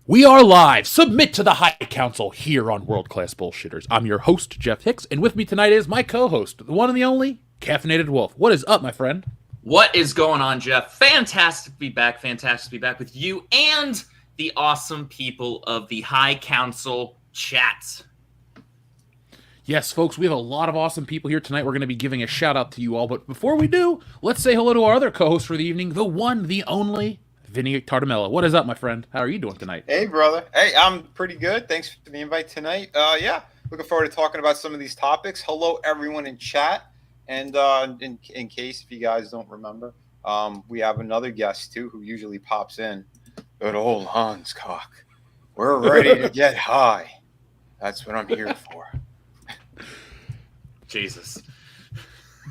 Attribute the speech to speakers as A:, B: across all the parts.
A: We are live. Submit to the High Council here on World Class Bullshitters. I'm your host, Jeff Hicks, and with me tonight is my co-host, the one and the only, Caffeinated Wolf. What is up, my friend?
B: What is going on, Jeff? Fantastic to be back. Fantastic to be back with you and the awesome people of the High Council chat.
A: Yes, folks, we have a lot of awesome people here tonight. We're going to be giving a shout out to you all, but before we do, let's say hello to our other co-host for the evening, the one, the only, Vinny Tartamella. What is up, my friend? How are you doing tonight?
C: Hey, brother. Hey, I'm pretty good. Thanks for the invite tonight. Yeah, looking forward to talking about some of these topics. Hello, everyone in chat. And in case if you guys don't remember, we have another guest, too, who usually pops in. Good old Hans Cock. We're ready to get high. That's what I'm here for.
B: Jesus.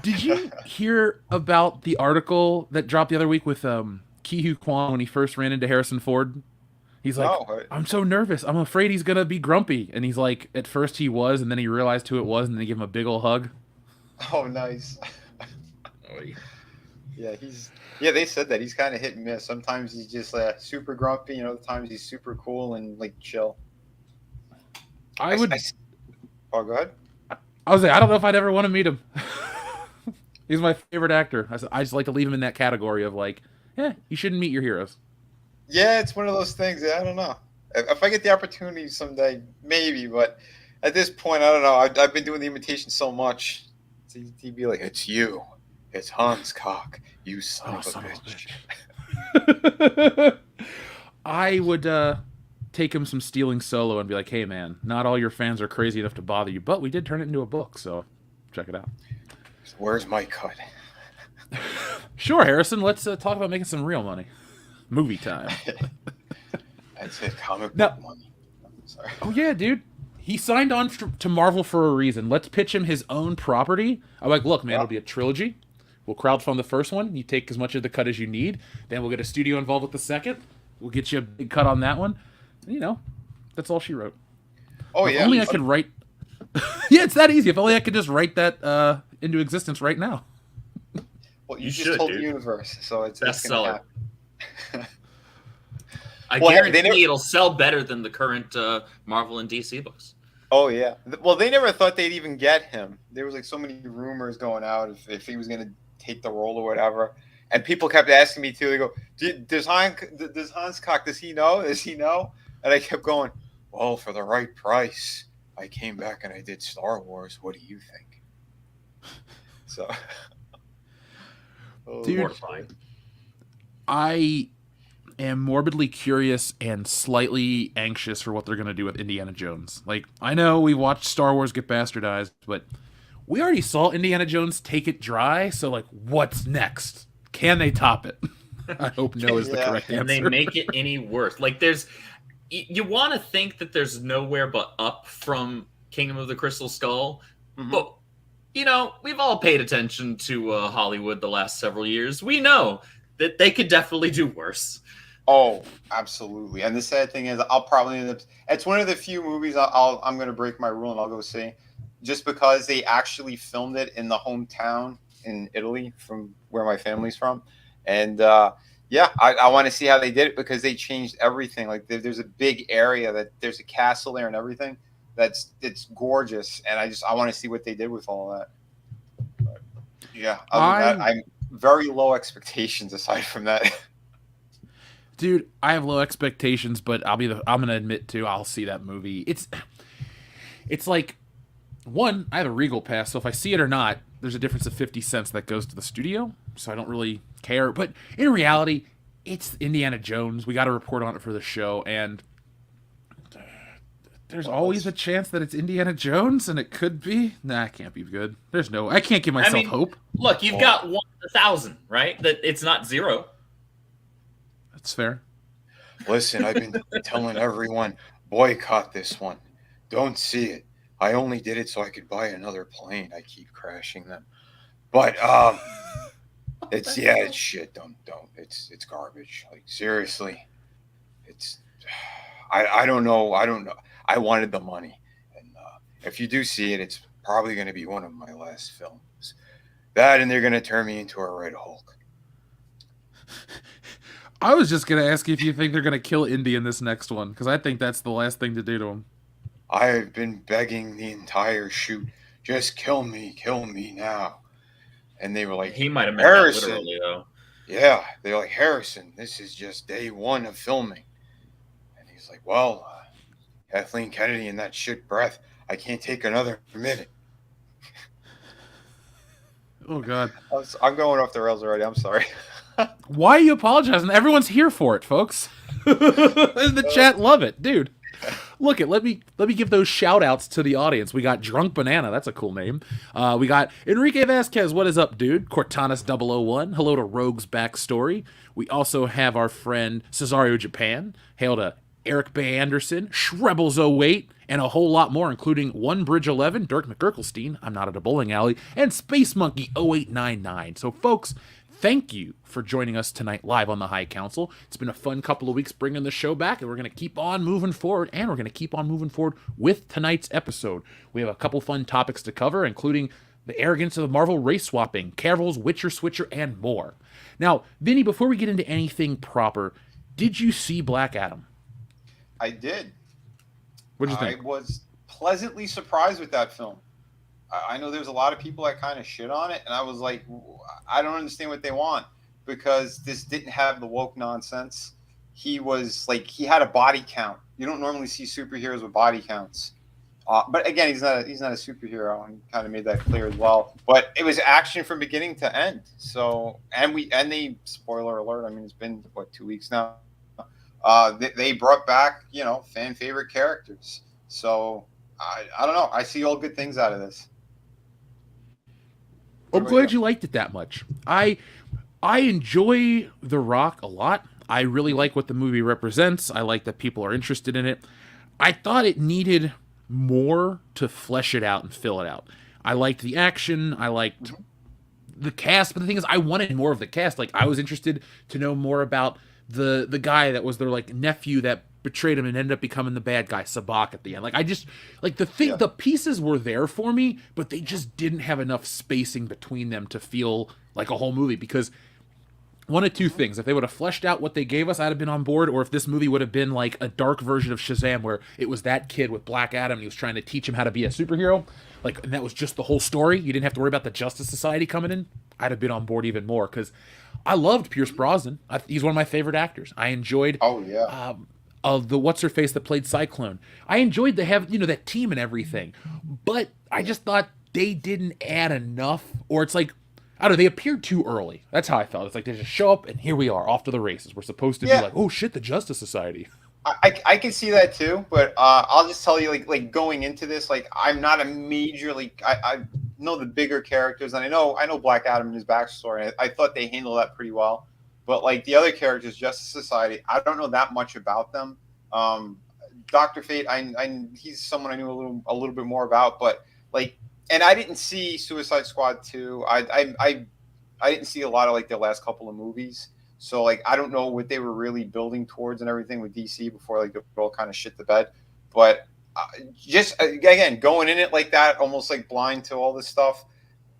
A: Did you hear about the article that dropped the other week with Ki-Hu Kwan when he first ran into Harrison Ford? He's like,
C: No,
A: I'm so nervous. I'm afraid he's going to be grumpy. And he's like, at first he was, and then he realized who it was, and they gave him a big ol' hug.
C: Oh, nice. Yeah, they said that. He's kind of hit and miss. Sometimes he's just super grumpy, other times he's super cool and like chill.
A: Oh,
C: go ahead.
A: I was like, I don't know if I'd ever want to meet him. He's my favorite actor. I just like to leave him in that category of like, you shouldn't meet your heroes.
C: Yeah, it's one of those things. I don't know. If I get the opportunity someday, maybe. But at this point, I don't know. I've been doing the imitation so much. He'd be like, "It's you. It's Hans Cock. You son of a
A: bitch." I would take him some Stealing Solo and be like, hey, man, not all your fans are crazy enough to bother you, but we did turn it into a book, so check it out.
C: So where's my cut?
A: Sure, Harrison. Let's talk about making some real money. Movie time.
C: That's it. Comic book money. Sorry.
A: Oh, yeah, dude. He signed on to Marvel for a reason. Let's pitch him his own property. I'm like, look, man, it'll be a trilogy. We'll crowdfund the first one. You take as much of the cut as you need. Then we'll get a studio involved with the second. We'll get you a big cut on that one. That's all she wrote.
C: Oh,
A: if
C: yeah.
A: only I could write... yeah, it's that easy. If only I could just write that into existence right now.
C: Well, you just told the universe, so it's going to happen.
B: I guarantee it'll sell better than the current Marvel and DC books.
C: Oh, yeah. Well, they never thought they'd even get him. There was like so many rumors going out if he was going to take the role or whatever. And people kept asking me, too. They go, does Hans Cock, does he know? Does he know? And I kept going, well, for the right price, I came back and I did Star Wars. What do you think? So,
A: dude, mortifying. I am morbidly curious and slightly anxious for what they're going to do with Indiana Jones. Like, I know we watched Star Wars get bastardized, but we already saw Indiana Jones take it dry, so, like, what's next? Can they top it? I hope no is the correct answer.
B: Can they make it any worse? Like, you want to think that there's nowhere but up from Kingdom of the Crystal Skull, but, we've all paid attention to Hollywood the last several years. We know that they could definitely do worse.
C: Oh, absolutely. And the sad thing is, I'll probably end up... It's one of the few movies I'm going to break my rule and I'll go see, just because they actually filmed it in the hometown in Italy from where my family's from. And I want to see how they did it because they changed everything. Like there's a big area that there's a castle there and everything. It's gorgeous. And I want to see what they did with all of that. But, yeah. Other than that, I'm very low expectations aside from that.
A: Dude, I have low expectations, but I'm gonna admit too, I'll see that movie. It's like, one, I have a Regal pass, so if I see it or not, there's a difference of 50 cents that goes to the studio, so I don't really care. But in reality, it's Indiana Jones. We got to report on it for the show, and there's always a chance that it's Indiana Jones, and it could be. Nah, it can't be good. I can't give myself hope.
B: Look, you've got 1 in 1,000, right? That it's not 0.
A: That's fair.
C: Listen, I've been telling everyone, boycott this one. Don't see it. I only did it so I could buy another plane. I keep crashing them. But it's shit. Don't. It's garbage. Like seriously. I don't know. I wanted the money. And if you do see it, it's probably going to be one of my last films. That and they're going to turn me into a Red Hulk.
A: I was just gonna ask you if you think they're gonna kill Indy in this next one, because I think that's the last thing to do to him.
C: I've been begging the entire shoot, just kill me now. And they were like,
B: He might have meant that
C: Harrison.
B: literally, though.
C: Yeah, they're like, Harrison, this is just day one of filming. And he's like, well, Kathleen Kennedy and that shit breath, I can't take another minute.
A: Oh, God.
C: I'm going off the rails already. I'm sorry.
A: Why are you apologizing? Everyone's here for it, folks. The chat love it, dude. Look let me give those shout outs to the audience. We got Drunk Banana, that's a cool name. We got Enrique Vasquez, what is up, dude? Cortanas 001, hello to Rogue's Backstory. We also have our friend Cesario Japan, hail to Eric Bay Anderson, Shrebels 08, and a whole lot more, including One Bridge 11, Dirk McGurkelstein, I'm not at a bowling alley, and Space Monkey 0899. So, folks, thank you for joining us tonight live on the High Council. It's been a fun couple of weeks bringing the show back, and we're going to keep on moving forward, and we're going to keep on moving forward with tonight's episode. We have a couple fun topics to cover, including the arrogance of the Marvel race swapping, Cavill's Witcher Switcher, and more. Now, Vinny, before we get into anything proper, did you see Black Adam?
C: I did.
A: What did you think?
C: I was pleasantly surprised with that film. I know there's a lot of people that kind of shit on it, and I was like, I don't understand what they want, because this didn't have the woke nonsense. He was like, he had a body count. You don't normally see superheroes with body counts. But again, he's not a superhero, and kind of made that clear as well. But it was action from beginning to end. So, and they, spoiler alert, I mean, it's been 2 weeks now. They brought back, fan favorite characters. So I don't know. I see all good things out of this.
A: I'm glad you liked it that much. I enjoy The Rock a lot. I really like what the movie represents. I like that people are interested in it. I thought it needed more to flesh it out and fill it out. I liked the action. I liked the cast. But the thing is, I wanted more of the cast. Like, I was interested to know more about the guy that was their, like, nephew that betrayed him and ended up becoming the bad guy, Sabak, at the end. Like, I just, like, the pieces were there for me, but they just didn't have enough spacing between them to feel like a whole movie, because one of two things: if they would have fleshed out what they gave us, I'd have been on board, or if this movie would have been like a dark version of Shazam, where it was that kid with Black Adam and he was trying to teach him how to be a superhero, like, and that was just the whole story. You didn't have to worry about the Justice Society coming in. I'd have been on board even more, because I loved Pierce Brosnan. He's one of my favorite actors. I enjoyed the what's-her-face that played Cyclone. I enjoyed they have, that team and everything. But I just thought they didn't add enough, or it's like, I don't know, they appeared too early. That's how I felt. It's like they just show up and here we are, off to the races. We're supposed to be like, oh shit, the Justice Society.
C: I can see that too, but I'll just tell you, like going into this, like, I'm not a majorly. I know the bigger characters, and I know Black Adam and his backstory. I thought they handled that pretty well, but like the other characters, Justice Society, I don't know that much about them. Dr. Fate, he's someone I knew a little bit more about, but like, and I didn't see Suicide Squad 2. I didn't see a lot of like their last couple of movies. So, like, I don't know what they were really building towards and everything with DC before, like, they all kind of shit the bed. But just, again, going in it like that, almost, like, blind to all this stuff,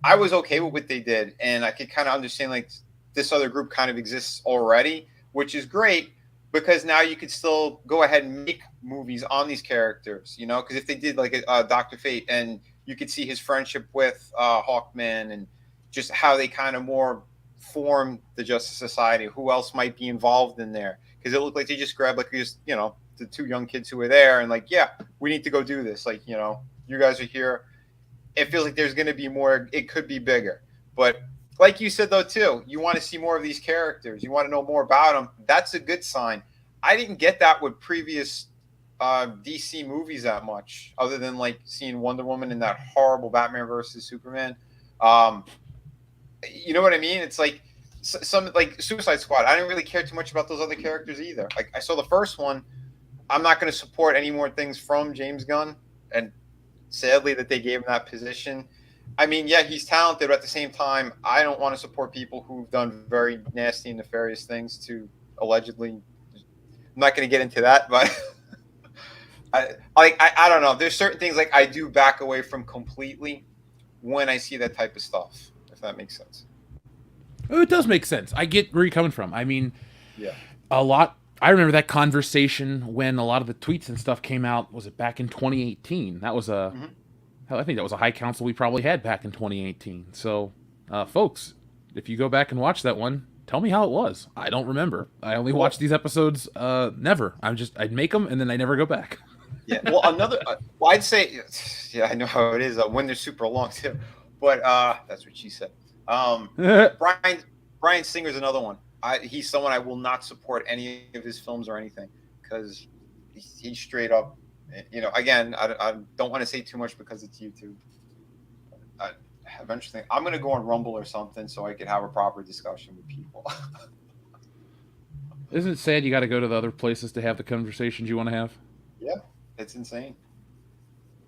C: I was okay with what they did. And I could kind of understand, like, this other group kind of exists already, which is great, because now you could still go ahead and make movies on these characters, Because if they did, like, Dr. Fate, and you could see his friendship with Hawkman, and just how they kind of more form the Justice Society, who else might be involved in there, because it looked like they just grabbed like the two young kids who were there and like, yeah, we need to go do this, like, you guys are here. It feels like there's going to be more. It could be bigger, but like you said though too, you want to see more of these characters, you want to know more about them. That's a good sign. I didn't get that with previous DC movies that much, other than like seeing Wonder Woman and that horrible Batman versus Superman. You know what I mean? It's like some like Suicide Squad. I didn't really care too much about those other characters either. Like, I saw the first one. I'm not going to support any more things from James Gunn, and sadly that they gave him that position. I mean, yeah, he's talented, but at the same time, I don't want to support people who've done very nasty and nefarious things to allegedly. I'm not going to get into that, but I don't know. There's certain things like I do back away from completely when I see that type of stuff. If that makes sense.
A: Oh, it does make sense. I get where you're coming from. I mean, a lot. I remember that conversation when a lot of the tweets and stuff came out. Was it back in 2018? That was a, hell, I think that was a high council we probably had back in 2018. So, folks, if you go back and watch that one, tell me how it was. I don't remember. I only watch these episodes. Never. I'd make them and then I never go back.
C: Yeah. Well, well, I'd say, yeah, I know how it is when they're super long too. But that's what she said. Bryan Singer's another one. He's someone I will not support any of his films or anything because he's straight up. You know, again, I don't want to say too much because it's YouTube. Eventually, I'm going to go on Rumble or something so I can have a proper discussion with people.
A: Isn't it sad you got to go to the other places to have the conversations you want to have?
C: Yeah, it's insane.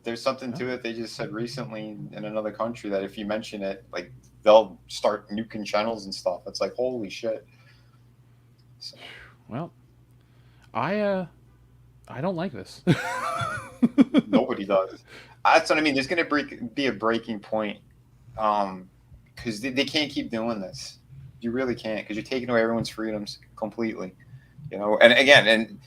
C: There's something to it they just said recently in another country that if you mention it, like they'll start nuking channels and stuff. It's like, holy shit. So.
A: Well, I don't like this.
C: Nobody does. That's what I mean. There's going to be a breaking point because they can't keep doing this. You really can't because you're taking away everyone's freedoms completely. You know, and again, and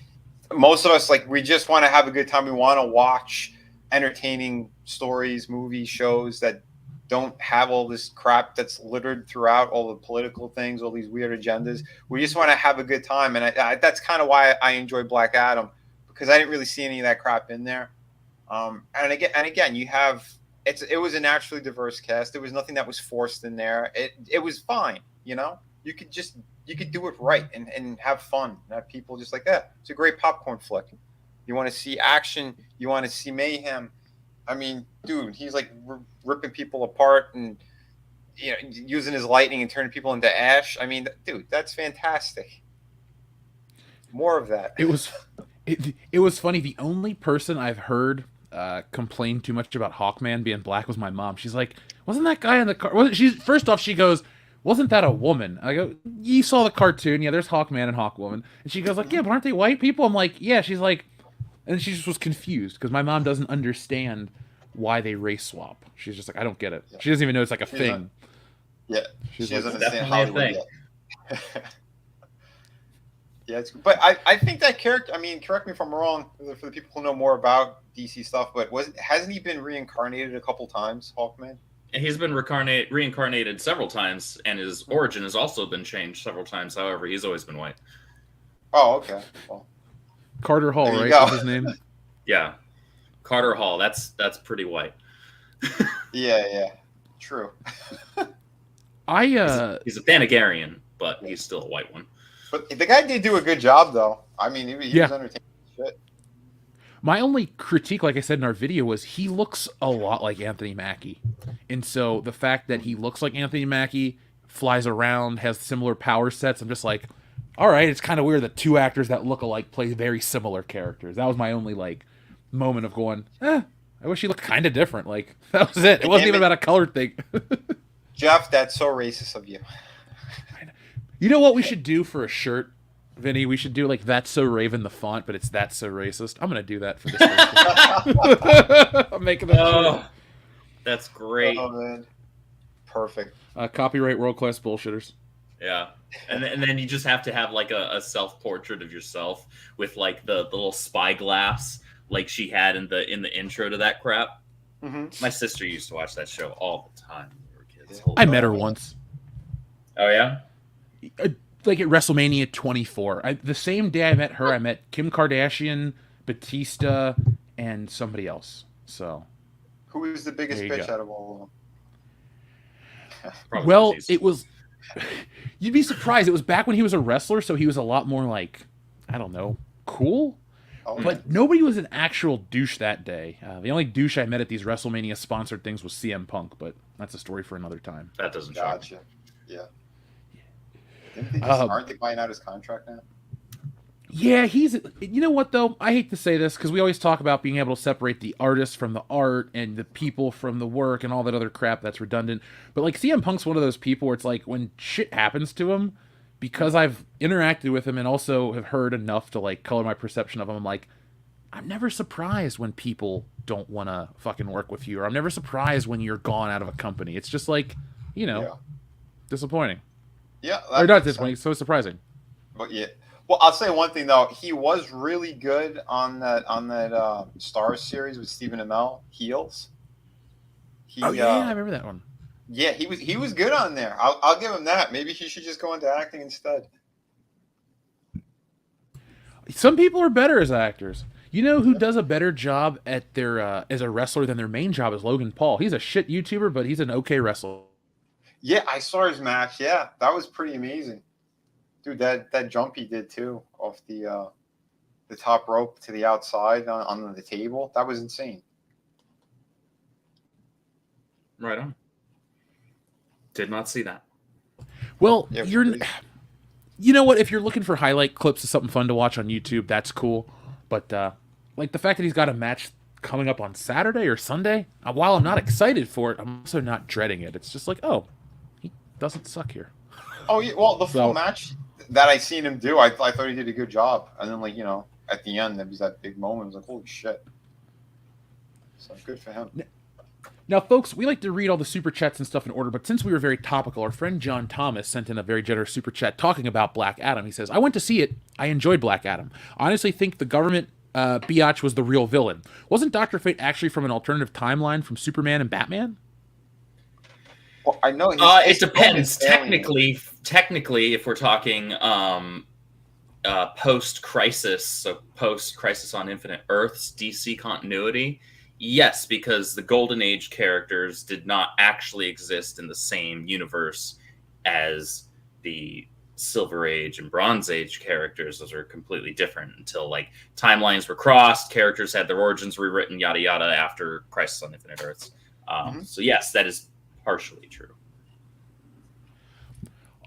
C: most of us, like, we just want to have a good time. We want to watch entertaining stories, movies, shows that don't have all this crap that's littered throughout, all the political things, all these weird agendas. We just want to have a good time. And that's kind of why I enjoy Black Adam, because I didn't really see any of that crap in there. And again, you have, it was a naturally diverse cast. There was nothing that was forced in there. It was fine. You know, you could do it right and have fun. Have people just like that. It's a great popcorn flick. You want to see action. You want to see mayhem. I mean, dude, he's like ripping people apart and, you know, using his lightning and turning people into ash. I mean, dude, that's fantastic. More of that.
A: It was funny. The only person I've heard complain too much about Hawkman being black was my mom. She's like, "Wasn't that guy in the car?" First off, she goes, "Wasn't that a woman?" I go, "You saw the cartoon? Yeah, there's Hawkman and Hawkwoman." And she goes like, "Yeah, but aren't they white people?" I'm like, "Yeah." She's like. And she just was confused because my mom doesn't understand why they race swap. She's just like, I don't get it. Yeah. She doesn't even know it's like a thing.
C: Yeah,
A: she
C: doesn't
A: like,
C: understand Hollywood yet. Yeah, but I think that character. I mean, correct me if I'm wrong. For the people who know more about DC stuff, but hasn't he been reincarnated a couple times, Hawkman?
B: He's been reincarnated several times, and his origin has also been changed several times. However, he's always been white.
C: Oh, okay. Well.
A: Carter Hall, right? What's his name?
B: Yeah, Carter Hall. That's pretty white.
C: Yeah, true.
B: He's a Thanagarian, but he's still a white one.
C: But the guy did do a good job, though. I mean, he was entertaining. Shit.
A: My only critique, like I said in our video, was he looks a lot like Anthony Mackie, and so the fact that he looks like Anthony Mackie, flies around, has similar power sets, I'm just like. All right, it's kind of weird that two actors that look alike play very similar characters. That was my only like moment of going, I wish he looked kind of different. Like that was it. It wasn't even about a color thing.
C: Jeff, that's so racist of you.
A: You know what we should do for a shirt, Vinny? We should do like "That's So Raven" the font, but it's "That's So Racist." I'm gonna do that for this. I'm making that.
B: Oh, that's great.
C: Oh man, perfect.
A: Copyright World Class Bullshitters.
B: Yeah, and then you just have to have like a self-portrait of yourself with like the little spyglass like she had in the intro to that crap. Mm-hmm. My sister used to watch that show all the time when we were kids.
A: I met her once.
B: Oh yeah,
A: like at WrestleMania 24. The same day I met her, I met Kim Kardashian, Batista, and somebody else. So,
C: who is the biggest bitch out of all
A: of them? Well, Batista. It was. You'd be surprised. It was back when he was a wrestler, so he was a lot more like, I don't know, cool. Oh, but nobody was an actual douche that day. The only douche I met at these WrestleMania sponsored things was CM Punk, but that's a story for another time.
B: That doesn't shock.
C: Gotcha. Yeah. Aren't they buying out his contract now?
A: Yeah, he's. You know what though? I hate to say this because we always talk about being able to separate the artist from the art and the people from the work and all that other crap that's redundant. But like CM Punk's one of those people where it's like when shit happens to him, because I've interacted with him and also have heard enough to like color my perception of him. I'm like, I'm never surprised when people don't want to fucking work with you, or I'm never surprised when you're gone out of a company. It's just like, disappointing.
C: Yeah,
A: or not disappointing. So surprising.
C: But yeah. Well, I'll say one thing though. He was really good on that Star series with Stephen Amell, Heels.
A: Oh yeah, I remember that one.
C: Yeah, he was good on there. I'll give him that. Maybe he should just go into acting instead.
A: Some people are better as actors. You know who does a better job at their as a wrestler than their main job is Logan Paul. He's a shit YouTuber, but he's an okay wrestler.
C: Yeah, I saw his match. Yeah, that was pretty amazing, dude. That jump he did too off the top rope to the outside on the table. That was insane.
B: Right on. Did not see that.
A: Well,
C: Yeah,
A: you know what? If you're looking for highlight clips of something fun to watch on YouTube, that's cool. But like the fact that he's got a match coming up on Saturday or Sunday, while I'm not excited for it, I'm also not dreading it. It's just like, oh, he doesn't suck here.
C: Oh yeah, well the full match that I seen him do, I thought he did a good job. And then like at the end there was that big moment. I was like, holy shit! So good for him.
A: Now, folks, we like to read all the super chats and stuff in order, but since we were very topical, our friend John Thomas sent in a very generous super chat talking about Black Adam. He says, I went to see it. I enjoyed Black Adam. I honestly think the government biatch was the real villain. Wasn't Dr. Fate actually from an alternative timeline from Superman and Batman?
C: Well, I know.
B: It depends. Technically, if we're talking post-crisis, so post-Crisis on Infinite Earths DC continuity, yes, because the Golden Age characters did not actually exist in the same universe as the Silver Age and Bronze Age characters. Those are completely different until like timelines were crossed, characters had their origins rewritten, yada yada, after Crisis on Infinite Earths. So yes, that is partially true.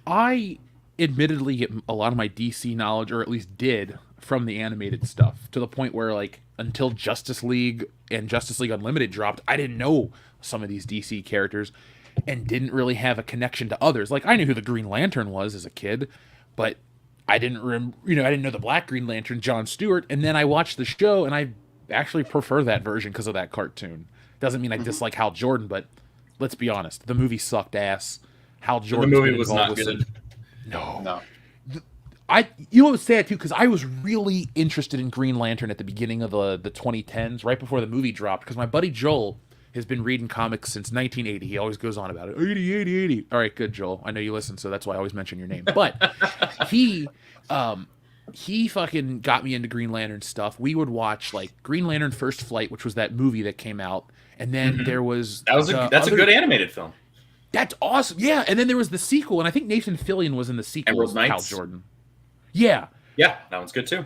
A: I admittedly get a lot of my DC knowledge, or at least did, from the animated stuff, to the point where like until Justice League and Justice League Unlimited dropped, I didn't know some of these DC characters and didn't really have a connection to others. Like I knew who the Green Lantern was as a kid, but I didn't I didn't know the Black Green Lantern, John Stewart, and then I watched the show and I actually prefer that version because of that cartoon. Doesn't mean I dislike Hal Jordan, but let's be honest, the movie sucked ass. Hal Jordan.
B: The movie was not good.
C: No.
A: You know what's sad too, because I was really interested in Green Lantern at the beginning of the 2010s, right before the movie dropped, because my buddy Joel has been reading comics since 1980. He always goes on about it. 80. All right, good, Joel. I know you listen, so that's why I always mention your name. But he fucking got me into Green Lantern stuff. We would watch like Green Lantern First Flight, which was that movie that came out, and then there was
B: that's a good animated film.
A: That's awesome. Yeah, and then there was the sequel, and I think Nathan Fillion was in the sequel.
B: Emerald Knights.
A: Hal Jordan. Yeah,
B: that one's good too.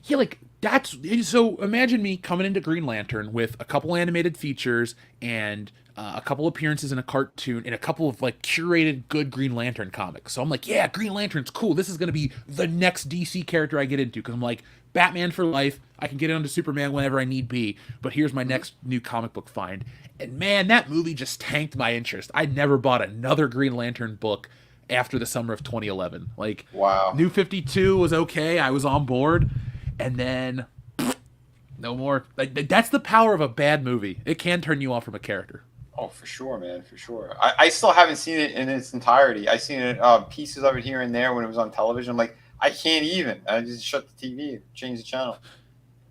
A: Yeah, like that's so. Imagine me coming into Green Lantern with a couple animated features and a couple appearances in a cartoon and a couple of like curated good Green Lantern comics. So I'm like, yeah, Green Lantern's cool. This is gonna be the next DC character I get into because I'm like Batman for life. I can get into Superman whenever I need be. But here's my next new comic book find. And man, that movie just tanked my interest. I never bought another Green Lantern book after the summer of 2011. Like,
C: wow.
A: New 52 was okay. I was on board. And then, no more. Like, that's the power of a bad movie. It can turn you off from a character.
C: Oh, for sure, man, for sure. I still haven't seen it in its entirety. I've seen it, pieces of it here and there when it was on television. I'm like, I can't even. I just shut the TV, change the channel.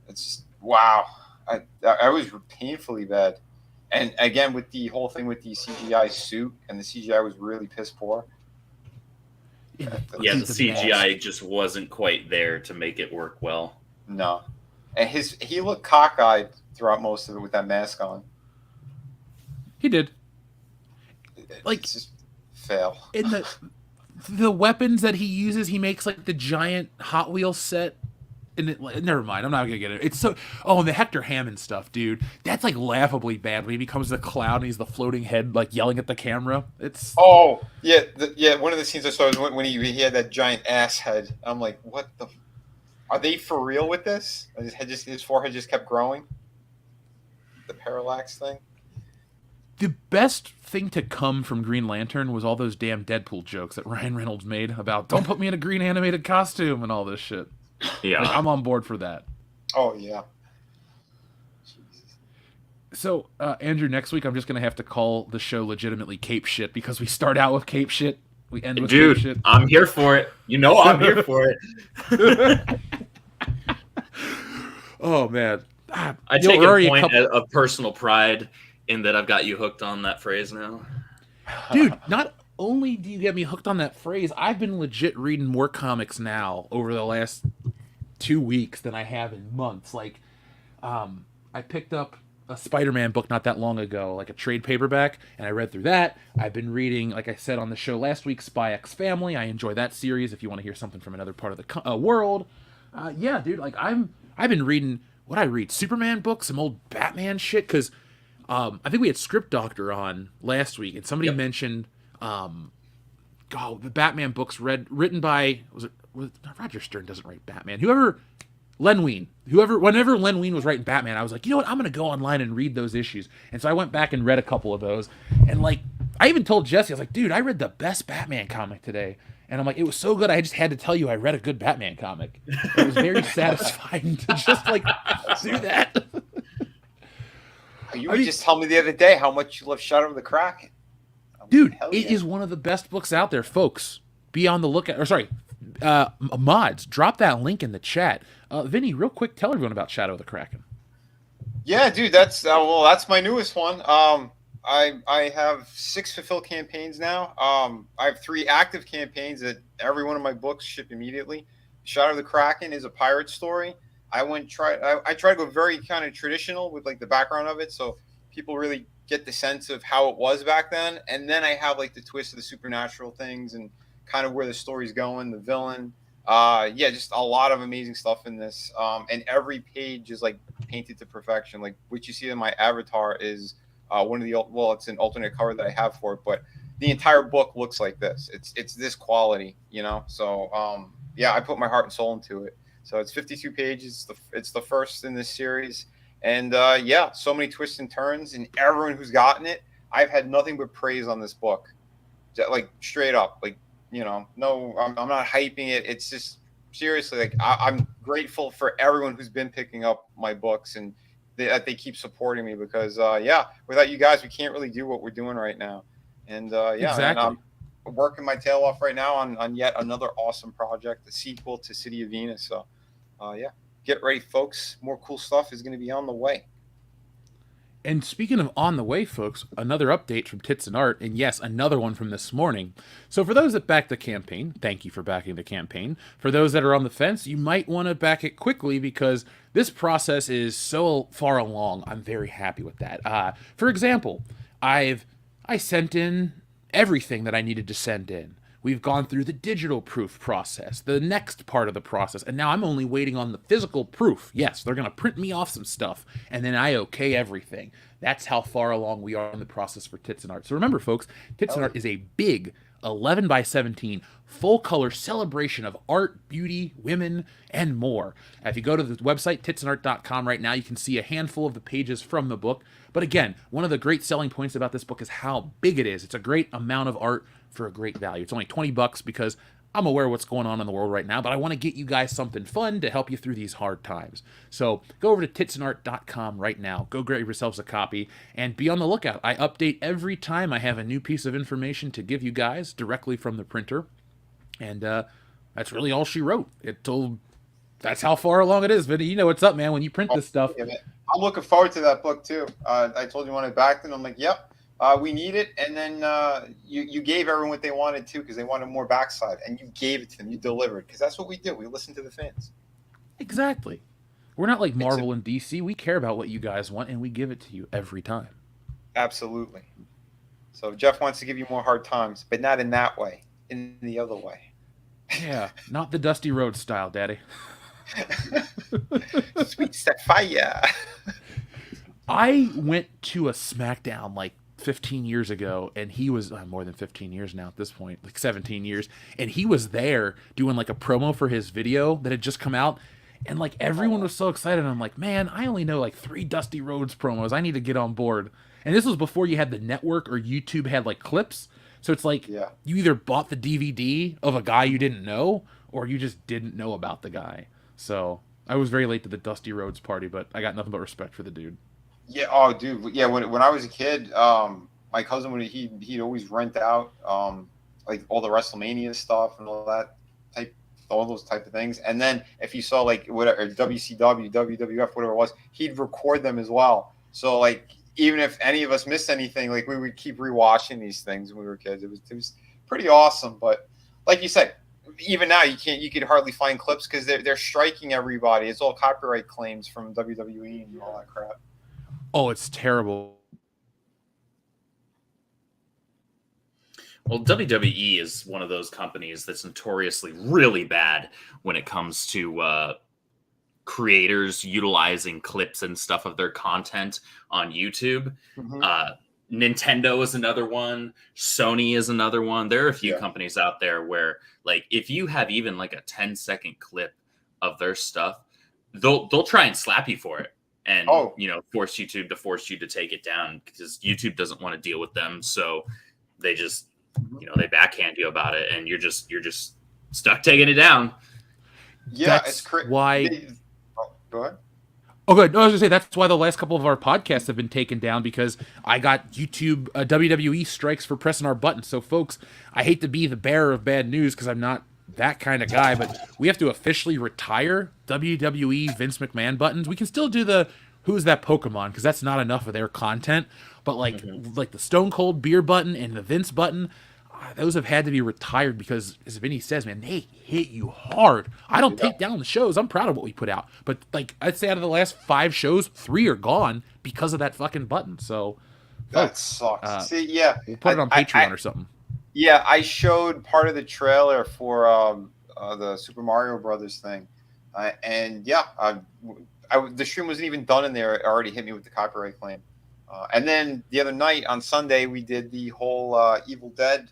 C: It's just, wow. I was painfully bad. And again, with the whole thing with the CGI suit, and the CGI was really piss poor.
B: Yeah, the CGI just wasn't quite there to make it work well.
C: No. And he looked cockeyed throughout most of it with that mask on.
A: He did. Like,
C: it's just fail.
A: In the weapons that he uses, he makes like the giant Hot Wheels set. And never mind, I'm not gonna get it. It's so. Oh, and the Hector Hammond stuff, dude. That's like laughably bad when he becomes the cloud and he's the floating head, like yelling at the camera. It's.
C: Oh yeah, one of the scenes I saw was when he had that giant ass head. I'm like, what the? Are they for real with this? His forehead just kept growing. The parallax thing.
A: The best thing to come from Green Lantern was all those damn Deadpool jokes that Ryan Reynolds made about "don't put me in a green animated costume" and all this shit.
B: Yeah,
A: like, I'm on board for that.
C: Oh yeah. Jesus.
A: So Andrew, next week I'm just gonna have to call the show legitimately Cape Shit because we start out with Cape Shit We end with
B: Dude,
A: shit.
B: I'm here for it. You know I'm here for it.
A: Oh man,
B: I take a point of personal pride in that I've got you hooked on that phrase now.
A: Dude, not only do you get me hooked on that phrase, I've been legit reading more comics now over the last 2 weeks than I have in months. Like, I picked up a Spider-Man book not that long ago, like a trade paperback, and I read through that. I've been reading, like I said on the show last week, Spy X Family. I enjoy that series if you want to hear something from another part of the world. Yeah, dude, like I've been reading, what I read, Superman books, some old Batman shit, because I think we had Script Doctor on last week, and somebody mentioned, the Batman books written by, Roger Stern doesn't write Batman. Whenever Len Wein was writing Batman, I was like, you know what, I'm going to go online and read those issues. And so I went back and read a couple of those. And like, I even told Jesse, I was like, dude, I read the best Batman comic today. And I'm like, it was so good, I just had to tell you I read a good Batman comic. It was very satisfying to just like do that.
C: You just told me the other day how much you love Shadow of the Kraken.
A: Dude, it is one of the best books out there, folks. Be on the lookout. Or sorry, mods, drop that link in the chat. Vinny, real quick, tell everyone about Shadow of the Kraken.
C: Yeah, dude, that's my newest one. I have 6 fulfilled campaigns now. I have 3 active campaigns that every one of my books ship immediately. Shadow of the Kraken is a pirate story. I try to go very kind of traditional with like the background of it, so people really get the sense of how it was back then. And then I have like the twist of the supernatural things and kind of where the story's going, the villain. Just a lot of amazing stuff in this. And every page is like painted to perfection. Like what you see in my avatar is it's an alternate cover that I have for it, but the entire book looks like this. It's this quality, you know? So, I put my heart and soul into it. So it's 52 pages. It's the first in this series. And so many twists and turns, and everyone who's gotten it, I've had nothing but praise on this book. Like straight up, like, you know, no, I'm not hyping it. It's just seriously, like I'm grateful for everyone who's been picking up my books and that they keep supporting me because, without you guys, we can't really do what we're doing right now. And
A: exactly.
C: And I'm working my tail off right now on yet another awesome project, the sequel to City of Venus. So, get ready, folks. More cool stuff is going to be on the way.
A: And speaking of on the way, folks, another update from Tits and Art, and yes, another one from this morning. So for those that backed the campaign, thank you for backing the campaign. For those that are on the fence, you might want to back it quickly because this process is so far along. I'm very happy with that. For example, I sent in everything that I needed to send in. We've gone through the digital proof process, the next part of the process, and now I'm only waiting on the physical proof. Yes, they're going to print me off some stuff, and then I okay everything. That's how far along we are in the process for Tits and Art. So remember, folks, Tits and Art is a big 11 by 17 full-color celebration of art, beauty, women, and more. If you go to the website, titsandart.com right now, you can see a handful of the pages from the book. But again, one of the great selling points about this book is how big it is. It's a great amount of art for a great value. It's only $20 because I'm aware of what's going on in the world right now, but I want to get you guys something fun to help you through these hard times. So go over to titsandart.com right now. Go grab yourselves a copy and be on the lookout. I update every time I have a new piece of information to give you guys directly from the printer. And that's really all she wrote. That's how far along it is, Vinny. You know what's up, man, when you print this stuff.
C: Yeah, I'm looking forward to that book, too. I told you when I backed it, I'm like, yep. We need it, and then you gave everyone what they wanted too, because they wanted more backside, and you gave it to them. You delivered, because that's what we do. We listen to the fans.
A: Exactly. We're not like Marvel and DC. We care about what you guys want, and we give it to you every time.
C: Absolutely. So Jeff wants to give you more hard times, but not in that way. In the other way.
A: Yeah, not the Dusty Road style, Daddy.
C: Sweet Sapphire.
A: I went to a SmackDown like 15 years ago, and he was more than 15 years now at this point, like 17 years, and he was there doing like a promo for his video that had just come out, and like everyone was so excited. I'm like, man, I only know like 3 Dusty Rhodes promos. I need to get on board. And this was before you had the network or YouTube had like clips, so it's like you either bought the DVD of a guy you didn't know or you just didn't know about the guy. So I was very late to the Dusty Rhodes party, but I got nothing but respect for the dude.
C: Yeah. Oh, dude. Yeah. When I was a kid, my cousin he'd always rent out like all the WrestleMania stuff and all those type of things. And then if you saw like whatever WCW, WWF, whatever it was, he'd record them as well. So like even if any of us missed anything, like we would keep rewatching these things when we were kids. It was pretty awesome. But like you said, even now you could hardly find clips because they're striking everybody. It's all copyright claims from WWE and all that crap.
A: Oh, it's terrible.
B: Well, WWE is one of those companies that's notoriously really bad when it comes to creators utilizing clips and stuff of their content on YouTube. Nintendo is another one. Sony is another one. There are a few companies out there where, like, if you have even like a 10-second clip of their stuff, they'll try and slap you for it, and force YouTube to force you to take it down because YouTube doesn't want to deal with them. So they just they backhand you about it, and you're just stuck taking it down.
C: Yeah,
A: that's
C: it's
A: why.
C: Go ahead.
A: Oh, good. No, I was gonna say that's why the last couple of our podcasts have been taken down because I got YouTube WWE strikes for pressing our buttons. So, folks, I hate to be the bearer of bad news because I'm not that kind of guy, but we have to officially retire WWE Vince McMahon buttons. We can still do the "Who's that Pokemon?" because that's not enough of their content. But like the Stone Cold Beer button and the Vince button, those have had to be retired because, as Vinny says, man, they hit you hard. I don't take down the shows. I'm proud of what we put out. But, like, I'd say out of the last 5 shows, 3 are gone because of that fucking button. So,
C: that sucks.
A: See, we'll put it on Patreon or something.
C: Yeah, I showed part of the trailer for the Super Mario Brothers thing. The stream wasn't even done in there. It already hit me with the copyright claim. And then the other night on Sunday, we did the whole Evil Dead.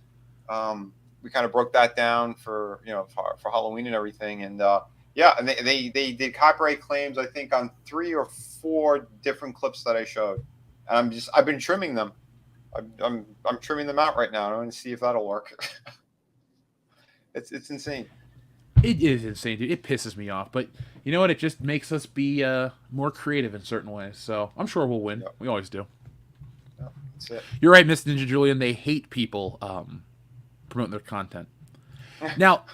C: We kind of broke that down for Halloween and everything. And and they did copyright claims, I think, on 3 or 4 different clips that I showed. And I've been trimming them. I'm trimming them out right now. I want to see if that'll work. It's insane.
A: It is insane, dude. It pisses me off. But you know what? It just makes us be more creative in certain ways. So I'm sure we'll win. Yep. We always do.
C: Yep, that's it.
A: You're right, Miss Ninja Julian. They hate people promoting their content. Now,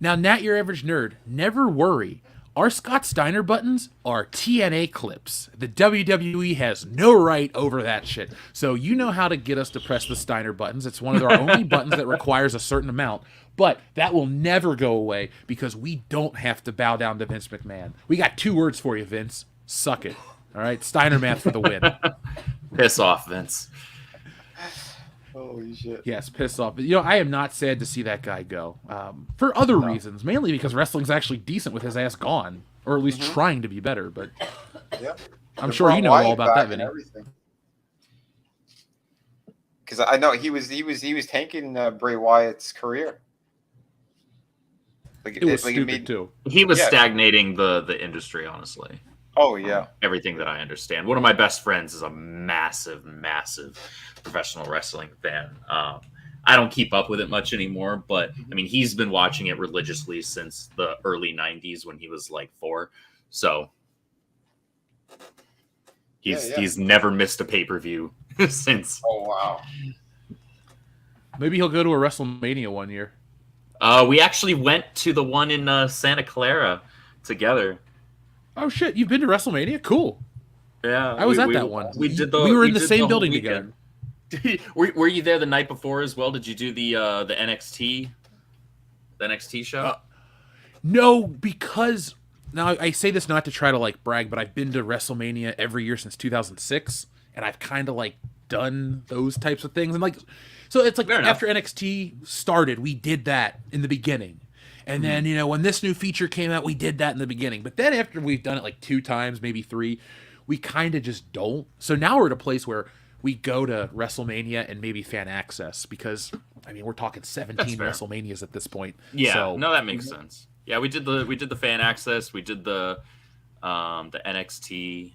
A: Nat, your average nerd, never worry. Our Scott Steiner buttons are TNA clips. The WWE has no right over that shit. So you know how to get us to press the Steiner buttons. It's one of our only buttons that requires a certain amount. But that will never go away because we don't have to bow down to Vince McMahon. We got 2 words for you, Vince. Suck it. All right? Steiner math for the win.
B: Piss off, Vince.
C: Holy shit.
A: Yes, piss off. But, I am not sad to see that guy go. For other reasons. Mainly because wrestling's actually decent with his ass gone. Or at least trying to be better. But I'm sure you know all about that, Vinny.
C: Because I know he was tanking Bray Wyatt's career.
A: It was stupid, too.
B: He was stagnating the industry, honestly.
C: Oh, yeah.
B: Everything that I understand. One of my best friends is a massive, massive professional wrestling fan. I don't keep up with it much anymore, but, I mean, he's been watching it religiously since the early 90s when he was, like, 4. So, he's never missed a pay-per-view since.
C: Oh, wow.
A: Maybe he'll go to a WrestleMania one year.
B: We actually went to the one in Santa Clara together.
A: Oh shit! You've been to WrestleMania? Cool.
B: Yeah,
A: I was at that one.
B: We
A: were in the same building together.
B: Were you there the night before as well? Did you do the NXT show?
A: No, because now I say this not to try to like brag, but I've been to WrestleMania every year since 2006, and I've kind of like done those types of things, and like, so it's like after NXT started, we did that in the beginning. And then, when this new feature came out, we did that in the beginning. But then after we've done it like 2 times, maybe 3, we kind of just don't. So now we're at a place where we go to WrestleMania and maybe fan access because, I mean, we're talking 17 WrestleManias at this point.
B: Yeah,
A: so,
B: no, that makes sense. Yeah, we did the fan access. We did the NXT.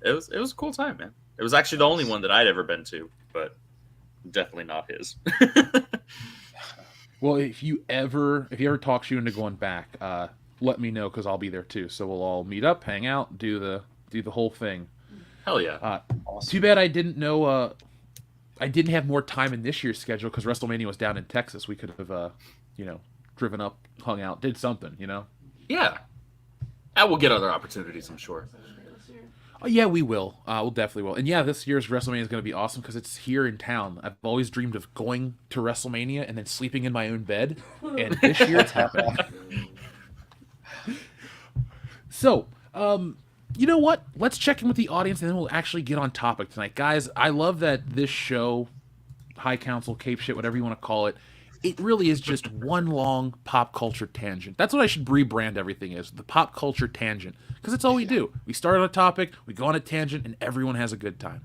B: It was a cool time, man. It was actually the only one that I'd ever been to, but definitely not his.
A: Well, if you ever talks you into going back, let me know because I'll be there too. So we'll all meet up, hang out, do the whole thing.
B: Hell yeah!
C: Awesome.
A: Too bad I didn't know I didn't have more time in this year's schedule because WrestleMania was down in Texas. We could have, driven up, hung out, did something,
B: Yeah. And we'll get other opportunities, I'm sure.
A: Oh, yeah, we will. We'll definitely will. And yeah, this year's WrestleMania is going to be awesome because it's here in town. I've always dreamed of going to WrestleMania and then sleeping in my own bed. And this year it's happening. So, you know what? Let's check in with the audience and then we'll actually get on topic tonight. Guys, I love that this show, High Council, Cape Shit, whatever you want to call it, it really is just one long pop culture tangent. That's what I should rebrand everything as, the pop culture tangent. Because that's all we do. We start on a topic, we go on a tangent, and everyone has a good time.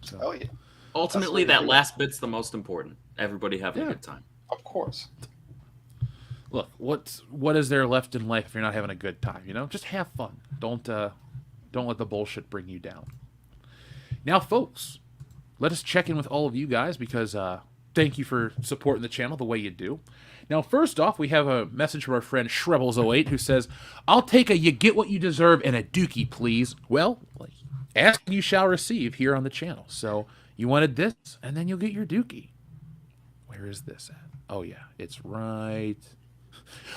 A: So.
C: Oh, yeah.
B: Ultimately, that last bit's the most important. Everybody having a good time.
C: Of course.
A: Look, what is there left in life if you're not having a good time? Just have fun. Don't let the bullshit bring you down. Now, folks, let us check in with all of you guys because thank you for supporting the channel the way you do. Now, first off, we have a message from our friend Shrebbles08 who says, "I'll take a you get what you deserve and a dookie, please." Well, ask and you shall receive here on the channel. So you wanted this, and then you'll get your dookie. Where is this at? Oh yeah, it's right.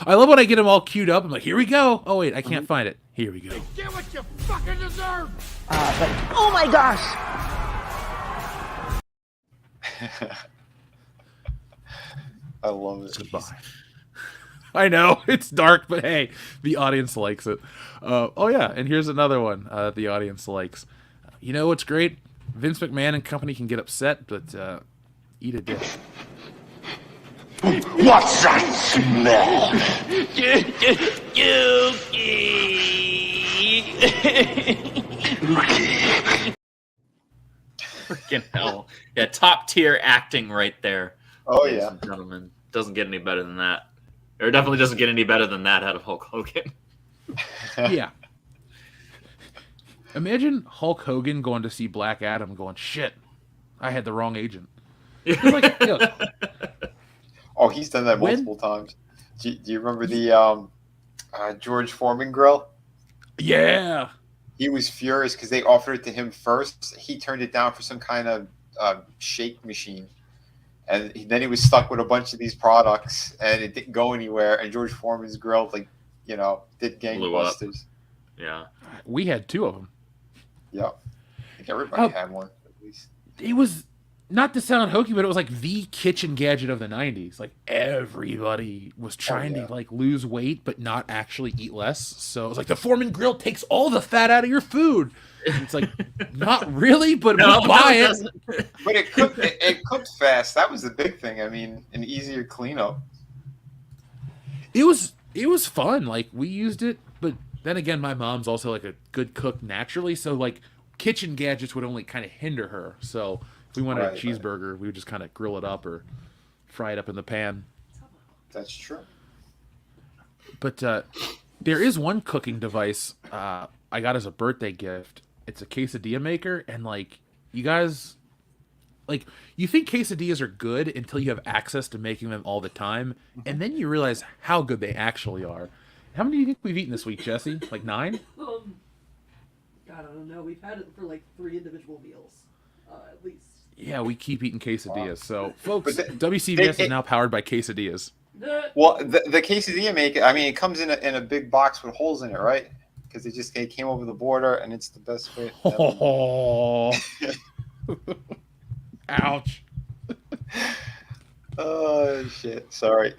A: I love when I get them all queued up. I'm like, here we go. Oh wait, I can't find it. Here we go.
D: Get what you fucking deserve.
E: Oh my gosh!
C: I love it.
A: Goodbye. I know it's dark, but hey, the audience likes it. Oh yeah, and here's another one. The audience likes. You know what's great? Vince McMahon and company can get upset, but eat a dick.
E: What's that smell?
B: Freaking hell. Yeah, top tier acting right there.
C: Oh,
B: ladies
C: yeah.
B: and gentlemen. Doesn't get any better than that. Or definitely doesn't get any better than that out of Hulk Hogan.
A: Yeah. Imagine Hulk Hogan going to see Black Adam going, shit, I had the wrong agent. Like, look,
C: Oh, he's done that multiple times. Do you remember the George Foreman grill?
A: yeah.
C: He was furious because they offered it to him first. He turned it down for some kind of shake machine. And then he was stuck with a bunch of these products, and it didn't go anywhere. And George Foreman's grill, did gangbusters.
B: Yeah.
A: We had two of them.
C: Yeah. I think everybody had one, at least.
A: It was, not to sound hokey, but it was like the kitchen gadget of the 90s. Like, everybody was trying to, lose weight, but not actually eat less. So it was like, the Foreman grill takes all the fat out of your food. And it's like, not really, but we'll buy it.
C: But it cooked fast. That was the big thing. I mean, an easier cleanup.
A: It was fun. Like, we used it, but then again, my mom's also a good cook naturally. So kitchen gadgets would only kind of hinder her. So if we wanted a cheeseburger, we would just kind of grill it up or fry it up in the pan.
C: That's true.
A: But there is one cooking device I got as a birthday gift. It's a quesadilla maker, and you guys, you think quesadillas are good until you have access to making them all the time, and then you realize how good they actually are. How many do you think we've eaten this week, Jesse? 9?
F: God, I don't know. We've had it for 3 individual meals, at least.
A: Yeah, we keep eating quesadillas.
C: Wow.
A: So, folks,
C: But
A: WCBS is now powered by quesadillas.
C: Well, the quesadilla maker, I mean, it comes in a big box with holes in it, right? Because it came over the border, and it's the best way.
A: Oh, ouch!
C: Oh shit! Sorry.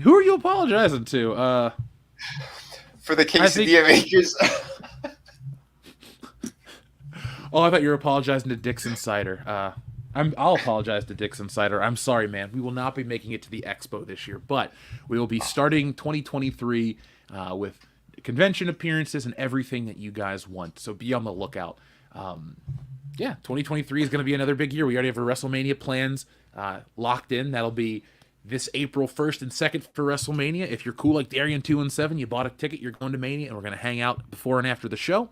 A: Who are you apologizing to?
C: For the quesadilla makers.
A: Oh, I thought you were apologizing to Dixon Cider. I'll apologize to Dixon Cider. I'm sorry, man. We will not be making it to the expo this year, but we will be starting 2023 with convention appearances and everything that you guys want. So be on the lookout. 2023 is going to be another big year. We already have our WrestleMania plans locked in. That'll be this April 1st and 2nd for WrestleMania. If you're cool like Darien217, you bought a ticket, you're going to Mania, and we're going to hang out before and after the show.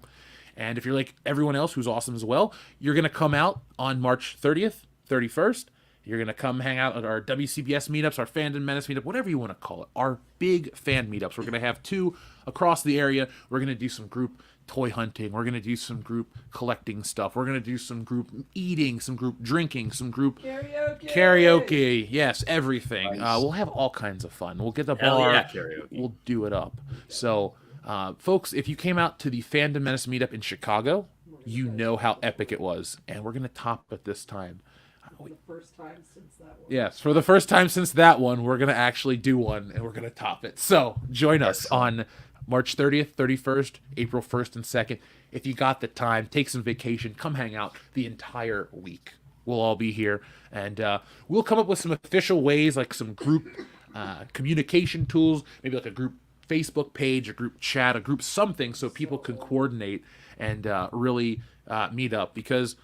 A: And if you're like everyone else who's awesome as well, you're going to come out on March 30th, 31st. You're going to come hang out at our WCBS meetups, our Fandom Menace meetup, whatever you want to call it. Our big fan meetups. We're going to have 2 across the area. We're going to do some group toy hunting. We're going to do some group collecting stuff. We're going to do some group eating, some group drinking, some group karaoke. Yes, everything.
C: Nice.
A: We'll have all kinds of fun. We'll get the
B: Hell
A: bar.
B: yeah, karaoke.
A: We'll do it up. So, folks, if you came out to the Fandom Menace meetup in Chicago, you know how epic it was. And we're going to top it this time.
F: For the first time since that one.
A: Yes, for the first time since that one, we're going to actually do one, and we're going to top it. So join us on March 30th, 31st, April 1st, and 2nd. If you got the time, take some vacation, come hang out the entire week. We'll all be here, and we'll come up with some official ways, like some group communication tools, maybe like a group Facebook page, a group chat, a group something, so people can coordinate and really meet up, because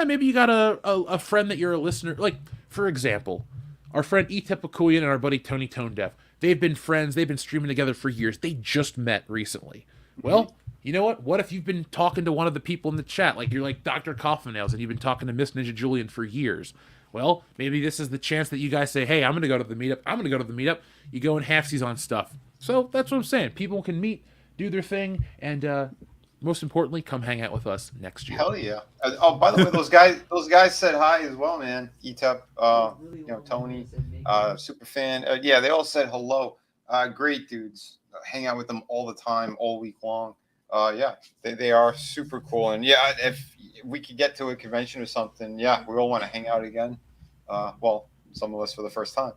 A: maybe you got a friend that you're a listener. Like, for example, our friend Etepakuyan and our buddy Tony Tone Deaf. They've been friends. They've been streaming together for years. They just met recently. Well, you know what? What if you've been talking to one of the people in the chat? Like, you're like Dr. Coffin Nails, and you've been talking to Miss Ninja Julian for years. Well, maybe this is the chance that you guys say, hey, I'm going to go to the meetup. I'm going to go to the meetup. You go in halfsies on stuff. So that's what I'm saying. People can meet, do their thing, and most importantly, come hang out with us next year.
C: Hell yeah! Oh, by the way, those guys said hi as well, man. Etep, Tony, super fan. Yeah, they all said hello. Great dudes. Hang out with them all the time, all week long. Yeah, they are super cool. And yeah, if we could get to a convention or something, yeah, we all want to hang out again. Well, some of us for the first time.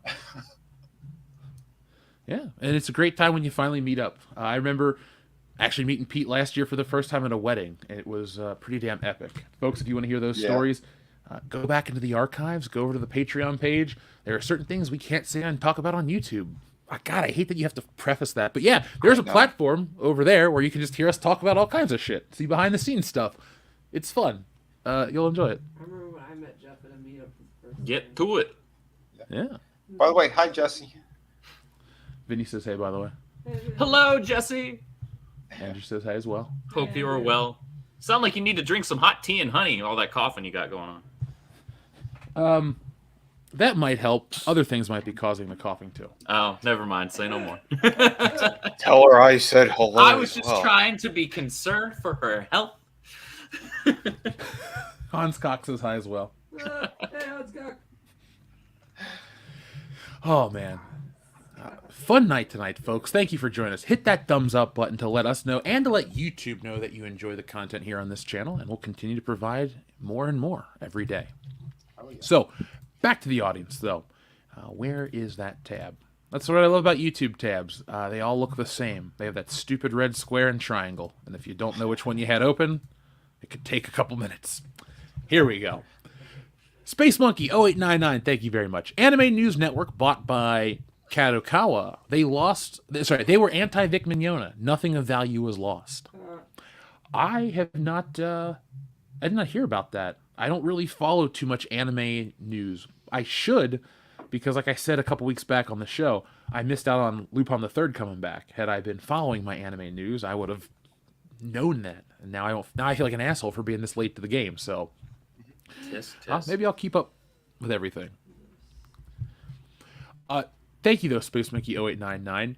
A: Yeah, and it's a great time when you finally meet up. I remember actually meeting Pete last year for the first time at a wedding. It was pretty damn epic. Folks, if you want to hear those stories, go back into the archives, go over to the Patreon page. There are certain things we can't say and talk about on YouTube. God, I hate that you have to preface that. But yeah, there's a platform over there where you can just hear us talk about all kinds of shit. See behind the scenes stuff. It's fun. You'll enjoy it.
F: I remember when I met Jeff at a meetup for the first
B: Get to it.
A: Yeah.
C: By the way, hi, Jesse.
A: Vinny says hey, by the way.
B: Hello, Jesse.
A: Andrew says hi as well.
B: Hope you are well. Sound like you need to drink some hot tea and honey, all that coughing you got going on.
A: That might help. Other things might be causing the coughing too.
B: Oh, never mind. Say no more.
C: Tell her I said hello.
B: I was just trying to be concerned for her health.
A: Hans Cox says hi as well.
F: Hey, Hans Cox.
A: Oh, man. Fun night tonight, folks. Thank you for joining us. Hit that thumbs up button to let us know and to let YouTube know that you enjoy the content here on this channel, and we'll continue to provide more and more every day. So, back to the audience, though. Where is that tab? That's what I love about YouTube tabs. They all look the same. They have that stupid red square and triangle, and if you don't know which one you had open, it could take a couple minutes. Here we go. Space Monkey 0899, thank you very much. Anime News Network, bought by Kadokawa. They were anti-Vic Mignogna. Nothing of value was lost. I did not hear about that. I don't really follow too much anime news. I should, because like I said a couple weeks back on the show, I missed out on Lupin the Third coming back. Had I been following my anime news, I would have known that. And now I don't. Now I feel like an asshole for being this late to the game. So maybe I'll keep up with everything. Thank you, though, Space Monkey 0899.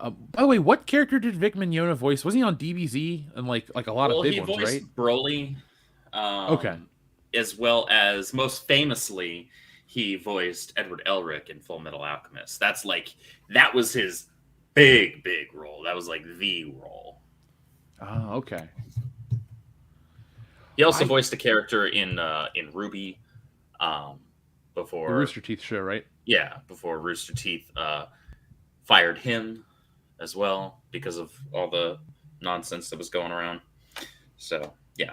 A: By the way, what character did Vic Mignogna voice? Was he on DBZ and like a lot of big ones, right?
B: He voiced Broly.
A: Okay.
B: As well as, most famously, he voiced Edward Elric in Full Metal Alchemist. That was his big role. That was like the role.
A: Oh, okay.
B: He also voiced a character in Ruby, before
A: the Rooster Teeth show, right?
B: Yeah, before Rooster Teeth fired him as well because of all the nonsense that was going around. So yeah,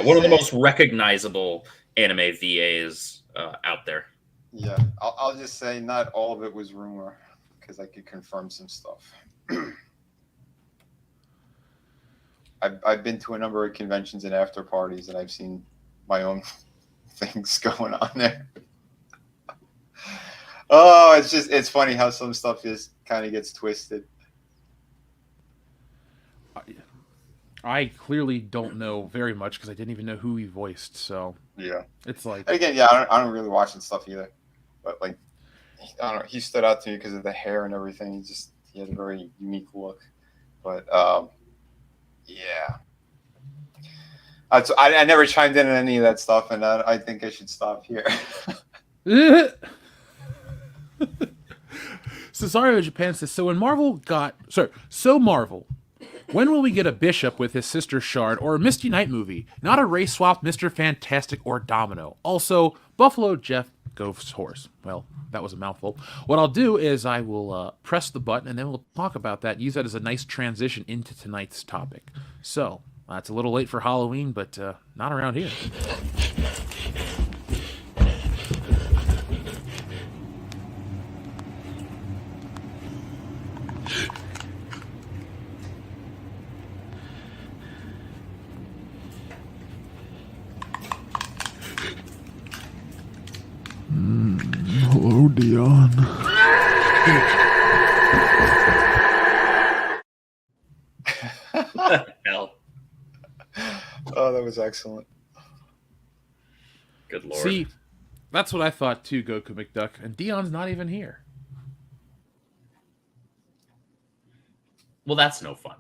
B: one of the most recognizable anime VAs out there.
C: Yeah, I'll just say not all of it was rumor because I could confirm some stuff. I've been to a number of conventions and after parties, and I've seen my own things going on there. Oh, it's funny how some stuff just kind of gets twisted.
A: I clearly don't know very much because I didn't even know who he voiced. So
C: Yeah.
A: it's like,
C: And again, yeah, I don't really watch and stuff either. But like, I don't know, he stood out to me because of the hair and everything. He had a very unique look. But yeah, I never chimed in on any of that stuff, and I think I should stop here.
A: Cesario Japan says, so Marvel, when will we get a Bishop with his sister Shard or a Misty Knight movie? Not a race swap Mr. Fantastic or Domino. Also, Buffalo Jeff Ghost Horse. Well, that was a mouthful. What I'll do is I will press the button and then we'll talk about that. Use that as a nice transition into tonight's topic. So, it's a little late for Halloween, but not around here.
G: Hello, Dion.
B: Hell,
C: Oh, that was excellent.
B: good lord.
A: See, that's what I thought too, Goku McDuck. And Dion's not even here.
B: Well, that's no fun.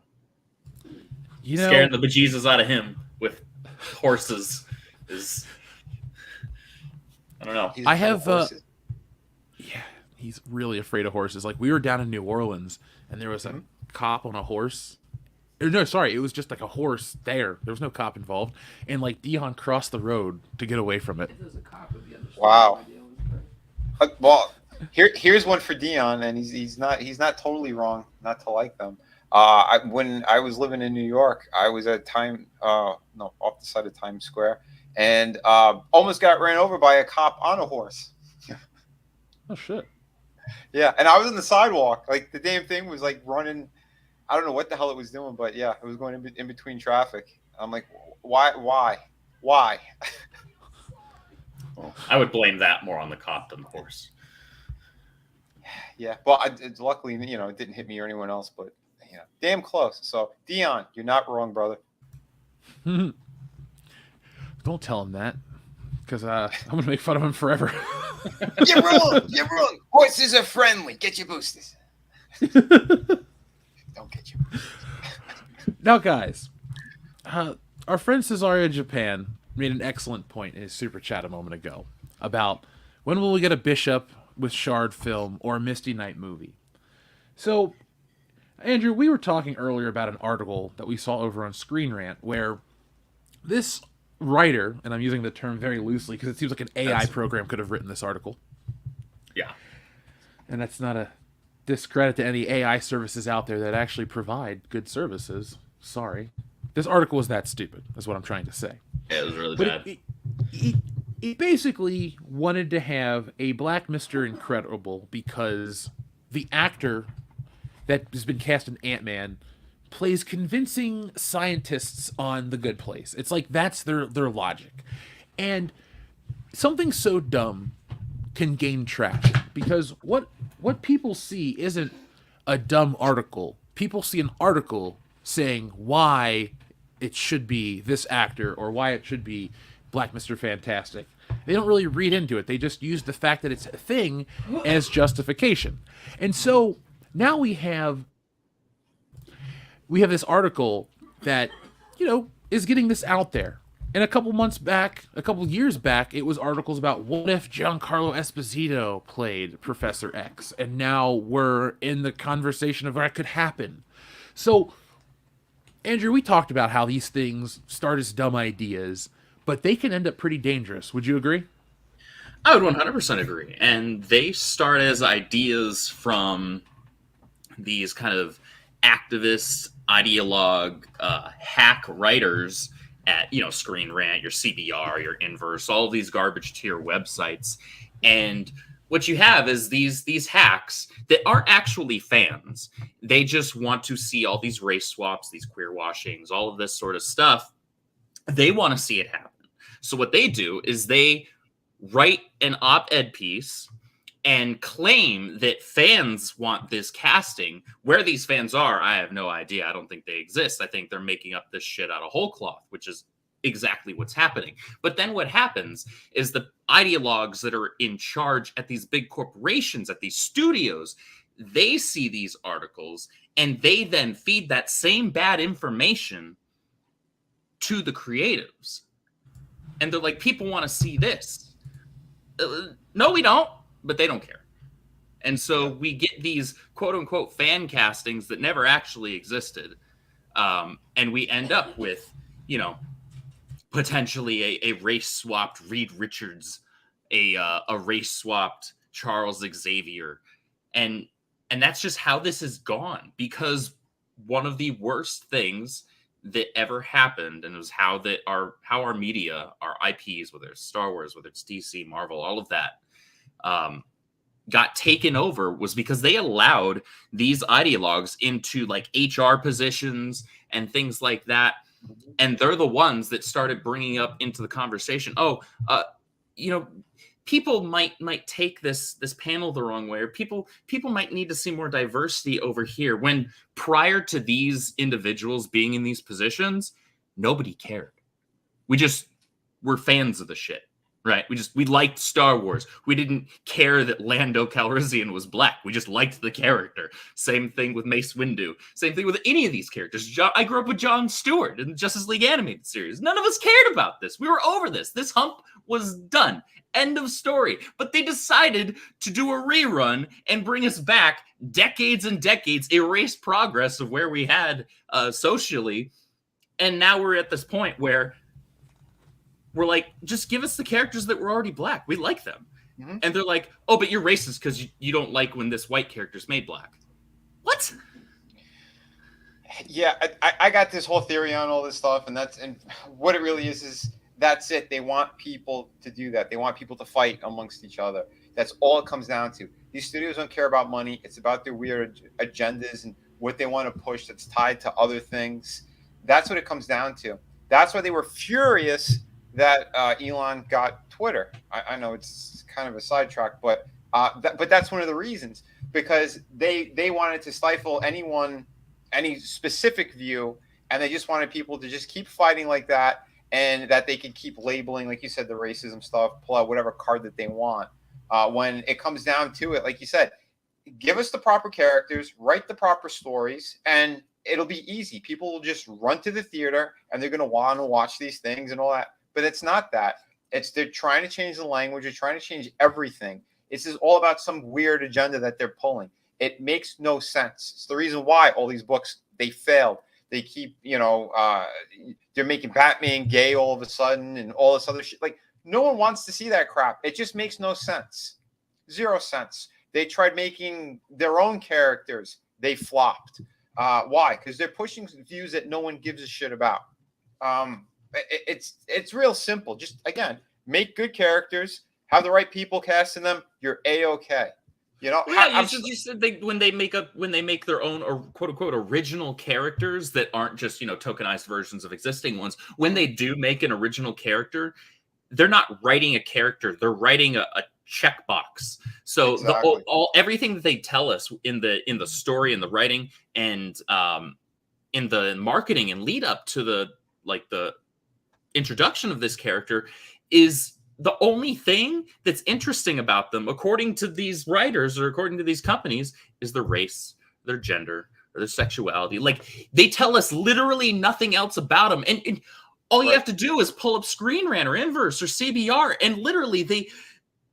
A: You know,
B: Scaring the bejesus out of him with horses is, I don't know.
C: He's
A: I
C: afraid of
A: have,
C: horses.
A: yeah, he's really afraid of horses. Like, we were down in New Orleans, and there was a cop on a horse. No, sorry, it was just like a horse there. There was no cop involved. And, like, Dion crossed the road to get away from it.
F: If there's a cop, it would be understood.
C: Wow.
F: My deal was great.
C: Well, here's one for Dion, and he's not totally wrong not to like them. When I was living in New York, I was at off the side of Times Square, and almost got ran over by a cop on a horse.
A: Oh, shit.
C: Yeah, and I was on the sidewalk. Like, the damn thing was like running. I don't know what the hell it was doing, but yeah, it was going in between traffic. I'm like, why?
B: Well, I would blame that more on the cop than the horse.
C: Yeah, well, luckily, it didn't hit me or anyone else, but yeah, damn close. So, Dion, you're not wrong, brother.
A: Don't tell him that, because I'm going to make fun of him forever.
C: You're wrong. Horses are friendly. Get your boosters. Don't get your boosters.
A: Now, guys, our friend Cesario Japan made an excellent point in his super chat a moment ago about when will we get a Bishop with Shard film or a Misty Knight movie. So, Andrew, we were talking earlier about an article that we saw over on Screen Rant where this writer, and I'm using the term very loosely because it seems like an AI program could have written this article.
B: Yeah.
A: And that's not a discredit to any AI services out there that actually provide good services. Sorry. This article was that stupid, is what I'm trying to say.
B: Yeah, it was really
A: But
B: bad.
A: it basically wanted to have a Black Mr. Incredible because the actor that has been cast in Ant-Man plays convincing scientists on The Good Place. It's like that's their logic. And something so dumb can gain traction because what people see isn't a dumb article. People see an article saying why it should be this actor or why it should be Black Mr. Fantastic. They don't really read into it. They just use the fact that it's a thing as justification. And so now we have this article that, is getting this out there. And a couple years back, it was articles about what if Giancarlo Esposito played Professor X, and now we're in the conversation of what could happen. So, Andrew, we talked about how these things start as dumb ideas, but they can end up pretty dangerous. Would you agree?
B: I would 100% agree. And they start as ideas from these kind of activist, ideologue, hack writers at, Screen Rant, your CBR, your Inverse, all of these garbage tier websites. And what you have is these hacks that aren't actually fans. They just want to see all these race swaps, these queer washings, all of this sort of stuff. They want to see it happen. So what they do is they write an op-ed piece and claim that fans want this casting. Where these fans are, I have no idea. I don't think they exist. I think they're making up this shit out of whole cloth, which is exactly what's happening. But then what happens is the ideologues that are in charge at these big corporations, at these studios, they see these articles and they then feed that same bad information to the creatives. And they're like, people want to see this. No, we don't, but they don't care. And so we get these quote unquote fan castings that never actually existed. And we end up with, you know, potentially a race swapped Reed Richards, a race swapped Charles Xavier. And that's just how this has gone, because one of the worst things that ever happened, and it was how our media, our IPs, whether it's Star Wars, whether it's DC, Marvel, all of that, got taken over, was because they allowed these ideologues into like HR positions and things like that. And they're the ones that started bringing up into the conversation, you know, people might take this panel the wrong way, or people might need to see more diversity over here. When prior to these individuals being in these positions, nobody cared. We just were fans of the shit, right? We liked Star Wars. We didn't care that Lando Calrissian was black. We just liked the character. Same thing with Mace Windu. Same thing with any of these characters. I grew up with Jon Stewart in the Justice League animated series. None of us cared about this. We were over this. This hump was done. End of story. But they decided to do a rerun and bring us back decades and decades, erase progress of where we had socially. And now we're at this point where we're like, just give us the characters that were already black. We like them. Mm-hmm. And they're like, oh, but you're racist because you don't like when this white character's made black. What?
C: Yeah, I got this whole theory on all this stuff, and what it really is that's it. They want people to do that. They want people to fight amongst each other. That's all it comes down to. These studios don't care about money. It's about their weird agendas and what they want to push that's tied to other things. That's what it comes down to. That's why they were furious that Elon got Twitter. I know it's kind of a sidetrack, but that's one of the reasons, because they wanted to stifle any specific view, and they just wanted people to just keep fighting like that, and that they could keep labeling, like you said, the racism stuff, pull out whatever card that they want. When it comes down to it, like you said, give us the proper characters, write the proper stories, and it'll be easy. People will just run to the theater, and they're going to want to watch these things and all that. But it's not that. They're trying to change the language. They're trying to change everything. This is all about some weird agenda that they're pulling. It makes no sense. It's the reason why all these books, they failed. They keep, they're making Batman gay all of a sudden and all this other shit. Like, no one wants to see that crap. It just makes no sense. 0 sense. They tried making their own characters. They flopped. Why? Because they're pushing views that no one gives a shit about. It's real simple. Just, again, make good characters, have the right people casting them. You're A-okay.
B: Yeah, you said when they make their own, or quote unquote original characters that aren't just tokenized versions of existing ones. When they do make an original character, they're not writing a character; they're writing a checkbox. So exactly. Everything that they tell us in the story and the writing and in the marketing and lead up to the introduction of this character is the only thing that's interesting about them, according to these writers or according to these companies, is their race, their gender, or their sexuality. Like, they tell us literally nothing else about them. And all you have to do is pull up Screen Rant or Inverse or CBR, and literally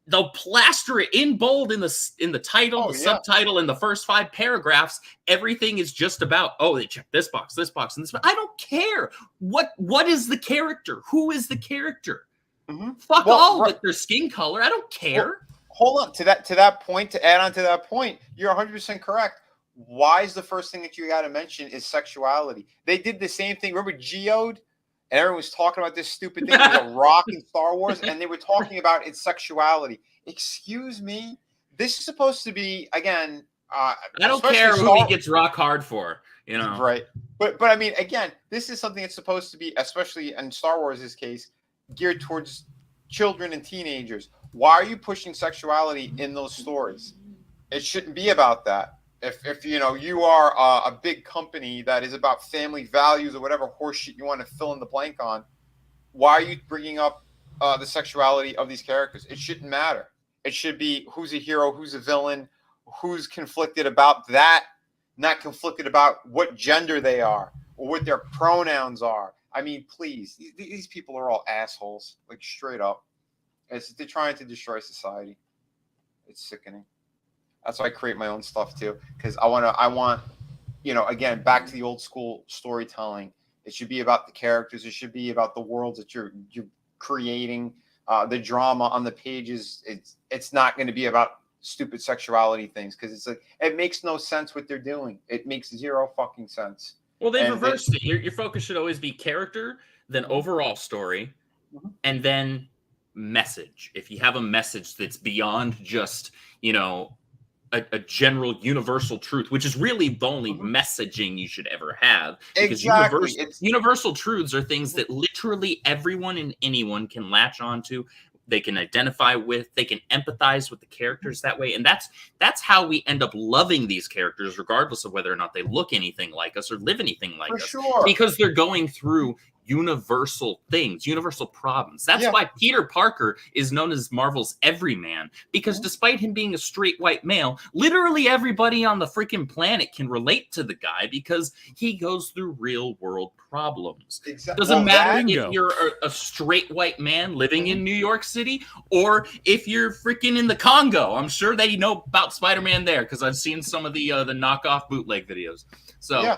B: they'll plaster it in bold in the title, subtitle, in the first 5 paragraphs. Everything is just about, they check this box, and this box. I don't care. What is the character? Who is the character? Mm-hmm. Fuck all with their skin color. I don't care.
C: Well, hold on to that point. To add on to that point, you're 100% correct. Why is the first thing that you got to mention is sexuality? They did the same thing. Remember Geode? And everyone was talking about this stupid thing with a rock in Star Wars, and they were talking about its sexuality. Excuse me? This is supposed to be, again...
B: I don't care who he gets rock hard for,
C: Right. But I mean, again, this is something that's supposed to be, especially in Star Wars' case, geared towards children and teenagers. Why are you pushing sexuality in those stories? It shouldn't be about that. If you know you are a big company that is about family values or whatever horseshit you want to fill in the blank on, why are you bringing up the sexuality of these characters? It shouldn't matter. It should be who's a hero, who's a villain, who's conflicted about that, not conflicted about what gender they are or what their pronouns are. I mean, please, these people are all assholes, like straight up. They're trying to destroy society. It's sickening. That's why I create my own stuff too, because I want, you know, again, back to the old school storytelling. It should be about the characters. It should be about the worlds that you're creating. The drama on the pages. It's not going to be about stupid sexuality things, because it's like it makes no sense what they're doing. It makes zero fucking sense.
B: Well, they've reversed it. Your focus should always be character, then overall story, and then message. If you have a message that's beyond just, you know, a general universal truth, which is really the only messaging you should ever have. Because
C: Exactly.
B: universal truths are things that literally everyone and anyone can latch onto. They can identify with, they can empathize with the characters that way. And that's how we end up loving these characters, regardless of whether or not they look anything like us or live anything like us.
C: Sure.
B: Because they're going through universal things, universal problems. That's why Peter Parker is known as Marvel's everyman, because despite him being a straight white male, literally everybody on the freaking planet can relate to the guy because he goes through real world problems.
C: Exactly.
B: Doesn't matter if you're a straight white man living in New York City or if you're freaking in the Congo. I'm sure they know about Spider-Man there because I've seen some of the knockoff bootleg videos. So
C: yeah.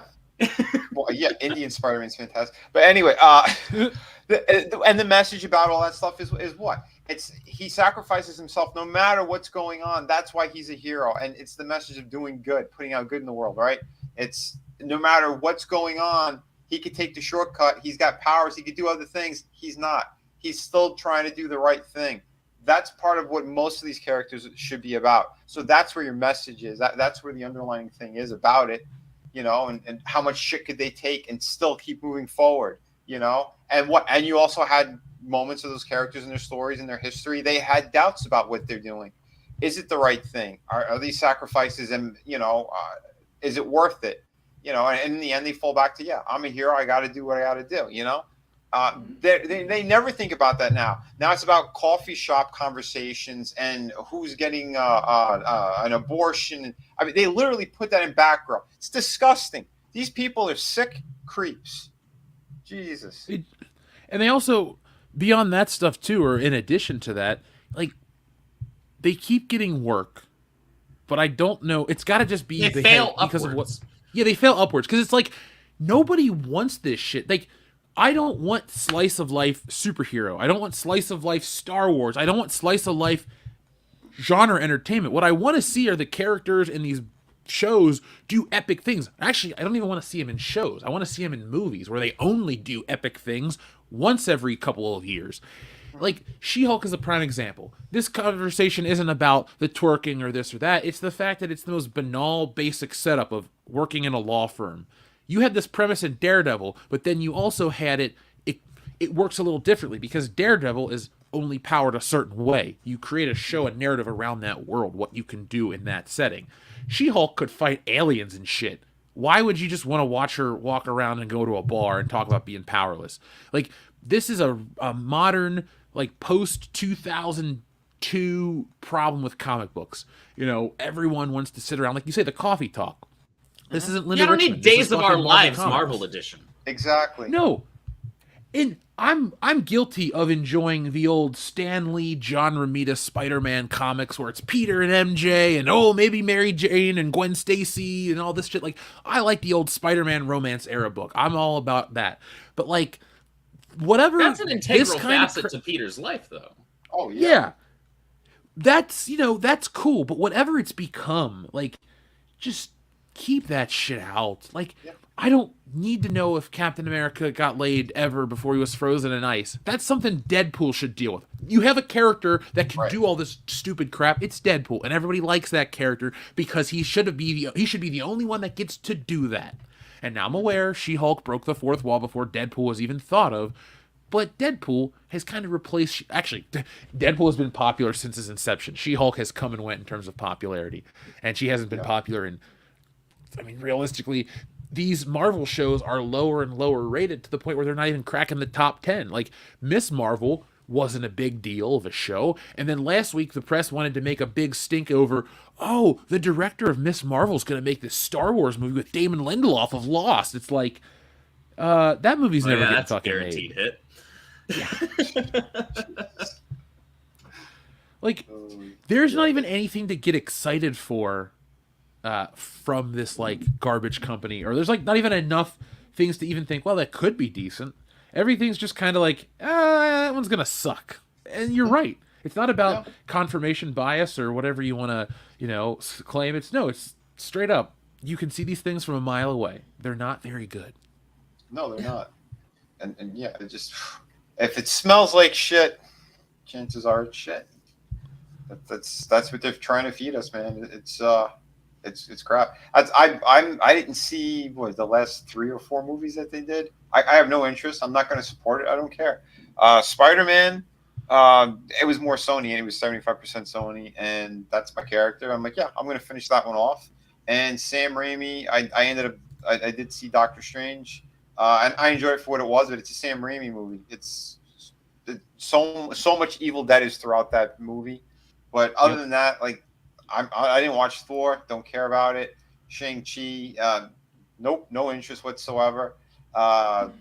C: Well, yeah, Indian Spider-Man's fantastic. But anyway, and the message about all that stuff is what? It's he sacrifices himself no matter what's going on. That's why he's a hero. And it's the message of doing good, putting out good in the world, right? It's no matter what's going on, he could take the shortcut. He's got powers. He could do other things. He's not. He's still trying to do the right thing. That's part of what most of these characters should be about. So that's where your message is. That's where the underlying thing is about it. You know, and how much shit could they take and still keep moving forward, you know? And you also had moments of those characters in their stories and their history. They had doubts about what they're doing. Is it the right thing? Are these sacrifices and, you know, is it worth it? You know, and in the end, they fall back to, I'm a hero. I got to do what I got to do, you know? They never think about that now. Now it's about coffee shop conversations and who's getting an abortion. I mean, they literally put that in background. It's disgusting. These people are sick creeps. Jesus.
A: And they also, beyond that stuff too, or in addition to that, like, they keep getting work, but I don't know. It's got to just be
B: they fail
A: because
B: upwards.
A: of what. Yeah, they fail upwards because it's like nobody wants this shit. Like, I don't want slice of life superhero. I don't want slice of life Star Wars. I don't want slice of life genre entertainment. What I want to see are the characters in these shows do epic things. Actually, I don't even want to see them in shows. I want to see them in movies where they only do epic things once every couple of years. Like, She-Hulk is a prime example. This conversation isn't about the twerking or this or that. It's the fact that it's the most banal, basic setup of working in a law firm. You had this premise in Daredevil, but then you also had it works a little differently because Daredevil is only powered a certain way. You create a show, a narrative around that world, what you can do in that setting. She-Hulk could fight aliens and shit. Why would you just want to watch her walk around and go to a bar and talk about being powerless? Like, this is a modern, like, post-2002 problem with comic books. You know, everyone wants to sit around, like you say, the coffee talk. This isn't Linda
B: You don't
A: Richmond.
B: need
A: This
B: Days
A: is
B: of Our
A: fucking
B: Lives
A: Comics.
B: Marvel Edition.
C: Exactly.
A: No. And I'm guilty of enjoying the old Stan Lee, John Romita Spider-Man comics where it's Peter and MJ and maybe Mary Jane and Gwen Stacy and all this shit. Like, I like the old Spider-Man romance era book. I'm all about that. But, like, whatever.
B: That's an integral
A: this kind
B: facet to Peter's life, though.
C: Oh, yeah.
A: Yeah. That's, that's cool. But whatever it's become, like, just keep that shit out. Like, I don't need to know if Captain America got laid ever before he was frozen in ice. That's something Deadpool should deal with. You have a character that can do all this stupid crap. It's Deadpool, and everybody likes that character because he should be the only one that gets to do that. And now I'm aware She-Hulk broke the fourth wall before Deadpool was even thought of. But Deadpool has kind of replaced. Actually, Deadpool has been popular since its inception. She-Hulk has come and went in terms of popularity, and she hasn't been popular in. I mean, realistically, these Marvel shows are lower and lower rated to the point where they're not even cracking the top 10. Like Miss Marvel wasn't a big deal of a show, and then last week the press wanted to make a big stink over, oh, the director of Miss Marvel's going to make this Star Wars movie with Damon Lindelof of Lost. It's like, that movie's never getting fucking
B: guaranteed
A: made.
B: Hit.
A: Like, there's not even anything to get excited for from this like garbage company, or there's like not even enough things to even think, well, that could be decent. Everything's just kind of like, that one's gonna suck. And you're right. It's not about confirmation bias or whatever you want to, claim. It's straight up. You can see these things from a mile away. They're not very good.
C: No, they're not. And yeah, it just, if it smells like shit, chances are it's shit. That's what they're trying to feed us, man. It's crap. I didn't see the last 3 or 4 movies that they did. I have no interest. I'm not going to support it. I don't care. Spider-Man, it was more Sony, and it was 75% Sony, and that's my character. I'm like, yeah, I'm going to finish that one off. And Sam Raimi, I did see Doctor Strange, and I enjoyed it for what it was, but it's a Sam Raimi movie. It's so much evil that is throughout that movie. But other than that, like, I didn't watch Thor. Don't care about it. Shang-Chi, nope, no interest whatsoever. What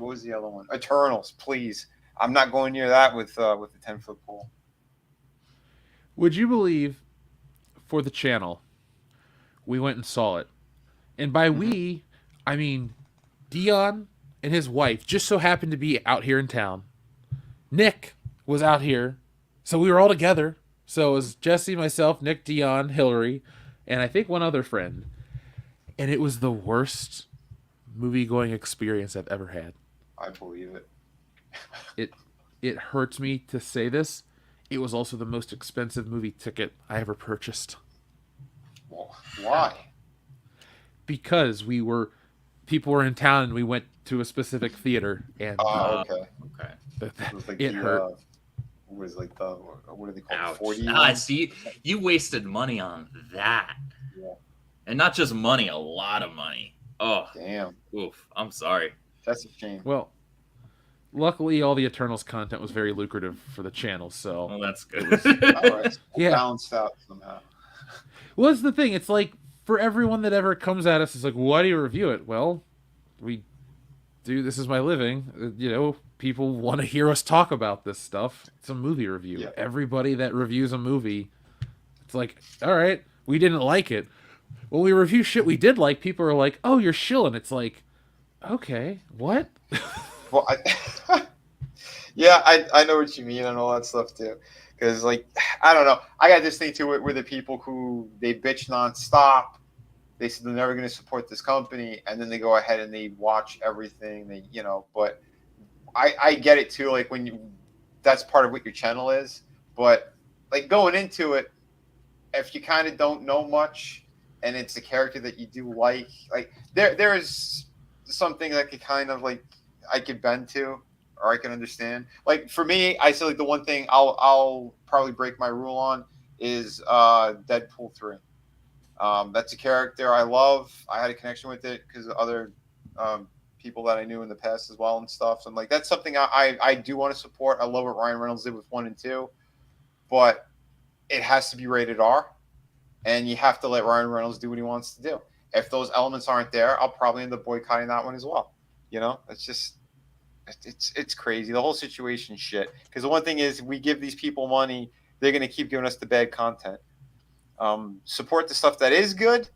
C: was the other one? Eternals, please. I'm not going near that with the 10-foot pole.
A: Would you believe, for the channel, we went and saw it, and by we, I mean Dion and his wife just so happened to be out here in town. Nick was out here, so we were all together. So it was Jesse, myself, Nick, Dion, Hillary, and I think one other friend. And it was the worst movie-going experience I've ever had.
C: I believe it.
A: It hurts me to say this. It was also the most expensive movie ticket I ever purchased.
C: Well, why?
A: Because people were in town and we went to a specific theater, and
C: okay.
B: Okay.
C: It
A: hurt.
C: Was like what are they called?
B: Ouch.
C: 40.
B: See, you wasted money on that.
C: Yeah.
B: And not just money, a lot of money. Oh,
C: damn.
B: Oof. I'm sorry.
C: That's a shame.
A: Well, luckily all the Eternals content was very lucrative for the channel, so
B: Well, that's good.
C: All right.
A: Yeah.
C: Balanced out somehow.
A: Well, that's the thing. It's like, for everyone that ever comes at us, it's like, why do you review it? Well, we do. This is my living. People want to hear us talk about this stuff. It's a movie review.
C: Yeah.
A: Everybody that reviews a movie, it's like, all right, we didn't like it. When we review shit we did like, people are like, oh, you're shilling. It's like, okay, what?
C: Well, yeah, I know what you mean and all that stuff too. Because, like, I don't know. I got this thing too where the people who they bitch nonstop. They said they're never going to support this company, and then they go ahead and they watch everything. But I get it too. Like that's part of what your channel is. But like going into it, if you kind of don't know much, and it's a character that you do like there is something that could kind of like I could bend to, or I can understand. Like for me, I say like the one thing I'll probably break my rule on is Deadpool 3. That's a character I love. I had a connection with it because of other people that I knew in the past as well and stuff. So I'm like, that's something I do want to support. I love what Ryan Reynolds did with 1 and 2, but it has to be rated R, and you have to let Ryan Reynolds do what he wants to do. If those elements aren't there, I'll probably end up boycotting that one as well. It's just, it's crazy. The whole situation shit. Because the one thing is, we give these people money, they're going to keep giving us the bad content. Support the stuff that is good.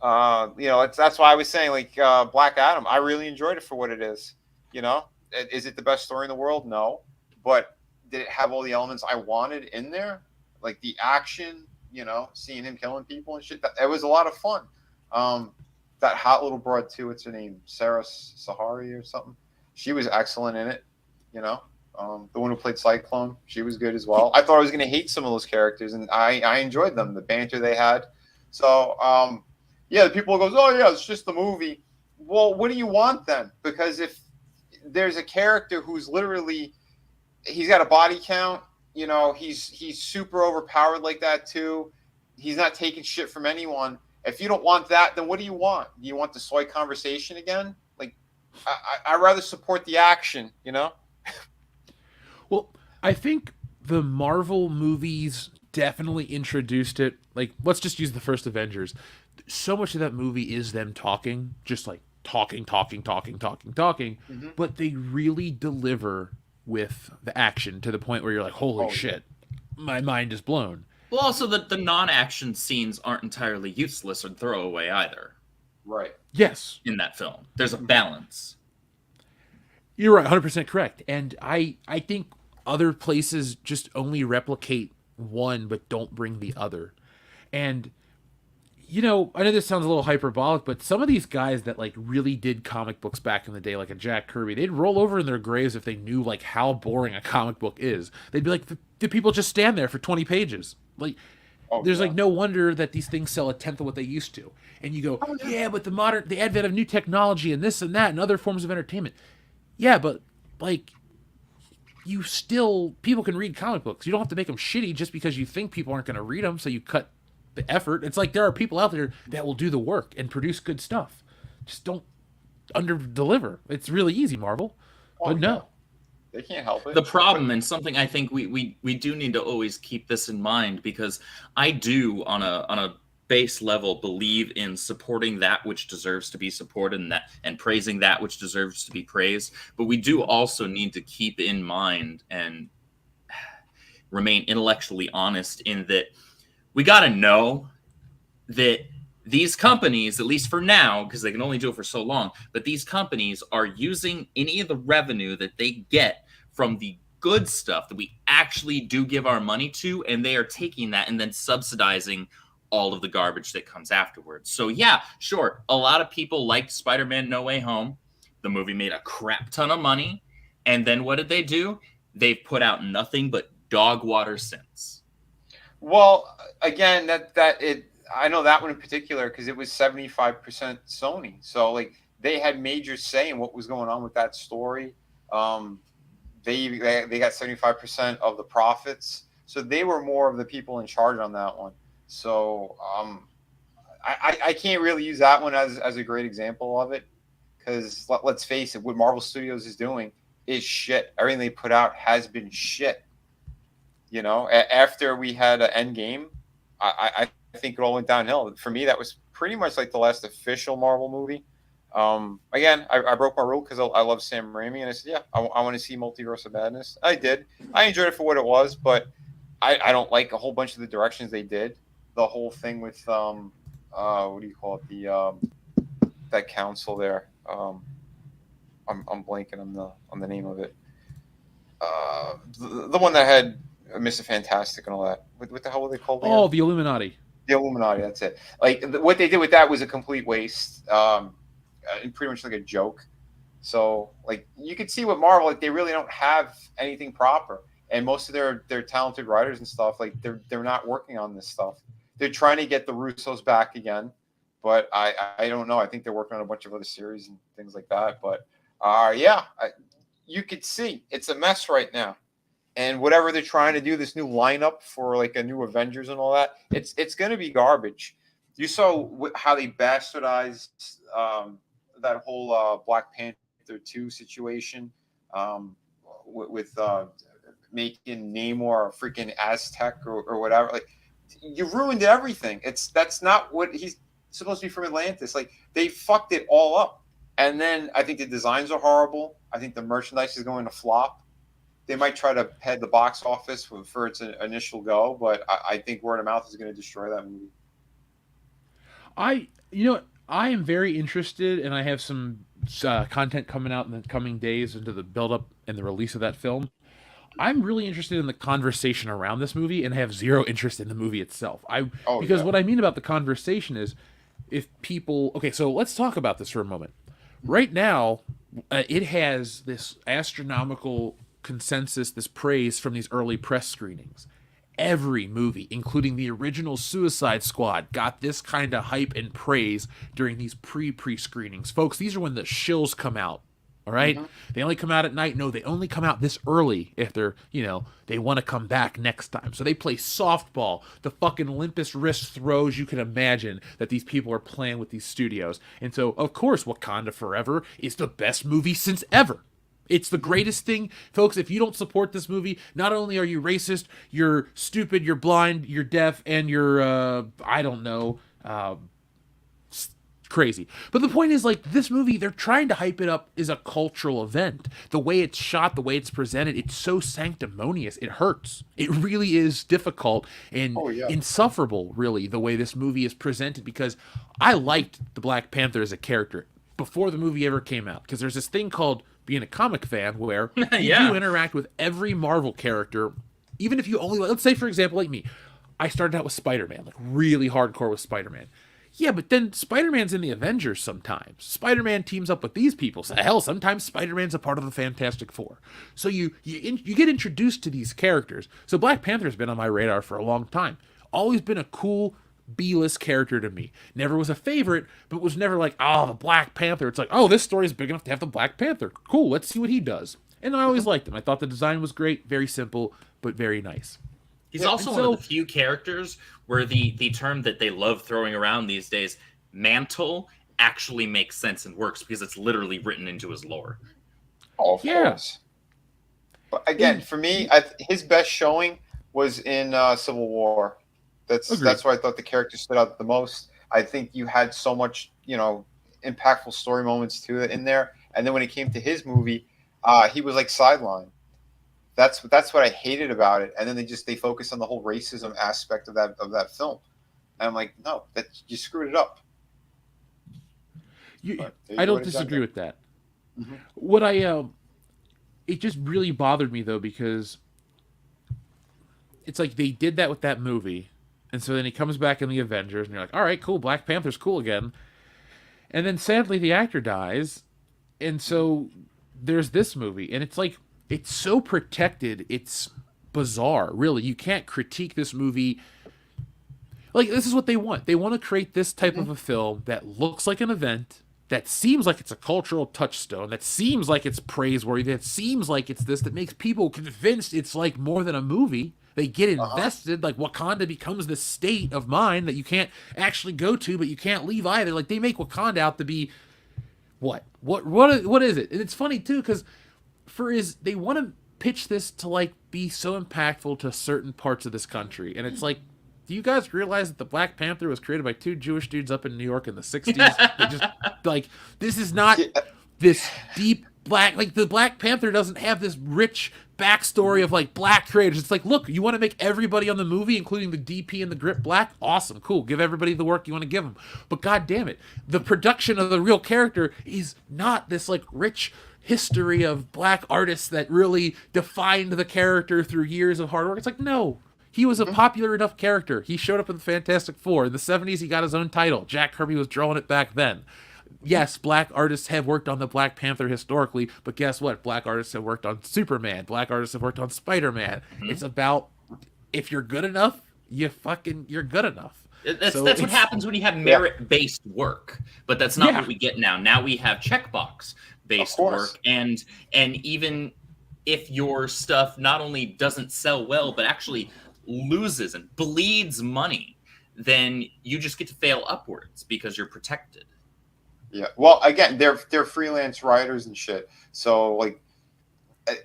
C: That's why I was saying, like, Black Adam, I really enjoyed it for what it is. Is it the best story in the world? No. But did it have all the elements I wanted in there? Like the action, seeing him killing people and shit. It was a lot of fun. That hot little broad too, what's her name? Sarah Sahari or something. She was excellent in it. The one who played Cyclone, she was good as well. I thought I was going to hate some of those characters, and I enjoyed them, the banter they had. So, the people goes, oh, yeah, it's just the movie. Well, what do you want then? Because if there's a character who's literally, he's got a body count. You know, he's super overpowered like that too. He's not taking shit from anyone. If you don't want that, then what do you want? Do you want the soy conversation again? Like, I'd rather support the action, you know?
A: Well, I think the Marvel movies definitely introduced it. Like, let's just use the first Avengers. So much of that movie is them talking, just like talking.
C: Mm-hmm.
A: But they really deliver with the action to the point where you're like, holy shit, my mind is blown.
B: Well, also, the non-action scenes aren't entirely useless or throwaway either.
C: Right.
A: Yes.
B: In that film. There's a balance.
A: You're right, 100% correct. And I think other places just only replicate one but don't bring the other. And, you know, I know this sounds a little hyperbolic, but some of these guys that, like, really did comic books back in the day, like a Jack Kirby, they'd roll over in their graves if they knew, like, how boring a comic book is. They'd be like, did people just stand there for 20 pages? Like, there's like no wonder that these things sell a tenth of what they used to. And you go, yeah, but the advent of new technology and this and that and other forms of entertainment. Yeah, but like, people can read comic books. You don't have to make them shitty just because you think people aren't going to read them. So you cut the effort. It's like there are people out there that will do the work and produce good stuff. Just don't under deliver. It's really easy, Marvel. But no.
C: They can't help it.
B: The problem, and something I think we do need to always keep this in mind, because I do on a base level believe in supporting that which deserves to be supported and praising that which deserves to be praised. But we do also need to keep in mind and remain intellectually honest in that we got to know that these companies, at least for now, because they can only do it for so long, but these companies are using any of the revenue that they get from the good stuff that we actually do give our money to, and they are taking that and then subsidizing all of the garbage that comes afterwards. So yeah, sure, a lot of people liked Spider-Man No Way Home. The movie made a crap ton of money, and then what did they do? They've put out nothing but dog water since.
C: Well, again, I know that one in particular because it was 75% Sony. So like they had major say in what was going on with that story. They got 75% of the profits. So they were more of the people in charge on that one. So I can't really use that one as a great example of it, because let's face it, what Marvel Studios is doing is shit. Everything they put out has been shit. You know, after we had an Endgame, I think it all went downhill. For me, that was pretty much like the last official Marvel movie. Again, I broke my rule because I love Sam Raimi, and I said, yeah, I want to see Multiverse of Madness. I did. I enjoyed it for what it was, but I don't like a whole bunch of the directions they did. The whole thing with what do you call it? That council there. I'm blanking on the name of it. The one that had Mr. Fantastic and all that. What the hell were they called?
A: Oh, the Illuminati.
C: The Illuminati. That's it. Like what they did with that was a complete waste. And pretty much like a joke. So like you could see with Marvel, like they really don't have anything proper, and most of their talented writers and stuff, like they're not working on this stuff. They're trying to get the Russos back again, but I don't know. I think they're working on a bunch of other series and things like that. But you could see it's a mess right now, and whatever they're trying to do, this new lineup for like a new Avengers and all that, it's going to be garbage. You saw how they bastardized that whole Black Panther 2 situation with making Namor a freaking Aztec or whatever. Like, you ruined everything. That's not what he's supposed to be from Atlantis. Like, they fucked it all up. And then I think the designs are horrible. I think the merchandise is going to flop. They might try to head the box office for its initial go, but I think word of mouth is going to destroy that movie.
A: I am very interested, and I have some content coming out in the coming days into the build-up and the release of that film. I'm really interested in the conversation around this movie, and have zero interest in the movie itself. What I mean about the conversation is, if people... Okay, so let's talk about this for a moment. Right now, it has this astronomical consensus, this praise from these early press screenings. Every movie, including the original Suicide Squad, got this kind of hype and praise during these pre-screenings. Folks, these are when the shills come out All right?
C: Mhm.
A: They only come out at night. No, they only come out this early if they're, they want to come back next time. So they play softball, the fucking limpest wrist throws you can imagine that these people are playing with these studios. And so, of course, Wakanda Forever is the best movie since ever. It's the greatest thing. Folks, if you don't support this movie, not only are you racist, you're stupid, you're blind, you're deaf, and you're, crazy. But the point is, like, this movie, they're trying to hype it up as a cultural event. The way it's shot, the way it's presented, it's so sanctimonious. It hurts. It really is difficult and insufferable, really, the way this movie is presented, because I liked the Black Panther as a character before the movie ever came out, because there's this thing called being a comic fan where you do interact with every Marvel character, even if you only, let's say, for example, like me, I started out with Spider-Man, like really hardcore with Spider-Man. Yeah, but then Spider-Man's in the Avengers sometimes. Spider-Man teams up with these people. So, hell, sometimes Spider-Man's a part of the Fantastic Four. So you get introduced to these characters. So Black Panther's been on my radar for a long time. Always been a cool B-list character to me. Never was a favorite, but was never like, oh, the Black Panther. It's like, oh, this story is big enough to have the Black Panther. Cool, let's see what he does. And I always liked him. I thought the design was great, very simple, but very nice.
B: He's also one of the few characters where the term that they love throwing around these days, mantle, actually makes sense and works because it's literally written into his lore.
C: Oh, of course. But again, for me, his best showing was in Civil War. That's why I thought the character stood out the most. I think you had so much, impactful story moments too in there. And then when it came to his movie, he was like sidelined. That's what I hated about it. And then they focus on the whole racism aspect of that film. And I'm like, no, that you screwed it up.
A: I don't disagree with that. Mm-hmm. What it just really bothered me though, because it's like they did that with that movie, and so then he comes back in the Avengers, and you're like, all right, cool, Black Panther's cool again. And then sadly the actor dies, and so there's this movie, and it's like, it's so protected, it's bizarre, really. You can't critique this movie. Like, this is what they want. They want to create this type of a film that looks like an event, that seems like it's a cultural touchstone, that seems like it's praiseworthy, that seems like it's this, that makes people convinced it's like more than a movie. They get invested, like Wakanda becomes this state of mind that you can't actually go to, but you can't leave either. Like, they make Wakanda out to be what is it? And it's funny too, because they want to pitch this to like be so impactful to certain parts of this country, and it's like, do you guys realize that the Black Panther was created by two Jewish dudes up in New York in the 60s? They just, like, this is not this deep black, like, the Black Panther doesn't have this rich backstory of like black creators. It's like, look, you want to make everybody on the movie, including the DP and the grip, black? Awesome, cool. Give everybody the work you want to give them. But god damn it, the production of the real character is not this like rich history of black artists that really defined the character through years of hard work. It's like, no. He was a popular enough character. He showed up in the Fantastic Four. In the 70s, he got his own title. Jack Kirby was drawing it back then. Yes, black artists have worked on the Black Panther historically, but guess what? Black artists have worked on Superman. Black artists have worked on Spider-Man. Mm-hmm. It's about, if you're good enough, you're good enough.
B: That's what happens when you have merit-based work. But that's not what we get now. Now we have checkbox-based work. And even if your stuff not only doesn't sell well, but actually loses and bleeds money, then you just get to fail upwards because you're protected.
C: Yeah. Well, again, they're freelance writers and shit. So like,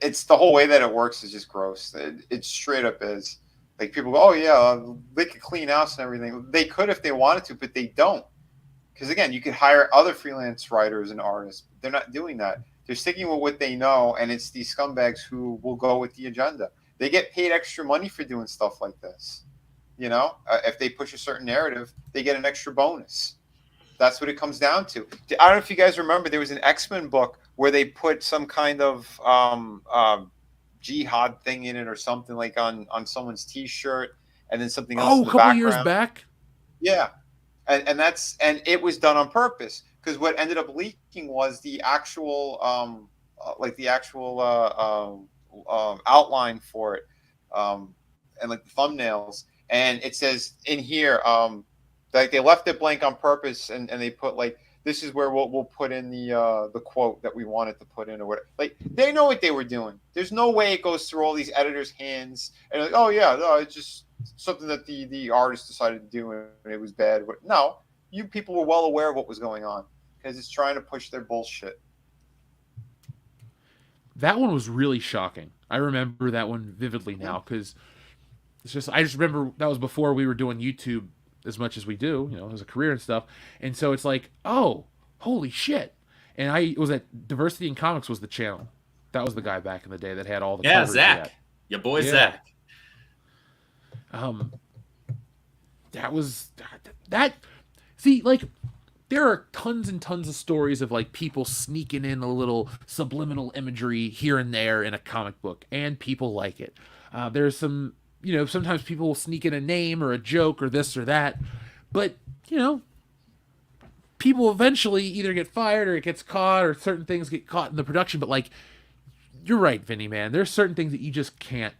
C: it's the whole way that it works is just gross. It straight up is. Like, people go, oh yeah, they could clean house and everything. They could if they wanted to, but they don't. Because again, you could hire other freelance writers and artists. They're not doing that. They're sticking with what they know, and it's these scumbags who will go with the agenda. They get paid extra money for doing stuff like this. If they push a certain narrative, they get an extra bonus. That's what it comes down to. I don't know if you guys remember, there was an X-Men book where they put some kind of jihad thing in it or something, like on someone's T-shirt, and then something else in the background.
A: A couple years back.
C: Yeah, and it was done on purpose, because what ended up leaking was the actual outline for it, and like the thumbnails, and it says in here, like they left it blank on purpose, and they put like this is where we'll put in the quote that we wanted to put in or whatever. Like they know what they were doing. There's no way it goes through all these editors' hands and like, oh yeah, no, it's just something that the artist decided to do and it was bad. No, you people were well aware of what was going on because it's trying to push their bullshit.
A: That one was really shocking. I remember that one vividly now because I just remember that was before we were doing YouTube as much as we do, as a career and stuff. And so it's like, oh, holy shit. And it was at Diversity in Comics was the channel. That was the guy back in the day that had all the coverage.
B: Zach. Your boy Zach.
A: That was that. See, like, there are tons and tons of stories of like people sneaking in a little subliminal imagery here and there in a comic book, and people like it. There's some, sometimes people will sneak in a name or a joke or this or that, but people eventually either get fired or it gets caught or certain things get caught in the production. But like, you're right, Vinny, man. There's certain things that you just can't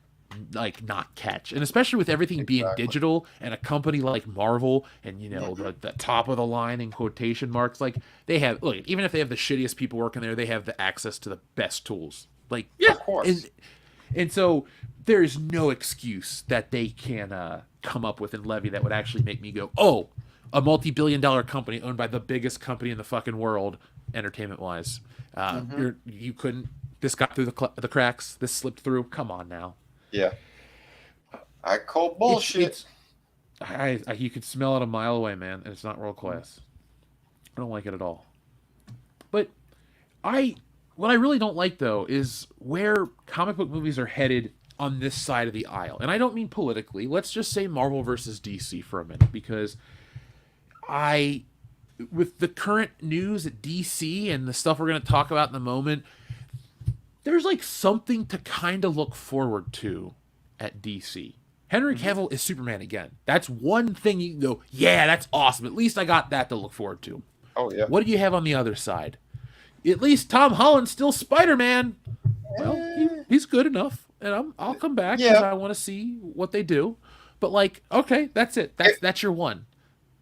A: like not catch, and especially with everything being digital and a company like Marvel and the top of the line in quotation marks, like they have, look, even if they have the shittiest people working there, they have the access to the best tools, like
C: of course,
A: and so there's no excuse that they can come up with and levy that would actually make me go, oh, a multi-billion-dollar company owned by the biggest company in the fucking world entertainment wise, you couldn't, this got through the cracks, this slipped through, come on now.
C: Yeah, I call bullshit.
A: You could smell it a mile away, man, and it's not world class. I don't like it at all. But what I really don't like though is where comic book movies are headed on this side of the aisle, and I don't mean politically. Let's just say Marvel versus DC for a minute, because with the current news at DC and the stuff we're going to talk about in a moment, there's like something to kind of look forward to at DC. Henry Cavill is Superman again. That's one thing you can go, yeah, that's awesome. At least I got that to look forward to.
C: Oh, yeah.
A: What do you have on the other side? At least Tom Holland's still Spider-Man. Well, he's good enough, and I'll come back because I want to see what they do. But like, okay, that's it. That's your one.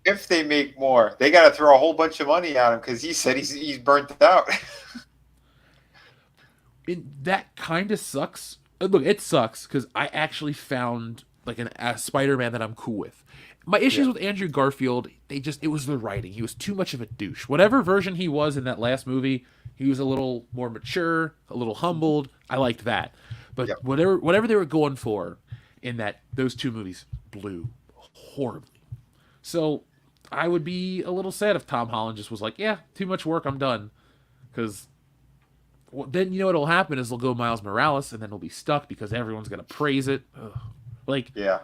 C: If they make more, they got to throw a whole bunch of money at him because he said he's burnt out.
A: That kind of sucks. Look, it sucks because I actually found like a Spider-Man that I'm cool with. My issues with Andrew Garfield, it was the writing. He was too much of a douche. Whatever version he was in that last movie, he was a little more mature, a little humbled. I liked that. But whatever they were going for in those two movies blew horribly. So I would be a little sad if Tom Holland just was like, yeah, too much work, I'm done. Because then what'll happen is they'll go Miles Morales, and then they'll be stuck because everyone's gonna praise it. Ugh. Like,
C: yeah.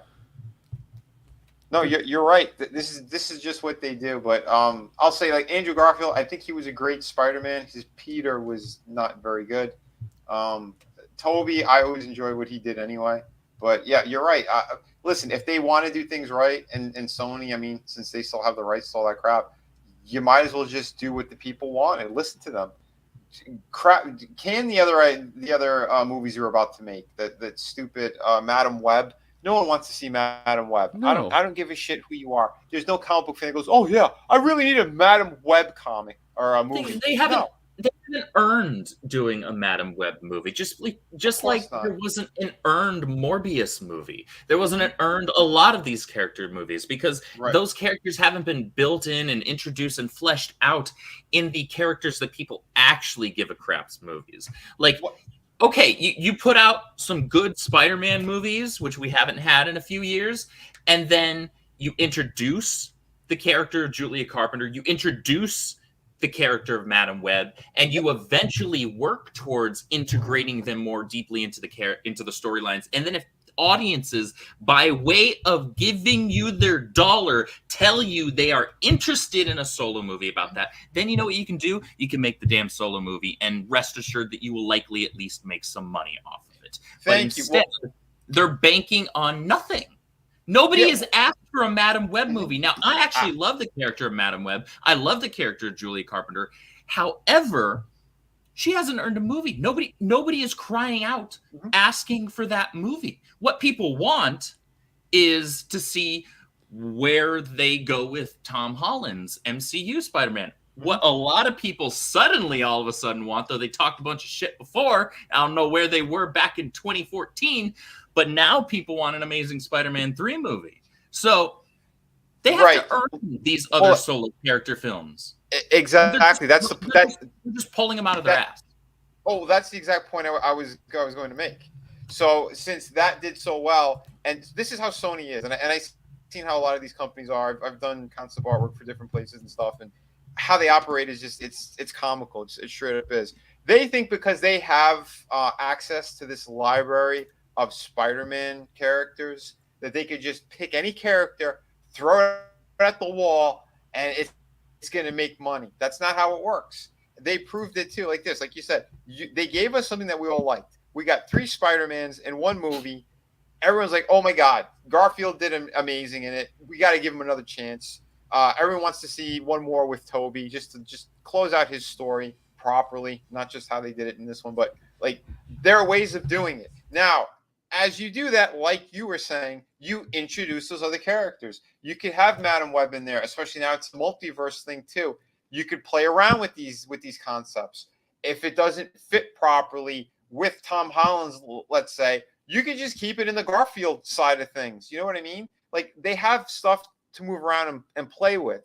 C: No, you're right. This is just what they do. But I'll say, like, Andrew Garfield, I think he was a great Spider-Man. His Peter was not very good. Toby, I always enjoyed what he did anyway. But yeah, you're right. Listen, if they want to do things right, and Sony, I mean, since they still have the rights to all that crap, you might as well just do what the people want and listen to them. Can the other movies you're about to make, that stupid Madam Web? No one wants to see Madam Web.
A: No.
C: I don't give a shit who you are. There's no comic book fan that goes, oh yeah, I really need a Madam Web comic or a movie.
B: They haven't earned doing a Madam Web movie. Just like there wasn't an earned Morbius movie. There wasn't an earned a lot of these character movies because those characters haven't been built in and introduced and fleshed out in the characters that people actually give a crap's movies. Like, okay, you put out some good Spider-Man movies, which we haven't had in a few years, and then you introduce the character of Julia Carpenter, you introduce the character of Madam Web, and you eventually work towards integrating them more deeply into the storylines. And then if audiences, by way of giving you their dollar, tell you they are interested in a solo movie about that, then you know what you can do? You can make the damn solo movie and rest assured that you will likely at least make some money off of it. But instead, they're banking on nothing. Nobody has asked for a Madam Web movie. Now, I actually love the character of Madam Web. I love the character of Julia Carpenter. However, she hasn't earned a movie. Nobody is crying out, asking for that movie. What people want is to see where they go with Tom Holland's MCU Spider-Man. What a lot of people suddenly all of a sudden want, though they talked a bunch of shit before, I don't know where they were back in 2014, but now people want an Amazing Spider-Man 3 movie. So they have to earn these other solo character films.
C: Exactly. They're
B: just pulling them out of their ass.
C: Oh, that's the exact point I was going to make. So since that did so well, and this is how Sony is, and I've seen how a lot of these companies are. I've done concept artwork for different places and stuff, and how they operate is just it's comical. It straight up is. They think because they have access to this library of Spider-Man characters that they could just pick any character, throw it at the wall, and it's going to make money. That's not how it works. They proved it too, like this. Like you said, they gave us something that we all liked. We got 3 Spider-Mans in one movie. Everyone's like, oh my God, Garfield did amazing in it. We got to give him another chance. Everyone wants to see one more with Toby just to close out his story properly, not just how they did it in this one, but like there are ways of doing it. Now, as you do that, like you were saying, you introduce those other characters. You could have Madam Web in there, especially now it's a multiverse thing too. You could play around with these concepts. If it doesn't fit properly with Tom Holland's, let's say, you could just keep it in the Garfield side of things. You know what I mean? Like they have stuff to move around and play with.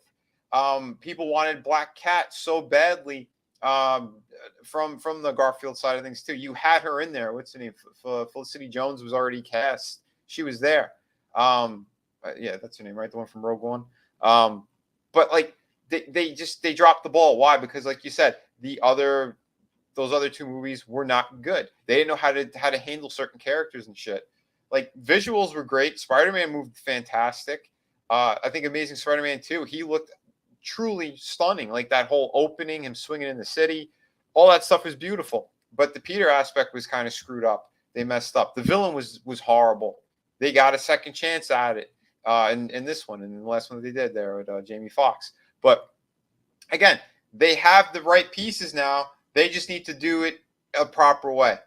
C: People wanted Black Cat so badly from the Garfield side of things too. You had her in there. What's her name? Felicity Jones was already cast. She was there. Yeah, that's her name, right? The one from Rogue One. But like they dropped the ball. Why? Because like you said, those other 2 movies were not good. They didn't know how to handle certain characters and shit. Like visuals were great. Spider-Man moved fantastic. I think Amazing Spider-Man 2, he looked truly stunning. Like that whole opening, him swinging in the city, all that stuff was beautiful. But the Peter aspect was kind of screwed up. They messed up. The villain was horrible. They got a second chance at it in this one, and in the last one that they did there with Jamie Foxx. But again, they have the right pieces now. They just need to do it a proper way.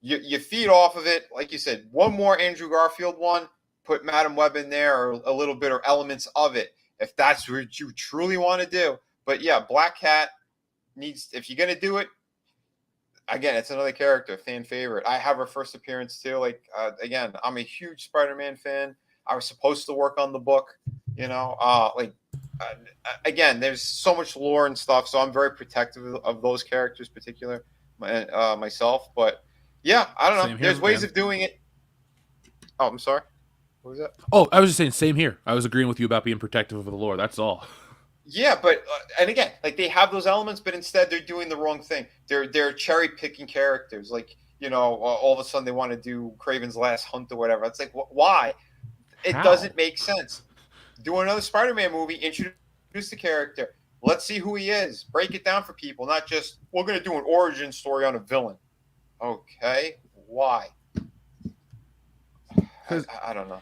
C: You feed off of it, like you said. One more Andrew Garfield one. Put Madam Web in there, or a little bit, or elements of it, if that's what you truly want to do. But yeah, Black Cat needs. If you're gonna do it, again, it's another character, fan favorite. I have her first appearance too. Like again, I'm a huge Spider-Man fan. I was supposed to work on the book, you know. Again, there's so much lore and stuff, so I'm very protective of those characters, particular myself. But yeah, I don't know.
A: Same here,
C: There's ways
A: man.
C: of doing it. Oh, I'm sorry. What was that?
A: Oh, I was just saying, same here. I was agreeing with you about being protective of the lore. That's all.
C: Yeah, but and again, like they have those elements, but instead they're doing the wrong thing. They're cherry picking characters. Like all of a sudden they want to do Kraven's Last Hunt or whatever. It's like why? It doesn't make sense. Do another Spider-Man movie. Introduce the character. Let's see who he is. Break it down for people, not just we're going to do an origin story on a villain. Okay, why? I don't know.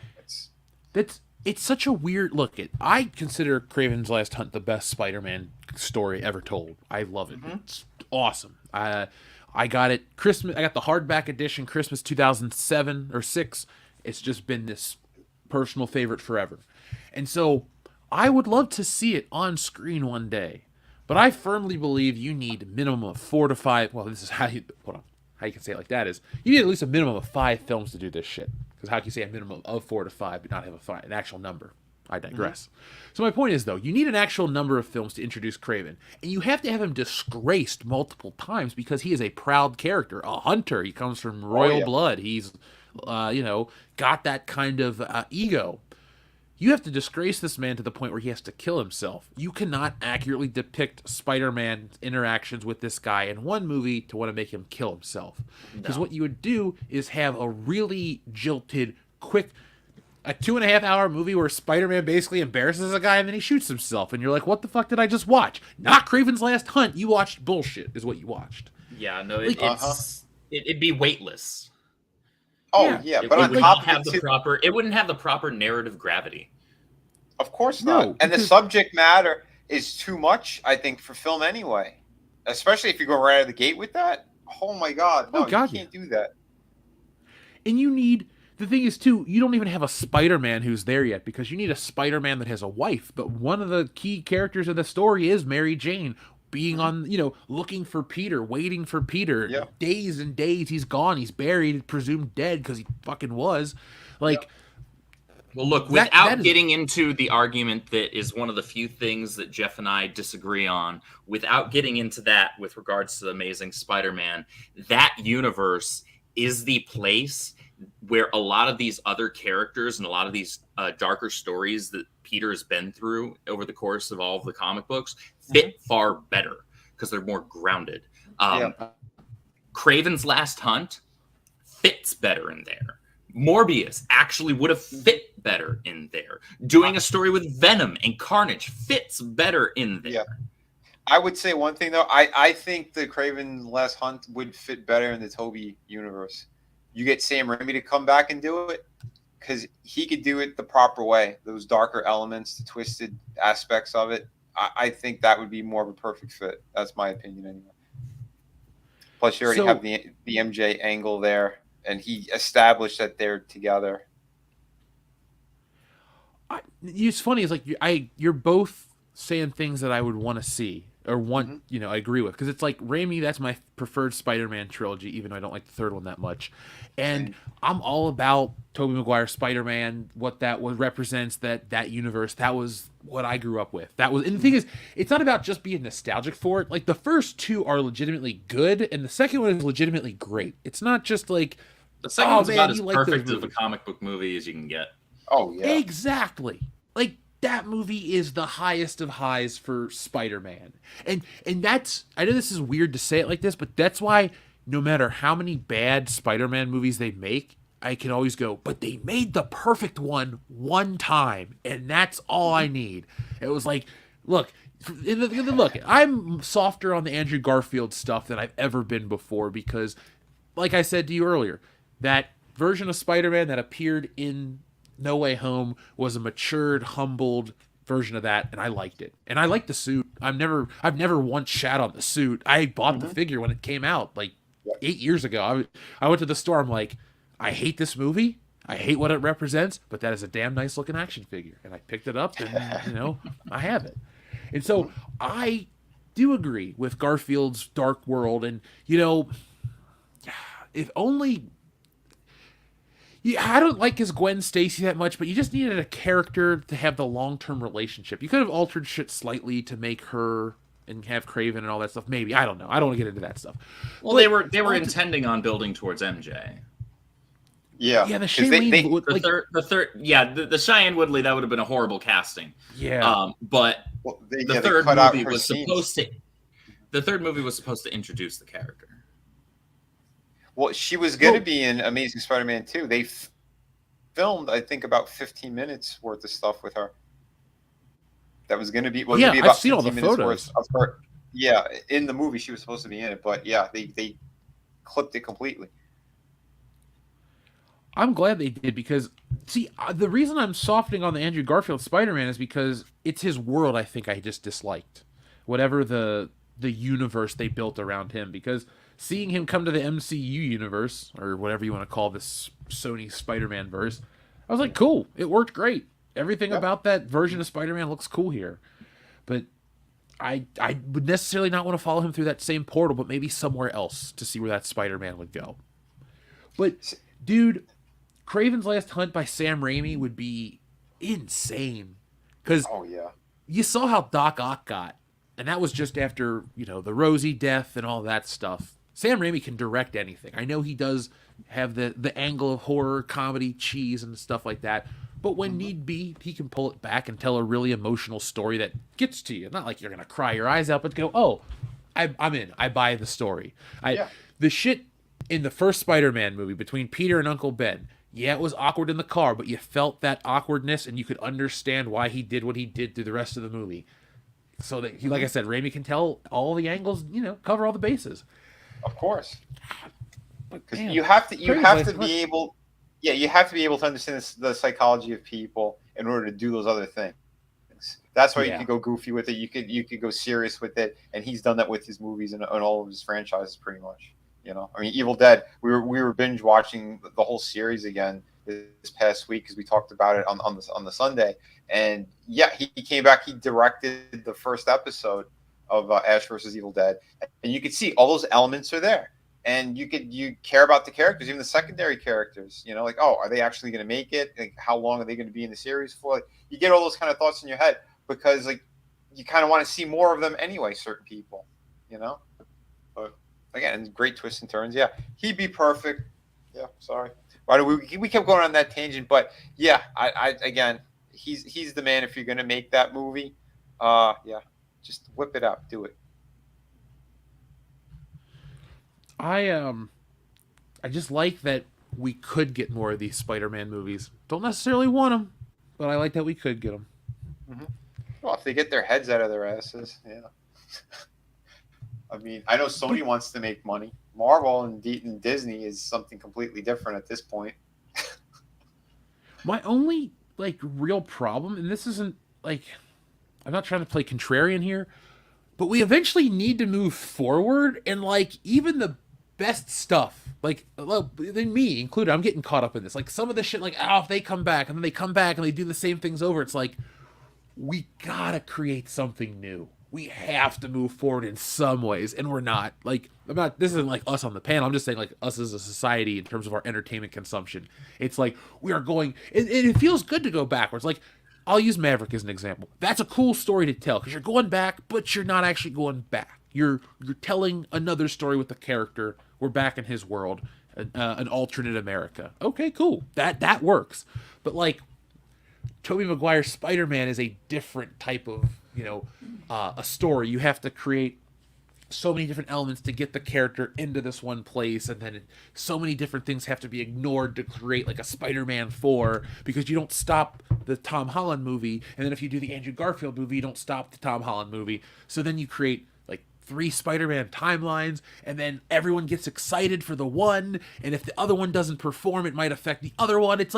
A: It's such a weird look. I consider Kraven's Last Hunt the best Spider-Man story ever told. I love it. Mm-hmm. It's awesome. I got it Christmas. I got the hardback edition Christmas 2007 or 6. It's just been this personal favorite forever. And so I would love to see it on screen one day. But I firmly believe you need a minimum of 4 to 5. Well, this is how you can say it like that is. You need at least a minimum of 5 films to do this shit. Because how can you say a minimum of 4 to 5 but not have an actual number? I digress. Mm-hmm. So my point is, though, you need an actual number of films to introduce Kraven. And you have to have him disgraced multiple times because he is a proud character, a hunter. He comes from royal blood. He's, got that kind of ego. You have to disgrace this man to the point where he has to kill himself. You cannot accurately depict Spider-Man's interactions with this guy in one movie to want to make him kill himself. Because what you would do is have a really jilted, quick, a 2.5-hour movie where Spider-Man basically embarrasses a guy and then he shoots himself. And you're like, what the fuck did I just watch? Not Kraven's Last Hunt. You watched bullshit is what you watched.
B: Yeah, no, it'd be weightless.
C: Oh yeah, but
B: it wouldn't have the proper narrative gravity.
C: Of course not. No, and the subject matter is too much, I think, for film anyway. Especially if you go right out of the gate with that. Oh my God, no, you can't do that.
A: And you need the thing is too, you don't even have a Spider-Man who's there yet, because you need a Spider-Man that has a wife. But one of the key characters of the story is Mary Jane, being on, looking for Peter, waiting for Peter.
C: Yeah.
A: Days and days he's gone, he's buried, presumed dead because he fucking was. Like,
B: well, look, without getting into the argument that is one of the few things that Jeff and I disagree on, without getting into that with regards to the Amazing Spider-Man, that universe is the place where a lot of these other characters and a lot of these darker stories that Peter has been through over the course of all of the comic books fit far better because they're more grounded. Kraven's Last Hunt fits better in there. Morbius actually would have fit better in there. Doing a story with Venom and Carnage fits better in there.
C: Yeah. I would say one thing, though. I think the Kraven Last Hunt would fit better in the Toby universe. You get Sam Raimi to come back and do it, because he could do it the proper way. Those darker elements, the twisted aspects of it. I think that would be more of a perfect fit. That's my opinion anyway. Plus, you already have the MJ angle there, and he established that they're together.
A: It's funny. It's like you're both saying things that I would want to see or want, I agree with, because it's like Raimi. That's my preferred Spider-Man trilogy, even though I don't like the third one that much. And I'm all about Tobey Maguire Spider-Man, what that represents, that universe. That was what I grew up with. And the thing is, it's not about just being nostalgic for it. Like, the first two are legitimately good, and the second one is legitimately great. It's not just like
B: the second one's about as perfect of a comic book movie as you can get.
C: Oh yeah,
A: exactly. Like, that movie is the highest of highs for Spider-Man. And that's, I know this is weird to say it like this, but that's why no matter how many bad Spider-Man movies they make, I can always go, but they made the perfect one time, and that's all I need. It was like, look, I'm softer on the Andrew Garfield stuff than I've ever been before, because, like I said to you earlier, that version of Spider-Man that appeared in No Way Home was a matured, humbled version of that, and I liked it. And I liked the suit. I've never once shat on the suit. I bought the figure when it came out, like 8 years ago. I went to the store. I'm like, I hate this movie. I hate what it represents, but that is a damn nice looking action figure. And I picked it up, and I have it. And so I do agree with Garfield's Dark World, and if only. Yeah, I don't like his Gwen Stacy that much, but you just needed a character to have the long-term relationship. You could have altered shit slightly to make her and have Kraven and all that stuff. Maybe, I don't know. I don't want to get into that stuff.
B: Well, but they were intending on building towards MJ.
C: Yeah,
A: the Shailene,
B: the third, the Cheyenne Woodley, that would have been a horrible casting.
A: Yeah,
B: but the third movie was supposed to introduce the character.
C: Well, she was going to be in Amazing Spider-Man 2. They filmed, I think, about 15 minutes worth of stuff with her. That was going to be.
A: I've seen all the photos
C: of her. Yeah, in the movie, she was supposed to be in it, but yeah, they clipped it completely.
A: I'm glad they did, because, see, the reason I'm softening on the Andrew Garfield Spider-Man is because it's his world I think I just disliked. Whatever the universe they built around him, because seeing him come to the MCU universe, or whatever you want to call this Sony Spider-Man verse, I was like, cool. It worked great. Everything about that version of Spider-Man looks cool here. But I would necessarily not want to follow him through that same portal, but maybe somewhere else to see where that Spider-Man would go. But, dude, Kraven's Last Hunt by Sam Raimi would be insane. Because you saw how Doc Ock got. And that was just after, the Rosie death and all that stuff. Sam Raimi can direct anything. I know he does have the angle of horror, comedy, cheese, and stuff like that. But when need be, he can pull it back and tell a really emotional story that gets to you. Not like you're going to cry your eyes out, but go, oh, I'm in. I buy the story. The shit in the first Spider-Man movie between Peter and Uncle Ben, it was awkward in the car, but you felt that awkwardness and you could understand why he did what he did through the rest of the movie. So that like I said, Raimi can tell all the angles, cover all the bases.
C: Of course, because you have to be able to understand the psychology of people in order to do those other things. That's why you could go goofy with it. You could go serious with it, and he's done that with his movies and all of his franchises, pretty much. I mean, Evil Dead. We were binge watching the whole series again this past week because we talked about it on the Sunday. And yeah, he came back. He directed the first episode of Ash versus Evil Dead, and you could see all those elements are there. And you care about the characters, even the secondary characters. You know, like, oh, are they actually going to make it? Like, how long are they going to be in the series for? Like, you get all those kind of thoughts in your head because, like, you kind of want to see more of them anyway. Certain people, you know. But again, great twists and turns. Yeah, he'd be perfect. Yeah, sorry. Why do we kept going on that tangent? But yeah, I again, he's the man if you're going to make that movie. Yeah, just whip it out, do it.
A: I just like that we could get more of these Spider-Man movies. Don't necessarily want them, but I like that we could get them.
C: Mm-hmm. Well, if they get their heads out of their asses, yeah. I mean, I know Sony wants to make money. Marvel and Disney is something completely different at this point.
A: My only real problem, and this isn't I'm not trying to play contrarian here, but we eventually need to move forward, and even the best stuff, then me included, I'm getting caught up in this. Some of the shit, if they come back and then they come back and they do the same things over, it's we gotta create something new. We have to move forward in some ways, and we're not. This isn't us on the panel. I'm just saying us as a society in terms of our entertainment consumption. It's we are going, and it feels good to go backwards. I'll use Maverick as an example. That's a cool story to tell because you're going back, but you're not actually going back. You're telling another story with the character. We're back in his world, an alternate America. Okay, cool. That works. But Tobey Maguire's Spider-Man is a different type of a story. You have to create so many different elements to get the character into this one place, and then so many different things have to be ignored to create a Spider-Man 4 because you don't stop the Tom Holland movie, and then if you do the Andrew Garfield movie, you don't stop the Tom Holland movie. So then you create 3 Spider-Man timelines, and then everyone gets excited for the one, and if the other one doesn't perform, it might affect the other one. It's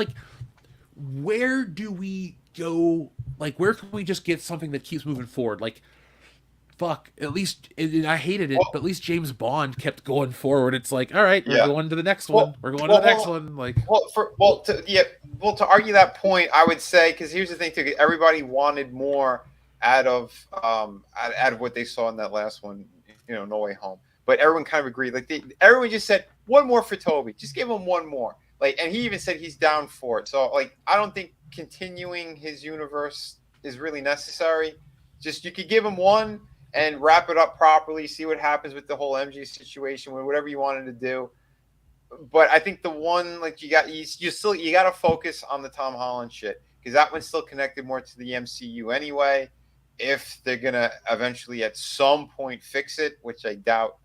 A: where do we go? Where can we just get something that keeps moving forward? Fuck, at least, and I hated it, but at least James Bond kept going forward. It's all right, we're going to the next one. We're going to the next one.
C: To argue that point, I would say, because here's the thing too, everybody wanted more out of what they saw in that last one, No Way Home. But everyone kind of agreed. Everyone just said one more for Toby. Just give him one more. And he even said he's down for it. So I don't think continuing his universe is really necessary. Just you could give him one and wrap it up properly. See what happens with the whole MJ situation, whatever you wanted to do. But I think the one you got to focus on the Tom Holland shit because that one's still connected more to the MCU anyway. If they're gonna eventually at some point fix it, which I doubt,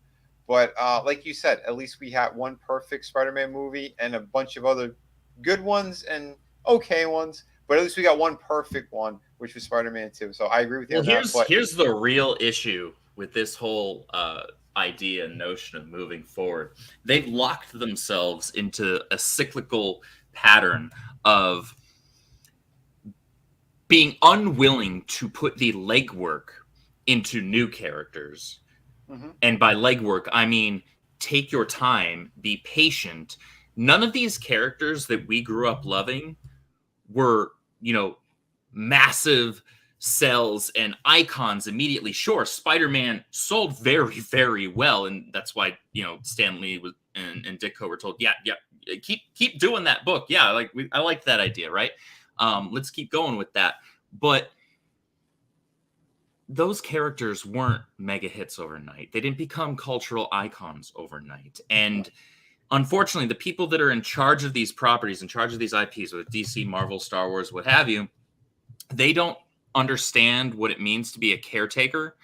C: but like you said, at least we had one perfect Spider-Man movie and a bunch of other good ones and okay ones, but at least we got one perfect one, which was Spider-Man 2. So I agree with you.
B: Well, here's the real issue with this whole idea and notion of moving forward. They've locked themselves into a cyclical pattern of being unwilling to put the legwork into new characters. Mm-hmm. And by legwork, I mean, take your time, be patient. None of these characters that we grew up loving were, massive sells and icons immediately. Sure, Spider-Man sold very, very well. And that's why, Stan Lee was, and Ditko were told, yeah, keep doing that book. Yeah, I like that idea, right? Let's keep going with that. But those characters weren't mega hits overnight. They didn't become cultural icons overnight. And unfortunately, the people that are in charge of these properties, in charge of these IPs, with DC, Marvel, Star Wars, what have you, they don't understand what it means to be a caretaker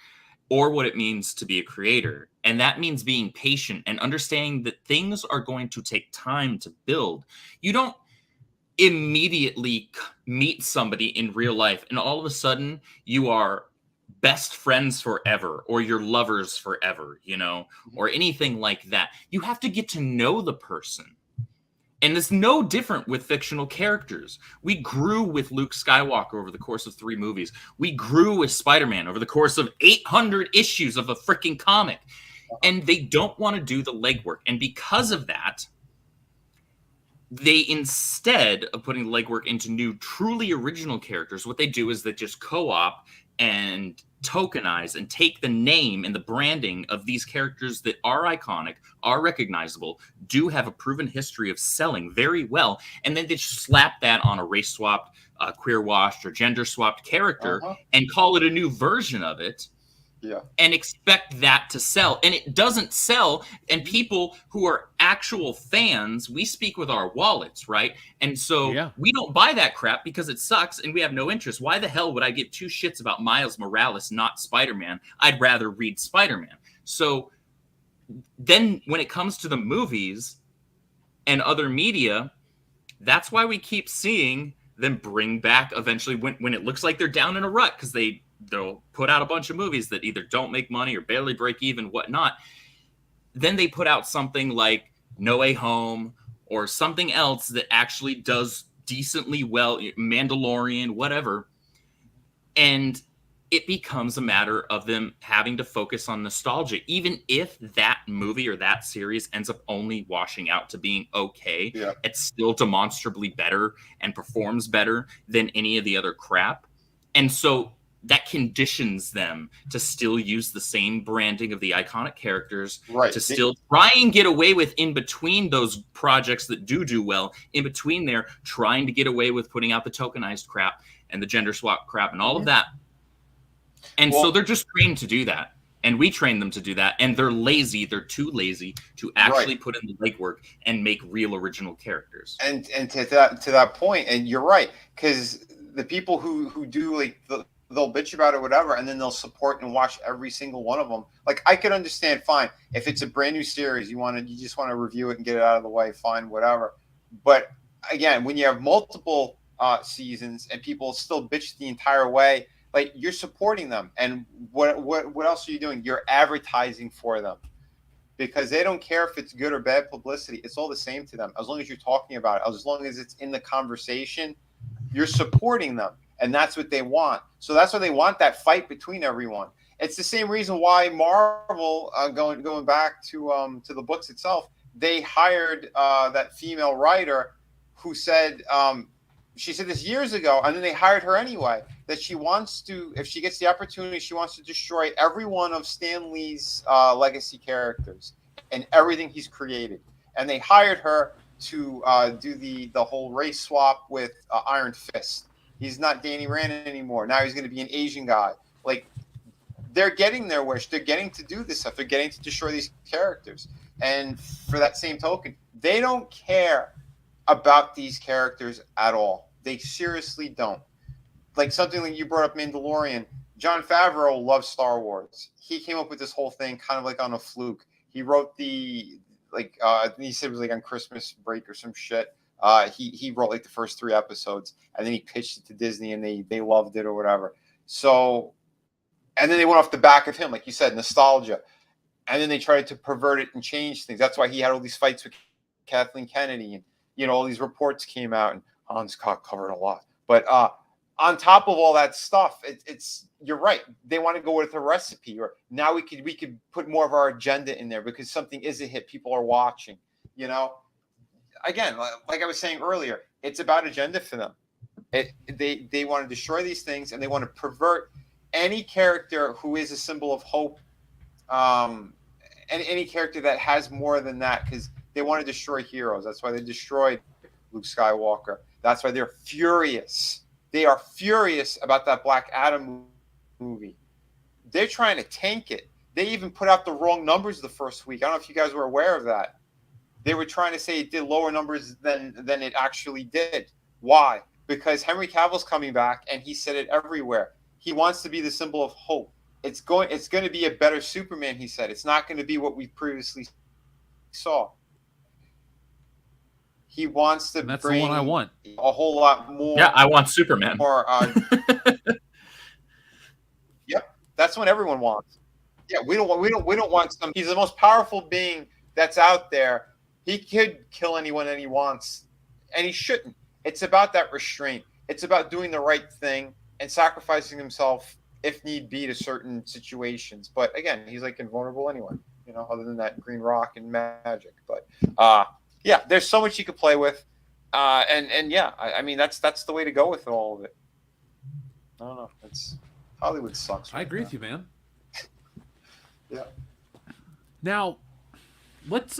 B: or what it means to be a creator. And that means being patient and understanding that things are going to take time to build. You don't immediately meet somebody in real life and all of a sudden you are best friends forever or you're lovers forever, or anything like that. You have to get to know the person. And it's no different with fictional characters. We grew with Luke Skywalker over the course of 3 movies. We grew with Spider-Man over the course of 800 issues of a freaking comic. And they don't want to do the legwork. And because of that, they, instead of putting the legwork into new, truly original characters, what they do is they just co-op and tokenize and take the name and the branding of these characters that are iconic, are recognizable, do have a proven history of selling very well, and then they just slap that on a race swapped, queer washed, or gender swapped character and call it a new version of it.
C: Yeah.
B: And expect that to sell. And it doesn't sell. And people who are actual fans, we speak with our wallets, right? And so we don't buy that crap because it sucks and we have no interest. Why the hell would I give two shits about Miles Morales, not Spider-Man? I'd rather read Spider-Man. So then when it comes to the movies and other media, that's why we keep seeing them bring back eventually when it looks like they're down in a rut, because they'll put out a bunch of movies that either don't make money or barely break even, whatnot. Then they put out something like No Way Home or something else that actually does decently well, Mandalorian, whatever. And it becomes a matter of them having to focus on nostalgia. Even if that movie or that series ends up only washing out to being okay, it's still demonstrably better and performs better than any of the other crap. And so that conditions them to still use the same branding of the iconic characters, to still try and get away with, in between those projects that do well, in between there, trying to get away with putting out the tokenized crap and the gender swap crap and all of that. And so they're just trained to do that. And we train them to do that. And they're lazy. They're too lazy to actually put in the legwork and make real original characters.
C: And to that point, and you're right, because the people who do, like, they'll bitch about it or whatever, and then they'll support and watch every single one of them. Like, I could understand, fine, if it's a brand new series, you just want to review it and get it out of the way, fine, whatever. But again, when you have multiple seasons and people still bitch the entire way, like, you're supporting them. And what else are you doing? You're advertising for them, because they don't care if it's good or bad publicity. It's all the same to them. As long as you're talking about it, as long as it's in the conversation, you're supporting them. And that's what they want. So that's why they want that fight between everyone. It's the same reason why Marvel, going back to the books itself, they hired that female writer who said, she said this years ago, and then they hired her anyway, that she wants to, if she gets the opportunity, she wants to destroy every one of Stan Lee's legacy characters and everything he's created. And they hired her to do the whole race swap with Iron Fist. He's not Danny Rand anymore. Now he's going to be an Asian guy. Like, they're getting their wish. They're getting to do this stuff. They're getting to destroy these characters. And for that same token, they don't care about these characters at all. They seriously don't. Like, something like you brought up, Mandalorian. Jon Favreau loves Star Wars. He came up with this whole thing kind of like on a fluke. He wrote he said it was like on Christmas break or some shit. He wrote like the first 3 episodes, and then he pitched it to Disney, and they loved it or whatever. So, and then they went off the back of him, like you said, nostalgia. And then they tried to pervert it and change things. That's why he had all these fights with Kathleen Kennedy, and, you know, all these reports came out, and Hans covered a lot. But on top of all that stuff, it's you're right. They want to go with a recipe, or now we could put more of our agenda in there because something is a hit. People are watching, you know. Again, like I was saying earlier, it's about agenda for them. They want to destroy these things, and they want to pervert any character who is a symbol of hope, and any character that has more than that, because they want to destroy heroes. That's why they destroyed Luke Skywalker. That's why they're furious. They are furious about that Black Adam movie. They're trying to tank it. They even put out the wrong numbers the first week. I don't know if you guys were aware of that. They were trying to say it did lower numbers than it actually did. Why? Because Henry Cavill's coming back, and he said it everywhere. He wants to be the symbol of hope. It's going to be a better Superman, he said. It's not going to be what we previously saw. He wants to
A: That's
C: bring
A: the one I want.
C: a whole lot more.
B: Yeah, I want Superman.
C: More, yep, that's what everyone wants. Yeah, we don't want some. He's the most powerful being that's out there. He could kill anyone that he wants, and he shouldn't. It's about that restraint. It's about doing the right thing and sacrificing himself if need be to certain situations. But again, he's like invulnerable anyway, you know, other than that green rock and magic. But yeah, there's so much you could play with. And yeah, I mean that's the way to go with all of it. I don't know. It's Hollywood sucks.
A: I agree with you, man.
C: Yeah.
A: Now, let's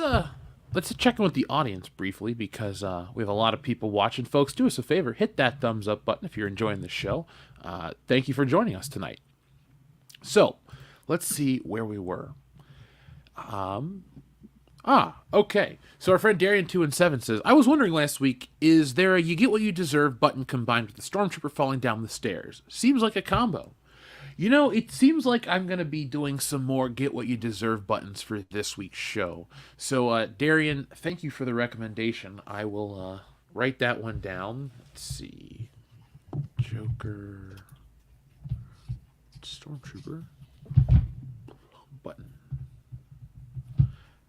A: check in with the audience briefly because we have a lot of people watching. Folks, do us a favor, hit that thumbs up button if you're enjoying the show. Thank you for joining us tonight. So, let's see where we were. Okay. So our friend Darian217 says, I was wondering last week, is there a you get what you deserve button combined with the stormtrooper falling down the stairs? Seems like a combo. You know, it seems like I'm going to be doing some more get what you deserve buttons for this week's show. So, Darian, thank you for the recommendation. I will write that one down. Let's see. Joker. Stormtrooper. Button.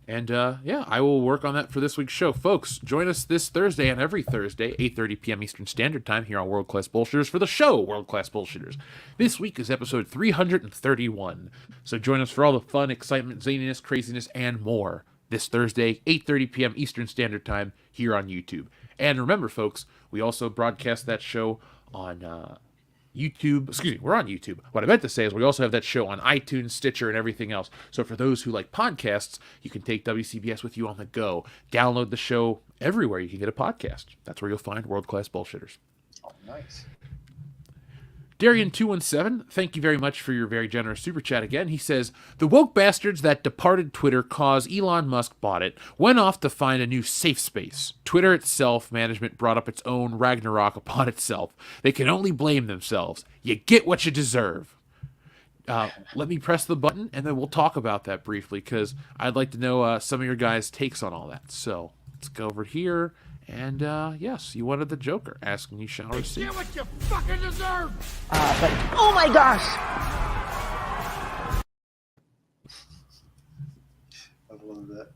A: And, yeah, I will work on that for this week's show. Folks, join us this Thursday and every Thursday, 8:30 p.m. Eastern Standard Time here on World Class Bullshitters for the show World Class Bullshitters. This week is episode 331. So join us for all the fun, excitement, zaniness, craziness, and more this Thursday, 8:30 p.m. Eastern Standard Time here on YouTube. And remember, folks, we also broadcast that show on YouTube. Excuse me, we're on YouTube. What I meant to say is we also have that show on iTunes, Stitcher, and everything else. So for those who like podcasts, you can take WCBS with you on the go. Download the show everywhere you can get a podcast. That's where you'll find World Class Bullshitters.
C: Oh, nice.
A: Darian217, thank you very much for your very generous super chat again. He says, the woke bastards that departed Twitter cause Elon Musk bought it went off to find a new safe space. Twitter itself, management brought up its own Ragnarok upon itself. They can only blame themselves. You get what you deserve. Let me press the button, and then we'll talk about that briefly, because I'd like to know some of your guys' takes on all that. So let's go over here. And, yes, you wanted the Joker. Asking you shall receive.
D: Get what you fucking deserve!
E: But, oh my gosh!
C: I love that.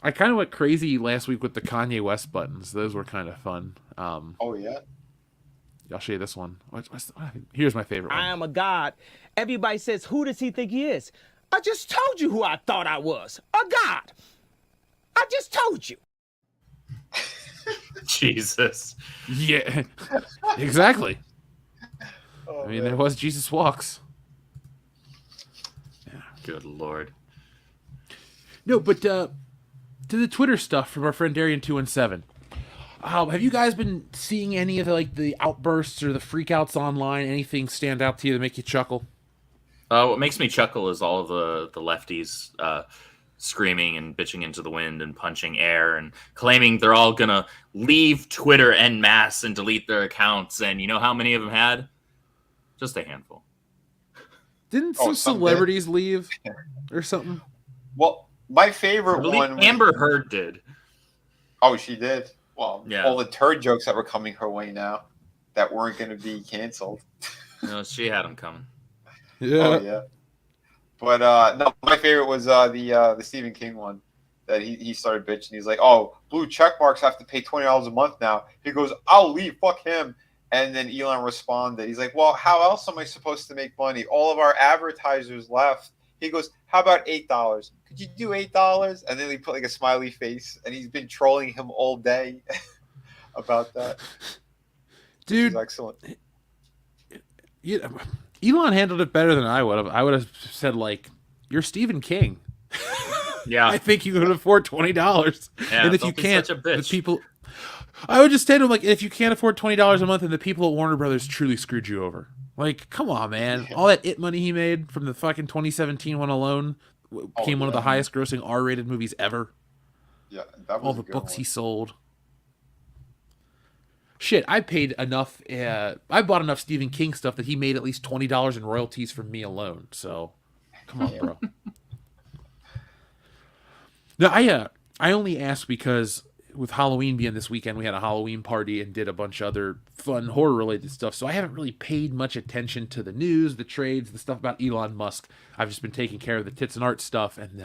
A: I kind of went crazy last week with the Kanye West buttons. Those were kind of fun.
C: Oh, yeah?
A: I'll show you this one. Here's my favorite one.
H: I am a god. Everybody says, who does he think he is? I just told you who I thought I was. A god. I just told you.
B: Jesus.
A: Yeah, exactly.
C: Oh,
A: I mean,
C: man.
A: there was Jesus Walks.
B: Good Lord.
A: No, but to the Twitter stuff from our friend Darian217. Have you guys been seeing any of the outbursts or the freakouts online? Anything stand out to you that make you chuckle?
B: What makes me chuckle is all of the lefties screaming and bitching into the wind and punching air and claiming they're all gonna leave Twitter en masse and delete their accounts. And you know how many of them had? Just a handful.
A: Didn't some celebrities leave or something?
C: Well, my favorite one.
B: Amber Heard did.
C: Oh, she did. Well,
B: yeah.
C: All the turd jokes that were coming her way now that weren't going to be canceled.
B: No, she had them coming.
A: Yeah.
C: Oh, yeah. But no, my favorite was the Stephen King one that he started bitching. He's like, "Oh, blue check marks have to pay $20 a month now." He goes, "I'll leave. Fuck him." And then Elon responded. He's like, "Well, how else am I supposed to make money? All of our advertisers left." He goes, "How about $8? Could you do $8?" And then he put like a smiley face, and he's been trolling him all day about that.
A: Dude,
C: excellent.
A: Yeah, Elon handled it better than I would have. I would have said, you're Stephen King.
B: Yeah.
A: I think you can afford $20.
B: Yeah,
A: and if
B: don't
A: you
B: be
A: can't,
B: such a bitch.
A: the people... I would just say to him, if you can't afford $20 a month, and the people at Warner Brothers truly screwed you over. Come on, man.
C: Yeah.
A: All that It money he made from the fucking 2017 one alone became one of the highest grossing R-rated movies ever.
C: Yeah, that was
A: all the books he sold. Shit, I paid enough. I bought enough Stephen King stuff that he made at least $20 in royalties from me alone. So, come on, bro. No, I only asked because with Halloween being this weekend, we had a Halloween party and did a bunch of other fun horror-related stuff. So I haven't really paid much attention to the news, the trades, the stuff about Elon Musk. I've just been taking care of the Tits and Art stuff and,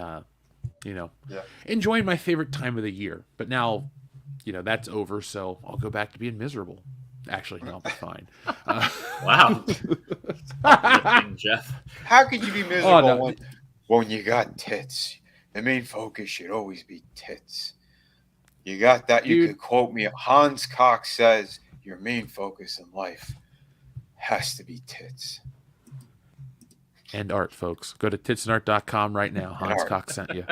A: enjoying my favorite time of the year. But now, that's over, so I'll go back to being miserable. Actually, no, I'll be fine.
B: Wow. Jeff.
C: How could you be miserable when you got tits? The main focus should always be tits. You got that? You
A: Dude.
C: could quote me. Hans Cox says your main focus in life has to be tits.
A: And art, folks. Go to titsandart.com right now. Hans
C: art.
A: Cox sent you.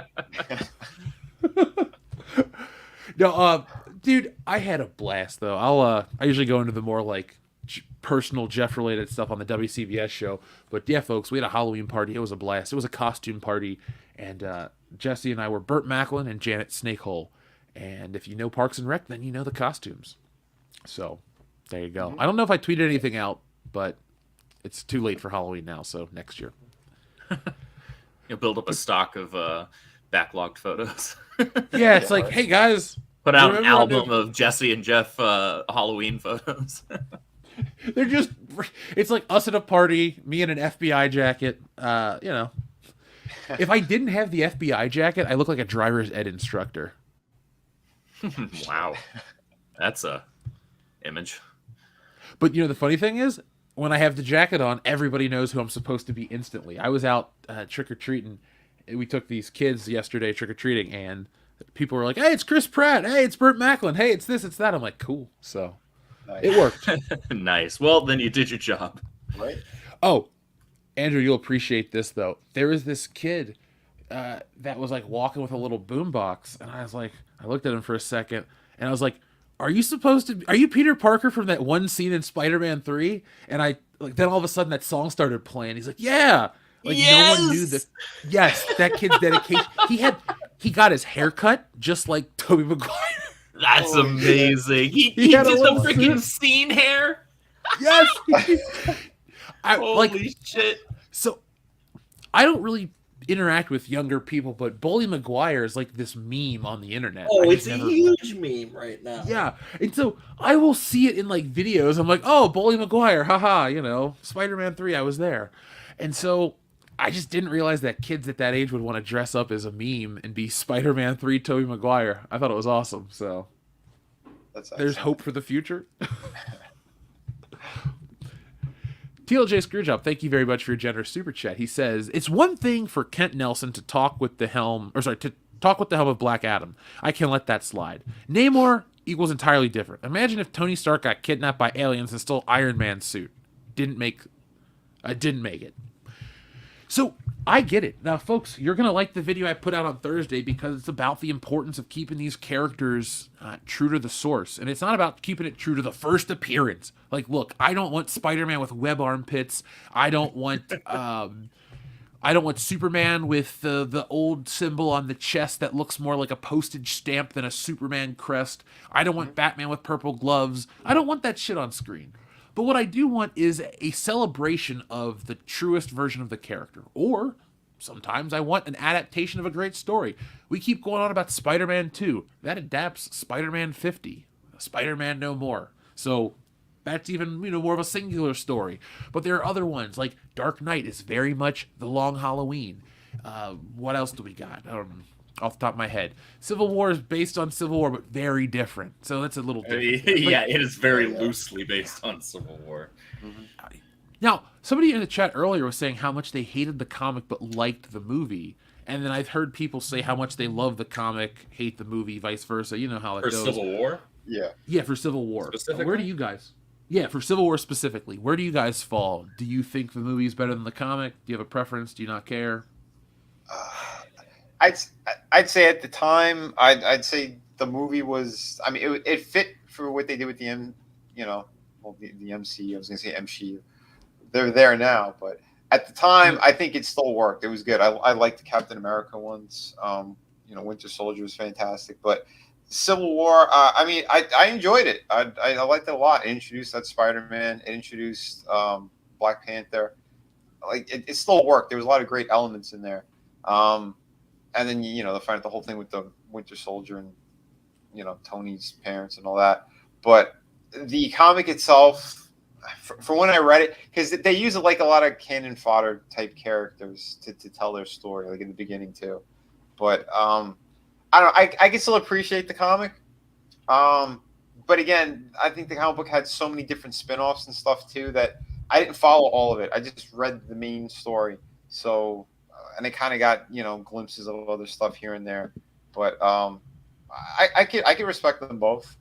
A: No, dude, I had a blast though. I usually go into the more like personal Jeff related stuff on the WCBS show, but yeah, folks, we had a Halloween party. It was a blast. It was a costume party, and Jesse and I were Burt Macklin and Janet Snakehole. And if you know Parks and Rec, then you know the costumes. So there you go. I don't know if I tweeted anything out, but it's too late for Halloween now. So next year,
B: You'll build up a stock of backlogged photos.
A: yeah, it's like, hey guys,
B: Put out an
A: remember I
B: album of Jesse and Jeff Halloween photos.
A: they're just, it's like us at a party, me in an FBI jacket. You know, if I didn't have the FBI jacket, I look like a driver's ed instructor.
B: Wow, that's a image.
A: But you know, the funny thing is, when I have the jacket on, everybody knows who I'm supposed to be instantly. I was out trick-or-treating. We took these kids yesterday trick-or-treating, and people were like, hey, it's Chris Pratt. Hey, it's Burt Macklin. Hey, it's this, it's that. I'm like, cool. So it worked.
B: Nice. Well, then you did your job.
C: Right?
A: Oh, Andrew, you'll appreciate this, though. There was this kid that was like walking with a little boombox, and I was like, I looked at him for a second, and I was like, are you Peter Parker from that one scene in Spider-Man 3? And I like, then all of a sudden that song started playing. He's like, yeah. Like
B: Yes!
A: no one knew that. Yes, that kid's dedication. He got his hair cut just like Tobey Maguire.
B: That's amazing. He
A: had
B: did
A: a
B: the
A: little
B: freaking
A: suit.
B: scene hair.
A: Yes.
B: Holy shit.
A: So I don't really interact with younger people, but Bully Maguire is like this meme on the internet.
F: Oh,
A: I
F: it's
A: just
F: a
A: never-
F: huge meme right now.
A: Yeah, and so I will see it in like videos. I'm like, oh, Bully Maguire, haha, you know, Spider-Man 3, I was there. And so I just didn't realize that kids at that age would want to dress up as a meme and be Spider-Man 3 Tobey Maguire. I thought it was awesome. So
C: That's
A: there's
C: excellent.
A: hope for the future. TLJ Screwjob, thank you very much for your generous super chat. He says, it's one thing for Kent Nelson to talk with the helm, to talk with the helm of Black Adam. I can let that slide. Namor equals entirely different. Imagine if Tony Stark got kidnapped by aliens and stole Iron Man's suit. Didn't make it. So I get it. Now, folks, you're going to like the video I put out on Thursday because it's about the importance of keeping these characters true to the source. And it's not about keeping it true to the first appearance. Like, look, I don't want Spider-Man with web armpits. I don't want Superman with the old symbol on the chest that looks more like a postage stamp than a Superman crest. I don't want Batman with purple gloves. I don't want that shit on screen. But what I do want is a celebration of the truest version of the character. Or sometimes I want an adaptation of a great story. We keep going on about Spider-Man 2. That adapts Spider-Man 50. Spider-Man No More. So that's even, more of a singular story. But there are other ones, like Dark Knight is very much The Long Halloween. What else do we got? Off the top of my head. Civil War is based on Civil War, but very different. So that's a little different.
B: Yeah, it is very loosely based on Civil War.
A: Now, somebody in the chat earlier was saying how much they hated the comic but liked the movie. And then I've heard people say how much they love the comic, hate the movie, vice versa. You know how it
B: For
A: goes.
B: Civil War?
C: Yeah.
A: Yeah, for Civil War.
B: Specifically?
A: Where do you guys... Yeah, for Civil War specifically. Where do you guys fall? Do you think the movie is better than the comic? Do you have a preference? Do you not care?
C: I'd say at the time, I'd say the movie was. I mean, it fit for what they did with the the MCU. I was gonna say MCU. They're there now, but at the time, I think it still worked. It was good. I liked the Captain America ones. Winter Soldier was fantastic, but Civil War. I enjoyed it. I liked it a lot. It introduced that Spider-Man. It introduced Black Panther. Like it still worked. There was a lot of great elements in there. And then the whole thing with the Winter Soldier and Tony's parents and all that. But the comic itself, for when I read it, because they use like a lot of cannon fodder type characters to tell their story, like in the beginning too. But I don't know. I can still appreciate the comic. But again, I think the comic book had so many different spin-offs and stuff too that I didn't follow all of it. I just read the main story. So. And I kind of got glimpses of other stuff here and there, but I can respect them both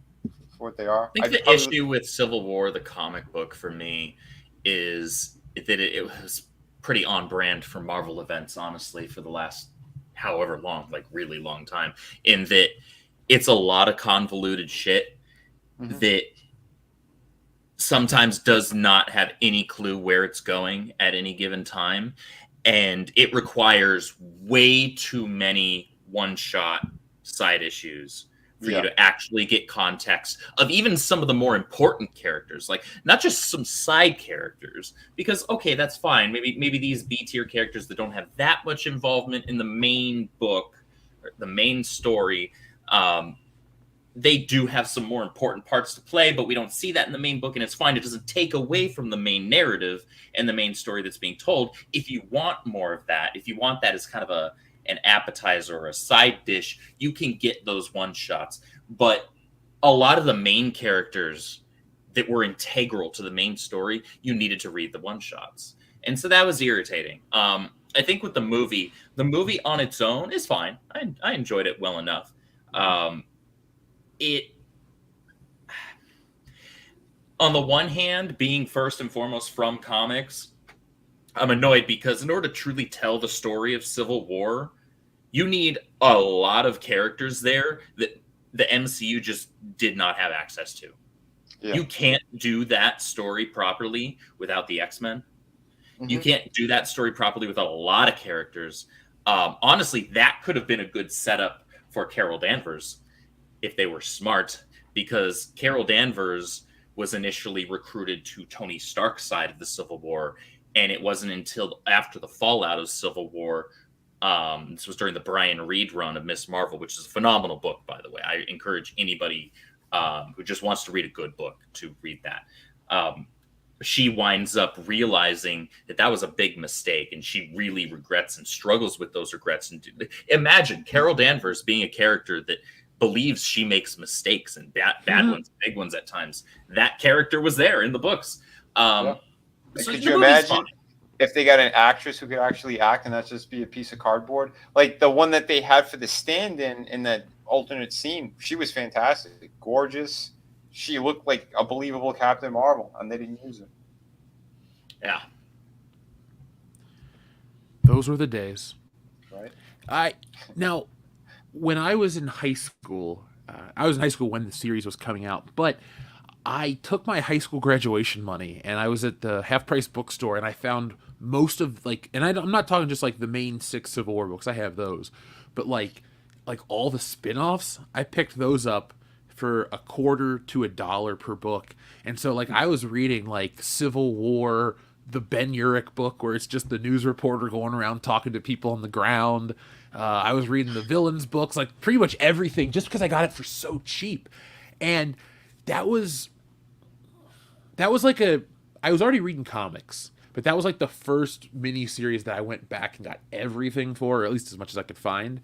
C: for what they are.
B: I think the issue with Civil War, the comic book, for me, is that it was pretty on brand for Marvel events, honestly, for the last however long, like really long time, in that it's a lot of convoluted shit that sometimes does not have any clue where it's going at any given time. And it requires way too many one-shot side issues for you to actually get context of even some of the more important characters, like not just some side characters, because okay, that's fine. Maybe these B tier characters that don't have that much involvement in the main book, or the main story, they do have some more important parts to play, but we don't see that in the main book, and it's fine. It doesn't take away from the main narrative and the main story that's being told. If you want more of that, if you want that as kind of an appetizer or a side dish, you can get those one shots. But a lot of the main characters that were integral to the main story, you needed to read the one shots. And so that was irritating. I think with the movie on its own is fine. I enjoyed it well enough. It, on the one hand, being first and foremost from comics, I'm annoyed because in order to truly tell the story of Civil War, you need a lot of characters there that the MCU just did not have access to. Yeah. You can't do that story properly without the X-Men. You can't do that story properly without a lot of characters. Honestly, that could have been a good setup for Carol Danvers if they were smart, because Carol Danvers was initially recruited to Tony Stark's side of the Civil War, and it wasn't until after the fallout of Civil War, this was during the Brian Reed run of Miss Marvel, which is a phenomenal book, by the way. I encourage anybody who just wants to read a good book to read that. She winds up realizing that was a big mistake, and she really regrets and struggles with those regrets. And imagine Carol Danvers being a character that believes she makes mistakes, and bad ones, big ones at times. That character was there in the books. So
C: could you imagine if they got an actress who could actually act and not just be a piece of cardboard? Like the one that they had for the stand-in in that alternate scene, she was fantastic, gorgeous. She looked like a believable Captain Marvel, and they didn't use her.
B: Yeah.
A: Those were the days.
C: Right.
A: Now, when I was in high school, I was in high school when the series was coming out, but I took my high school graduation money and I was at the Half Price bookstore and I found most of I'm not talking just like the main 6 Civil War books, I have those, but like all the spin-offs, I picked those up for $0.25 to $1 per book. And so like I was reading like Civil War, the Ben Urich book where it's just the news reporter going around talking to people on the ground. I was reading the villains books, like pretty much everything, just because I got it for so cheap. And that was like I was already reading comics, but that was like the first mini series that I went back and got everything for, or at least as much as I could find.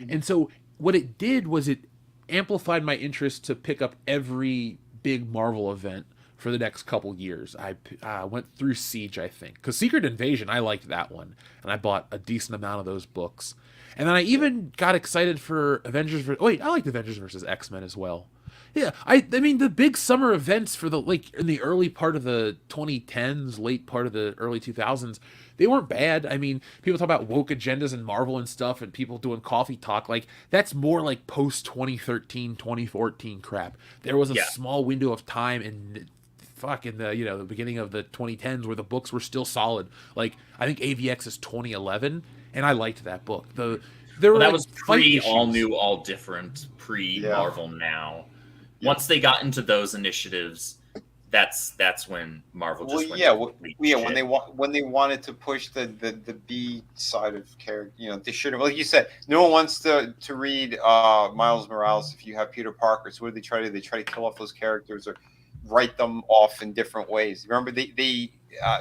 A: And so what it did was it amplified my interest to pick up every big Marvel event for the next couple years. I went through Siege, I think, because Secret Invasion, I liked that one, and I bought a decent amount of those books. And then I even got excited for Avengers. I liked Avengers versus X-Men as well. Yeah, I mean the big summer events for in the early part of the 2010s, late part of the early 2000s, they weren't bad. I mean, people talk about woke agendas and Marvel and stuff, and people doing coffee talk. Like that's more like post 2013, 2014 crap. There was a small window of time in the beginning of the 2010s where the books were still solid. Like I think AVX is 2011, and I liked that book. That
B: was pre all new, all different, pre Marvel now. Once they got into those initiatives, that's when Marvel just
C: when they wanted to push the B side of character, they should have, like you said, no one wants to read Miles Morales if you have Peter Parker. So what do they try to do? They try to kill off those characters or write them off in different ways. Remember they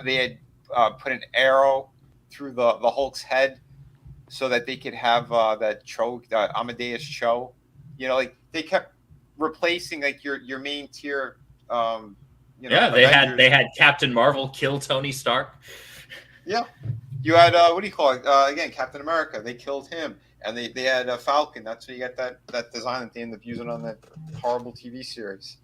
C: had put an arrow through the Hulk's head so that they could have that Cho, Amadeus Cho. Like they kept replacing like your main tier.
B: They had Captain Marvel kill Tony Stark.
C: Yeah, you had what do you call it again? Captain America. They killed him, And they had a Falcon. That's where you got that design that they ended up using on that horrible TV series.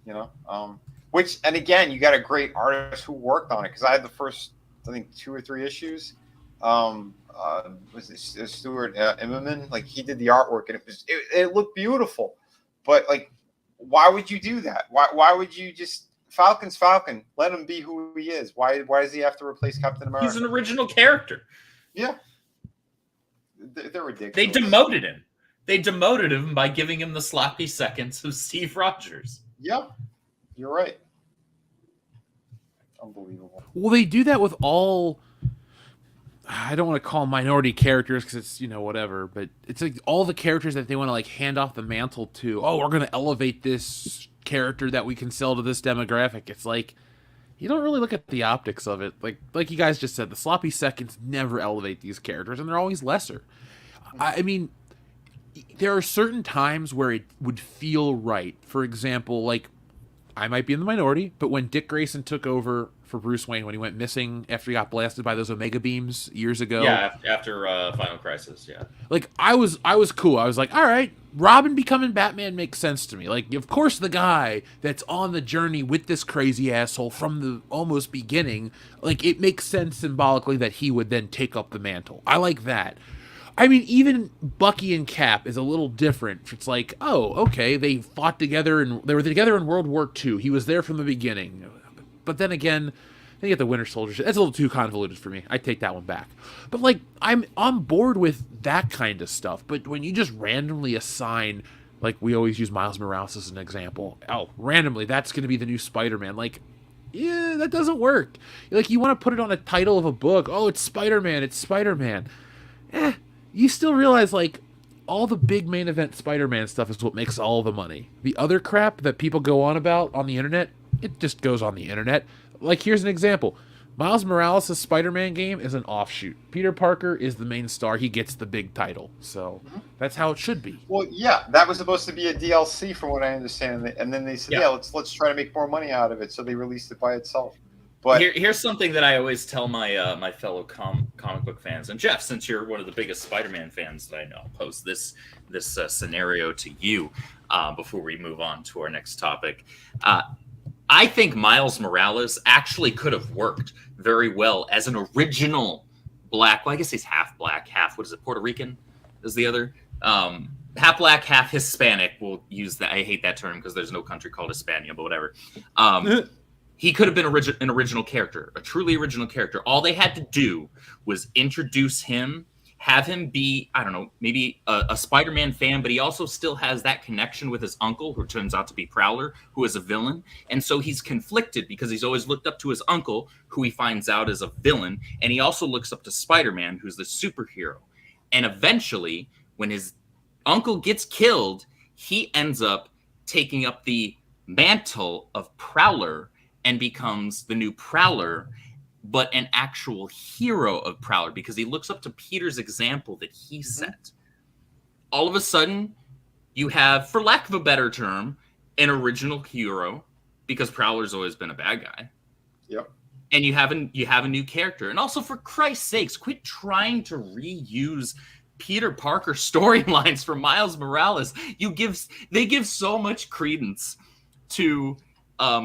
C: You know, which, and again, you got a great artist who worked on it, because I had the first, I think, 2 or 3 issues. Was it Stuart Immerman? Like, he did the artwork, and it looked beautiful. But like, why would you do that? Why would you just Falcon's Falcon? Let him be who he is. Why does he have to replace Captain America?
B: He's an original character.
C: Yeah, they're ridiculous.
B: They demoted him. They demoted him by giving him the sloppy seconds of Steve Rogers.
C: Yeah, you're right. Unbelievable.
A: Well, they do that with all. I don't want to call them minority characters because it's, you know, whatever, but it's like all the characters that they want to like hand off the mantle to. Oh, we're going to elevate this character that we can sell to this demographic. It's like, you don't really look at the optics of it. Like you guys just said, the sloppy seconds never elevate these characters, and they're always lesser. I mean, there are certain times where it would feel right. For example, like, I might be in the minority, but when Dick Grayson took over for Bruce Wayne, when he went missing after he got blasted by those Omega beams years ago.
B: Yeah, after Final Crisis, yeah.
A: Like, I was cool. I was like, all right, Robin becoming Batman makes sense to me. Like, of course, the guy that's on the journey with this crazy asshole from the almost beginning, like, it makes sense symbolically that he would then take up the mantle. I like that. I mean, even Bucky and Cap is a little different. It's like, oh, okay, they fought together, and they were together in World War II. He was there from the beginning. But then again, they get the Winter Soldier shit. That's a little too convoluted for me. I take that one back. But, like, I'm on board with that kind of stuff. But when you just randomly assign, like, we always use Miles Morales as an example. Oh, randomly, that's going to be the new Spider-Man. Like, yeah, that doesn't work. Like, you want to put it on a title of a book. Oh, it's Spider-Man. It's Spider-Man. You still realize, like, all the big main event Spider-Man stuff is what makes all the money. The other crap that people go on about on the internet, it just goes on the internet. Like, here's an example. Miles Morales' Spider-Man game is an offshoot. Peter Parker is the main star. He gets the big title. So that's how it should be.
C: Well, yeah, that was supposed to be a DLC from what I understand. And then they said, yeah, let's try to make more money out of it. So they released it by itself. But
B: here's something that I always tell my my fellow comic book fans. And Jeff, since you're one of the biggest Spider-Man fans that I know, I'll pose this scenario to you before we move on to our next topic. I think Miles Morales actually could have worked very well as an original black. Well, I guess he's half black, half, what is it, Puerto Rican is the other. Half black, half Hispanic. We'll use that. I hate that term because there's no country called Hispania, but whatever. He could have been an original character, a truly original character. All they had to do was introduce him, have him be, I don't know, maybe a Spider-Man fan, but he also still has that connection with his uncle, who turns out to be Prowler, who is a villain. And so he's conflicted because he's always looked up to his uncle, who he finds out is a villain. And he also looks up to Spider-Man, who's the superhero. And eventually, when his uncle gets killed, he ends up taking up the mantle of Prowler and becomes the new Prowler, but an actual hero of Prowler because he looks up to Peter's example that he set. All of a sudden, you have, for lack of a better term, an original hero because Prowler's always been a bad guy.
C: Yep.
B: And you have a new character. And also, for Christ's sakes, quit trying to reuse Peter Parker storylines from Miles Morales. They give so much credence to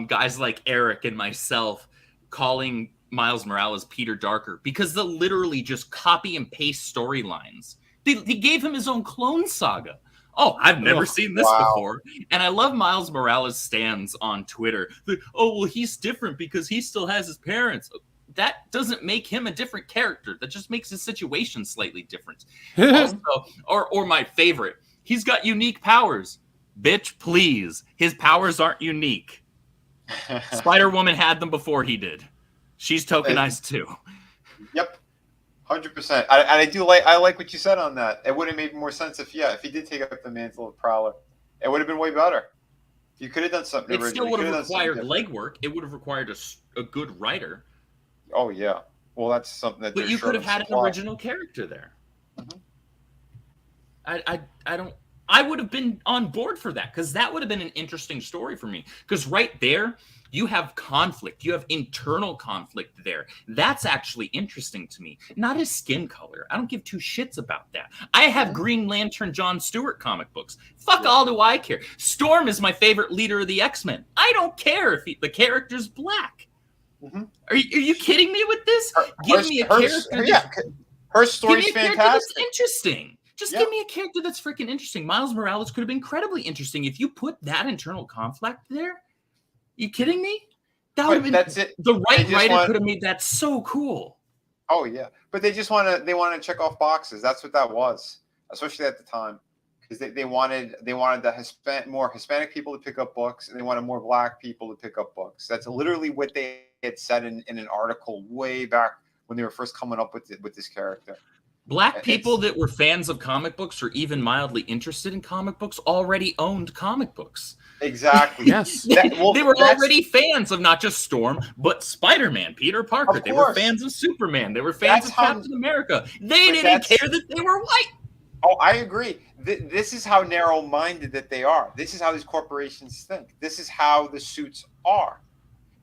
B: guys like Eric and myself calling Miles Morales Peter Darker because they'll literally just copy and paste storylines. They gave him his own Clone Saga. Oh, I've never seen this before. And I love Miles Morales' stands on Twitter. Oh, well, he's different because he still has his parents. That doesn't make him a different character. That just makes his situation slightly different. Also, or my favorite, he's got unique powers. Bitch, please. His powers aren't unique. Spider-Woman had them before he did. She's tokenized too.
C: Yep, 100%. I like what you said on that. It would have made more sense if he did take up the mantle of Prowler. It would have been way better. You could have done something.
B: It still would have required legwork. It would have required a good writer.
C: Oh yeah. Well, that's something that.
B: But you could have had an original character there.
C: Mm-hmm.
B: I don't. I would have been on board for that, because that would have been an interesting story for me. Because right there, you have conflict. You have internal conflict there. That's actually interesting to me. Not his skin color. I don't give two shits about that. I have Green Lantern John Stewart comic books. Fuck all do I care. Storm is my favorite leader of the X-Men. I don't care if the character's black. Are you kidding me with this? Give me a character.
C: Her story's fantastic.
B: That's interesting. Just give me a character that's freaking interesting. Miles Morales could have been incredibly interesting if you put that internal conflict there. You kidding me? That would have been.
C: That's it.
B: The right writer could have made that so cool.
C: Oh yeah, but they want to check off boxes. That's what that was, especially at the time, because they wanted the more Hispanic people to pick up books, and they wanted more Black people to pick up books. That's literally what they had said in an article way back when they were first coming up with this character.
B: Black people that were fans of comic books or even mildly interested in comic books already owned comic books.
C: Exactly.
A: Yes.
B: They were already fans of not just Storm, but Spider-Man, Peter Parker. They were fans of Superman. They were fans of Captain America. They didn't care that they were white.
C: Oh, I agree. This is how narrow-minded that they are. This is how these corporations think. This is how the suits are.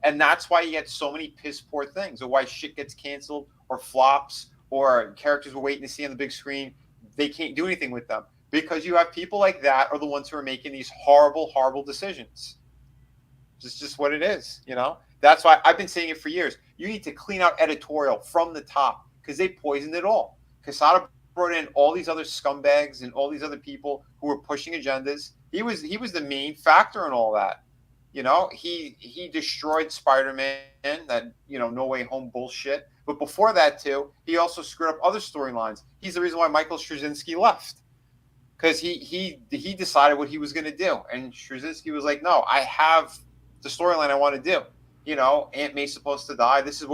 C: And that's why you get so many piss-poor things, or why shit gets canceled or flops, or characters we're waiting to see on the big screen. They can't do anything with them because you have people like that are the ones who are making these horrible, horrible decisions. It's just what it is, you know? That's why I've been saying it for years. You need to clean out Editorial from the top because they poisoned it all. Quesada brought in all these other scumbags and all these other people who were pushing agendas. He was the main factor in all that. You know, he destroyed Spider-Man, that, you know, No Way Home bullshit. But before that, too, he also screwed up other storylines. He's the reason why Michael Straczynski left. Because he decided what he was going to do. And Straczynski was like, no, I have the storyline I want to do. You know, Aunt May's supposed to die. This is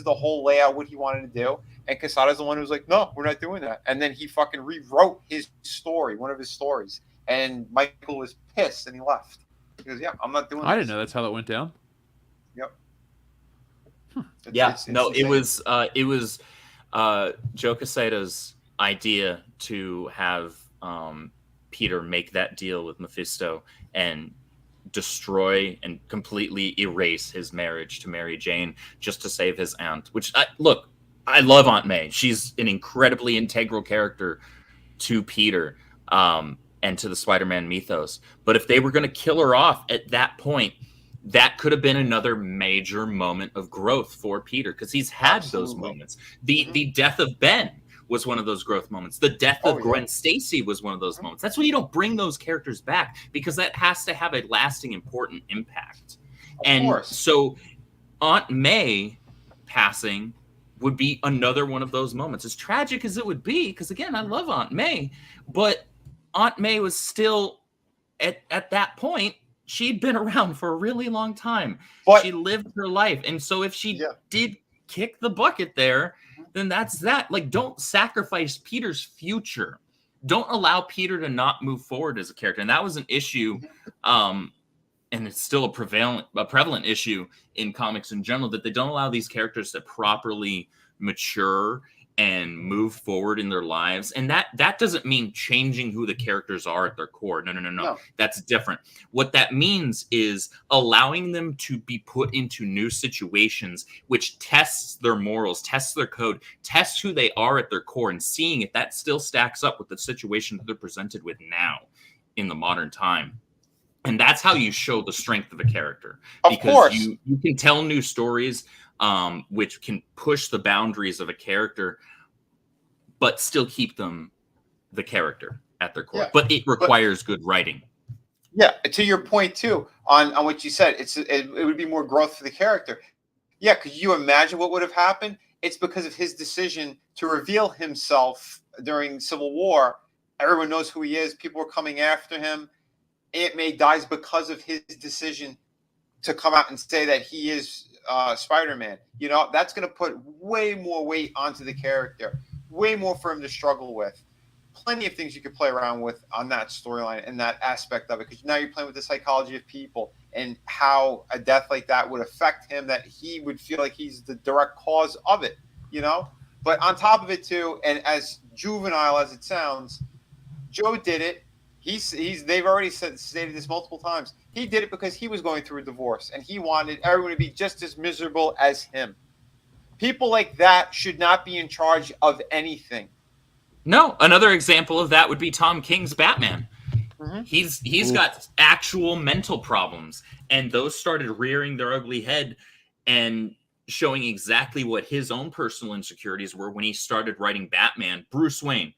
C: the whole layout, what he wanted to do. And Quesada's the one who was like, no, we're not doing that. And then he fucking rewrote his story, one of his stories. And Michael was pissed and he left. He goes, yeah, I'm not doing this.
A: I didn't know that's how that went down.
C: Yep.
B: It was Joe Quesada's idea to have Peter make that deal with Mephisto and destroy and completely erase his marriage to Mary Jane just to save his aunt. Which, I love Aunt May. She's an incredibly integral character to Peter and to the Spider-Man mythos. But if they were going to kill her off at that point, that could have been another major moment of growth for Peter, because he's had those moments. The death of Ben was one of those growth moments. The death of Gwen Stacy was one of those moments. That's when you don't bring those characters back, because that has to have a lasting, important impact. So Aunt May passing would be another one of those moments. As tragic as it would be, because again, I love Aunt May, but Aunt May was still at that point, she'd been around for a really long time. But she lived her life. And so if she did kick the bucket there, then that's that. Like, don't sacrifice Peter's future. Don't allow Peter to not move forward as a character. And that was an issue, and it's still a prevalent issue in comics in general, that they don't allow these characters to properly mature and move forward in their lives. And that doesn't mean changing who the characters are at their core. No. That's different. What that means is allowing them to be put into new situations, which tests their morals, tests their code, tests who they are at their core, and seeing if that still stacks up with the situation that they're presented with now in the modern time. And that's how you show the strength of a character. Because you can tell new stories, which can push the boundaries of a character, but still keep them the character at their core. But it requires good writing.
C: Yeah, to your point too, on what you said, it would be more growth for the character. Yeah, could you imagine what would have happened? It's because of his decision to reveal himself during Civil War. Everyone knows who he is. People are coming after him. Aunt May dies because of his decision to come out and say that he is Spider-Man. You know, that's going to put way more weight onto the character, way more for him to struggle with. Plenty of things you could play around with on that storyline and that aspect of it, because now you're playing with the psychology of people and how a death like that would affect him, that he would feel like he's the direct cause of it, you know? But on top of it too, and as juvenile as it sounds, Joe did it. They've already stated this multiple times. He did it because he was going through a divorce, and he wanted everyone to be just as miserable as him. People like that should not be in charge of anything.
B: No, another example of that would be Tom King's Batman.
C: Mm-hmm.
B: He's got actual mental problems, and those started rearing their ugly head and showing exactly what his own personal insecurities were when he started writing Batman, Bruce Wayne,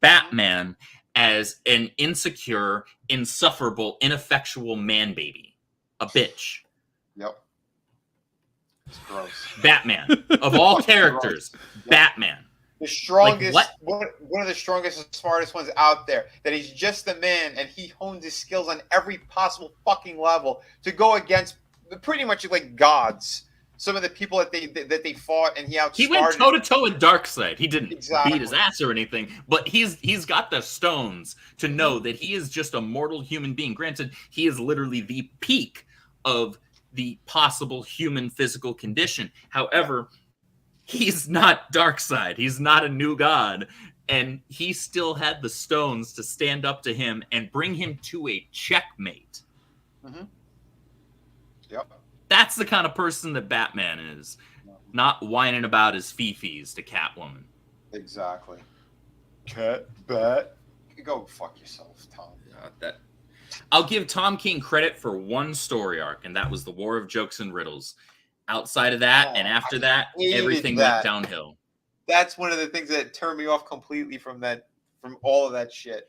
B: Batman, as an insecure, insufferable, ineffectual man baby, a bitch.
C: Yep. It's gross.
B: Batman, of all characters, Batman.
C: The strongest,
B: Like
C: one of the strongest and smartest ones out there. That he's just a man, and he honed his skills on every possible fucking level to go against pretty much like gods. Some of the people that they fought, and he outsmarted.
B: He went toe to toe with Darkseid. He didn't
C: Exactly.
B: beat his ass or anything, but he's got the stones to know that he is just a mortal human being. Granted, he is literally the peak of the possible human physical condition. However, he's not Darkseid. He's not a new god, and he still had the stones to stand up to him and bring him to a checkmate.
C: Mm-hmm. Yep.
B: That's the kind of person that Batman is, not whining about his fifis to Catwoman.
C: Exactly. Cat, bat. Go fuck yourself, Tom.
B: I'll give Tom King credit for one story arc, and that was the War of Jokes and Riddles. Outside of that, and after that, everything went downhill.
C: That's one of the things that turned me off completely from all of that shit.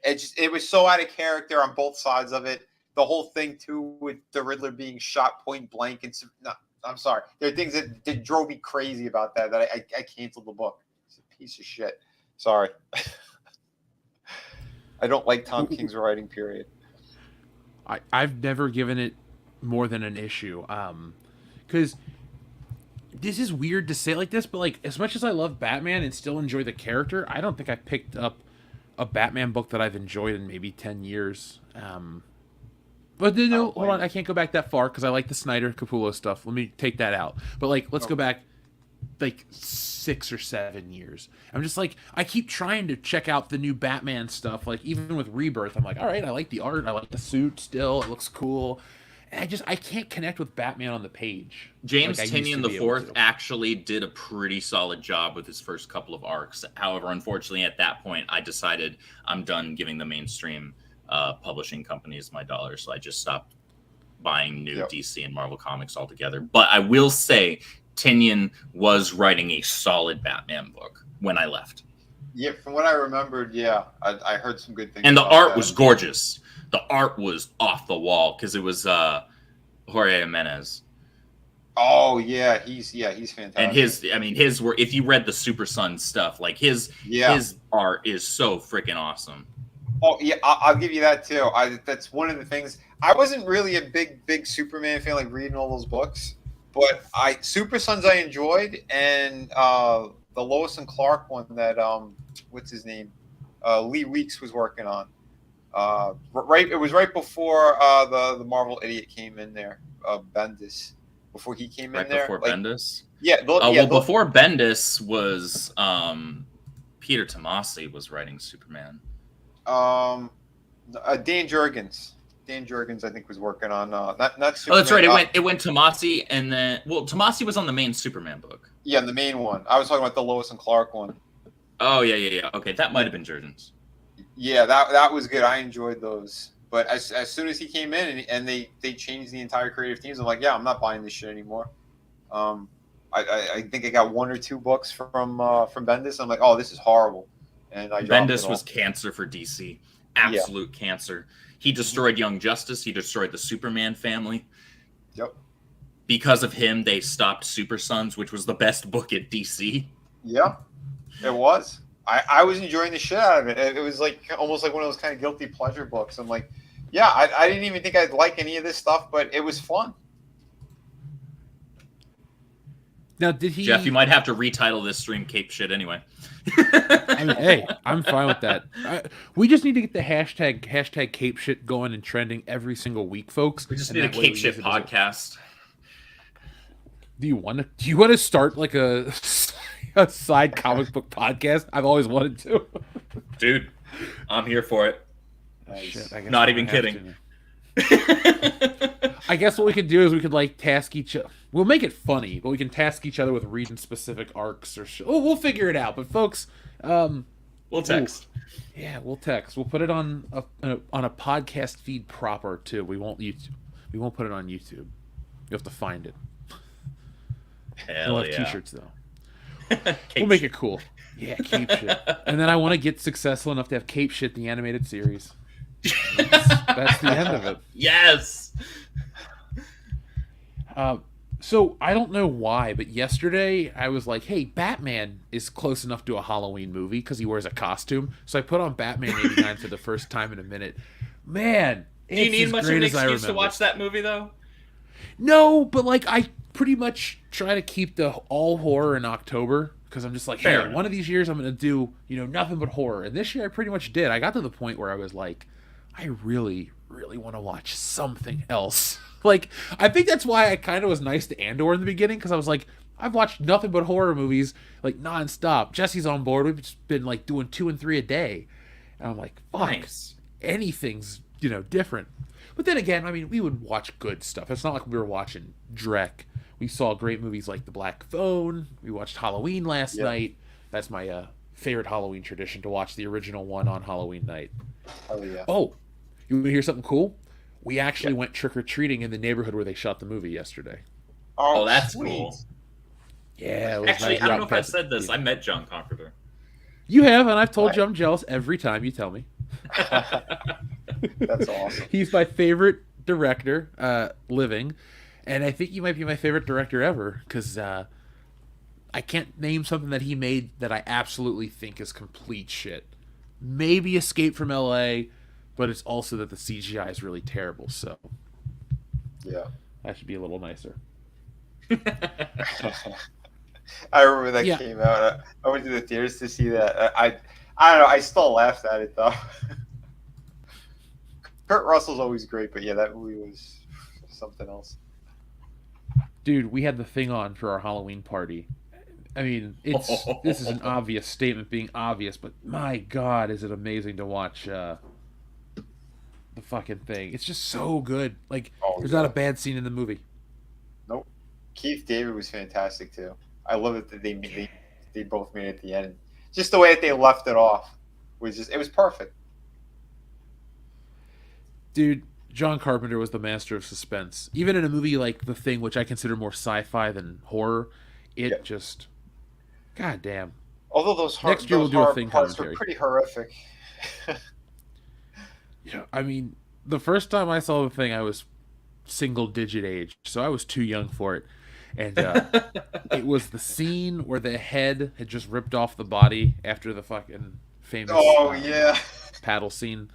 C: It was so out of character on both sides of it. The whole thing too with the Riddler being shot point blank, and I'm sorry, there are things that drove me crazy about that I canceled the book. It's a piece of shit. Sorry. I don't like Tom King's writing, period.
A: I've never given it more than an issue. Because this is weird to say like this, but like as much as I love Batman and still enjoy the character, I don't think I picked up a Batman book that I've enjoyed in maybe 10 years. But no, hold on, I can't go back that far because I like the Snyder Capullo stuff. Let me take that out. But like, let's go back like 6 or 7 years. I'm just like, I keep trying to check out the new Batman stuff. Like even with Rebirth, I'm like, all right, I like the art, I like the suit still, it looks cool. And I can't connect with Batman on the page.
B: James
A: like
B: Tynion IV actually did a pretty solid job with his first couple of arcs. However, unfortunately, at that point, I decided I'm done giving the mainstream publishing companies my dollars, so I just stopped buying new DC and Marvel comics altogether. But I will say, Tynion was writing a solid Batman book when I left.
C: Yeah, from what I remembered, I heard some good things.
B: And the
C: about
B: art
C: that.
B: was gorgeous. The art was off the wall because it was Jorge Jimenez.
C: Oh yeah, he's fantastic.
B: And his were, if you read the Super Sun stuff, like his art is so freaking awesome.
C: Oh yeah, I'll give you that too. That's one of the things. I wasn't really a big Superman fan, like reading all those books, but Super Sons I enjoyed, and the Lois and Clark one that what's his name, Lee Weeks was working on. It was right before the Marvel idiot came in there, Bendis. Before he came in there,
B: before Bendis.
C: Before
B: Bendis was Peter Tomasi was writing Superman.
C: Dan Jurgens. Dan Jurgens, I think, was working on not Superman.
B: Oh, that's right. It went Tomasi, and then Tomasi was on the main Superman book.
C: Yeah, the main one. I was talking about the Lois and Clark one.
B: Oh yeah. Okay, that might have been Jurgens.
C: Yeah, that was good. I enjoyed those. But as soon as he came in and they changed the entire creative teams, I'm like, yeah, I'm not buying this shit anymore. I think I got 1 or 2 books from Bendis. I'm like, oh, this is horrible. And
B: Bendis was cancer for DC. Absolute cancer. He destroyed Young Justice. He destroyed the Superman family.
C: Yep.
B: Because of him, they stopped Super Sons, which was the best book at DC.
C: Yeah, it was. I was enjoying the shit out of it. It was like almost like one of those kind of guilty pleasure books. I'm like, yeah, I didn't even think I'd like any of this stuff, but it was fun.
A: Now, did he?
B: Jeff, you might have to retitle this stream "Cape Shit" anyway.
A: I mean, hey, I'm fine with that. We just need to get the hashtag Cape Shit going and trending every single week, folks.
B: We just need a Cape Shit podcast.
A: Do you want to start like a side comic book podcast? I've always wanted to.
B: Dude, I'm here for it.
C: Nice.
A: Shit, I guess
B: Not
A: I'm
B: even
A: gonna have
B: kidding.
A: to. I guess what we could do is we could like task each other. We'll make it funny, but we can task each other with reading specific arcs or we'll figure it out. But folks,
B: We'll text.
A: yeah, we'll text. We'll put it on a podcast feed proper too. We won't put it on YouTube. You have to find it.
B: Hell
A: We'll have
B: yeah.
A: t-shirts though. We'll make it cool. Yeah, cape shit. And then I want to get successful enough to have Cape Shit the animated series. That's the end of it.
B: Yes.
A: So I don't know why, but yesterday I was like, "Hey, Batman is close enough to a Halloween movie because he wears a costume." So I put on Batman '89 for the first time in a minute. Man,
B: Do you
A: it's
B: need
A: as
B: much of
A: great
B: an
A: as I
B: excuse to
A: remember.
B: watch that movie, though?
A: No, but like I pretty much try to keep the all horror in October because I'm just like,
B: Fair
A: hey,
B: enough.
A: one of these years I'm gonna do nothing but horror, and this year I pretty much did. I got to the point where I was like, I really, really want to watch something else. Like I think that's why I kind of was nice to Andor in the beginning because I was like, I've watched nothing but horror movies like nonstop. Jesse's on board. We've just been like doing 2 and 3 a day, and I'm like, fuck,
B: Nice.
A: anything's different. But then again, I mean, we would watch good stuff. It's not like we were watching Drek. We saw great movies like The Black Phone. We watched Halloween last night. That's my favorite Halloween tradition, to watch the original one on Halloween night.
C: Oh yeah.
A: Oh, you want to hear something cool? We actually went trick-or-treating in the neighborhood where they shot the movie yesterday.
B: Oh, that's
C: sweet.
B: cool.
A: Yeah, it was
B: Actually,
A: nice.
B: I
A: We
B: don't
A: were
B: know
A: out
B: if I
A: past
B: said
A: the
B: this. I
A: theater.
B: met John Carpenter.
A: You have, and I've told
C: Right.
A: you I'm jealous every time you tell me.
C: That's awesome.
A: He's my favorite director living, and I think he might be my favorite director ever because I can't name something that he made that I absolutely think is complete shit. Maybe Escape from LA, but it's also that the CGI is really terrible, so
C: Yeah.
A: that should be a little nicer.
C: I remember that
A: Yeah.
C: came out. I went to the theaters to see that. I don't know. I still laughed at it though. Kurt Russell's always great, but yeah, that movie was something else.
A: Dude, we had the thing on for our Halloween party. I mean, this is an obvious statement being obvious, but my God, is it amazing to watch the fucking thing. It's just so good. Like, there's not a bad scene in the movie.
C: Nope. Keith David was fantastic too. I love it that they both made it at the end. Just the way that they left it off was it was perfect.
A: Dude, John Carpenter was the master of suspense. Even in a movie like The Thing, which I consider more sci-fi than horror, it just, god damn.
C: Although those
A: Next year we'll do a Thing
C: parts
A: commentary.
C: were pretty horrific.
A: Yeah, I mean, the first time I saw The Thing, I was single-digit age, so I was too young for it. And it was the scene where the head had just ripped off the body after the fucking famous
C: Yeah.
A: paddle scene.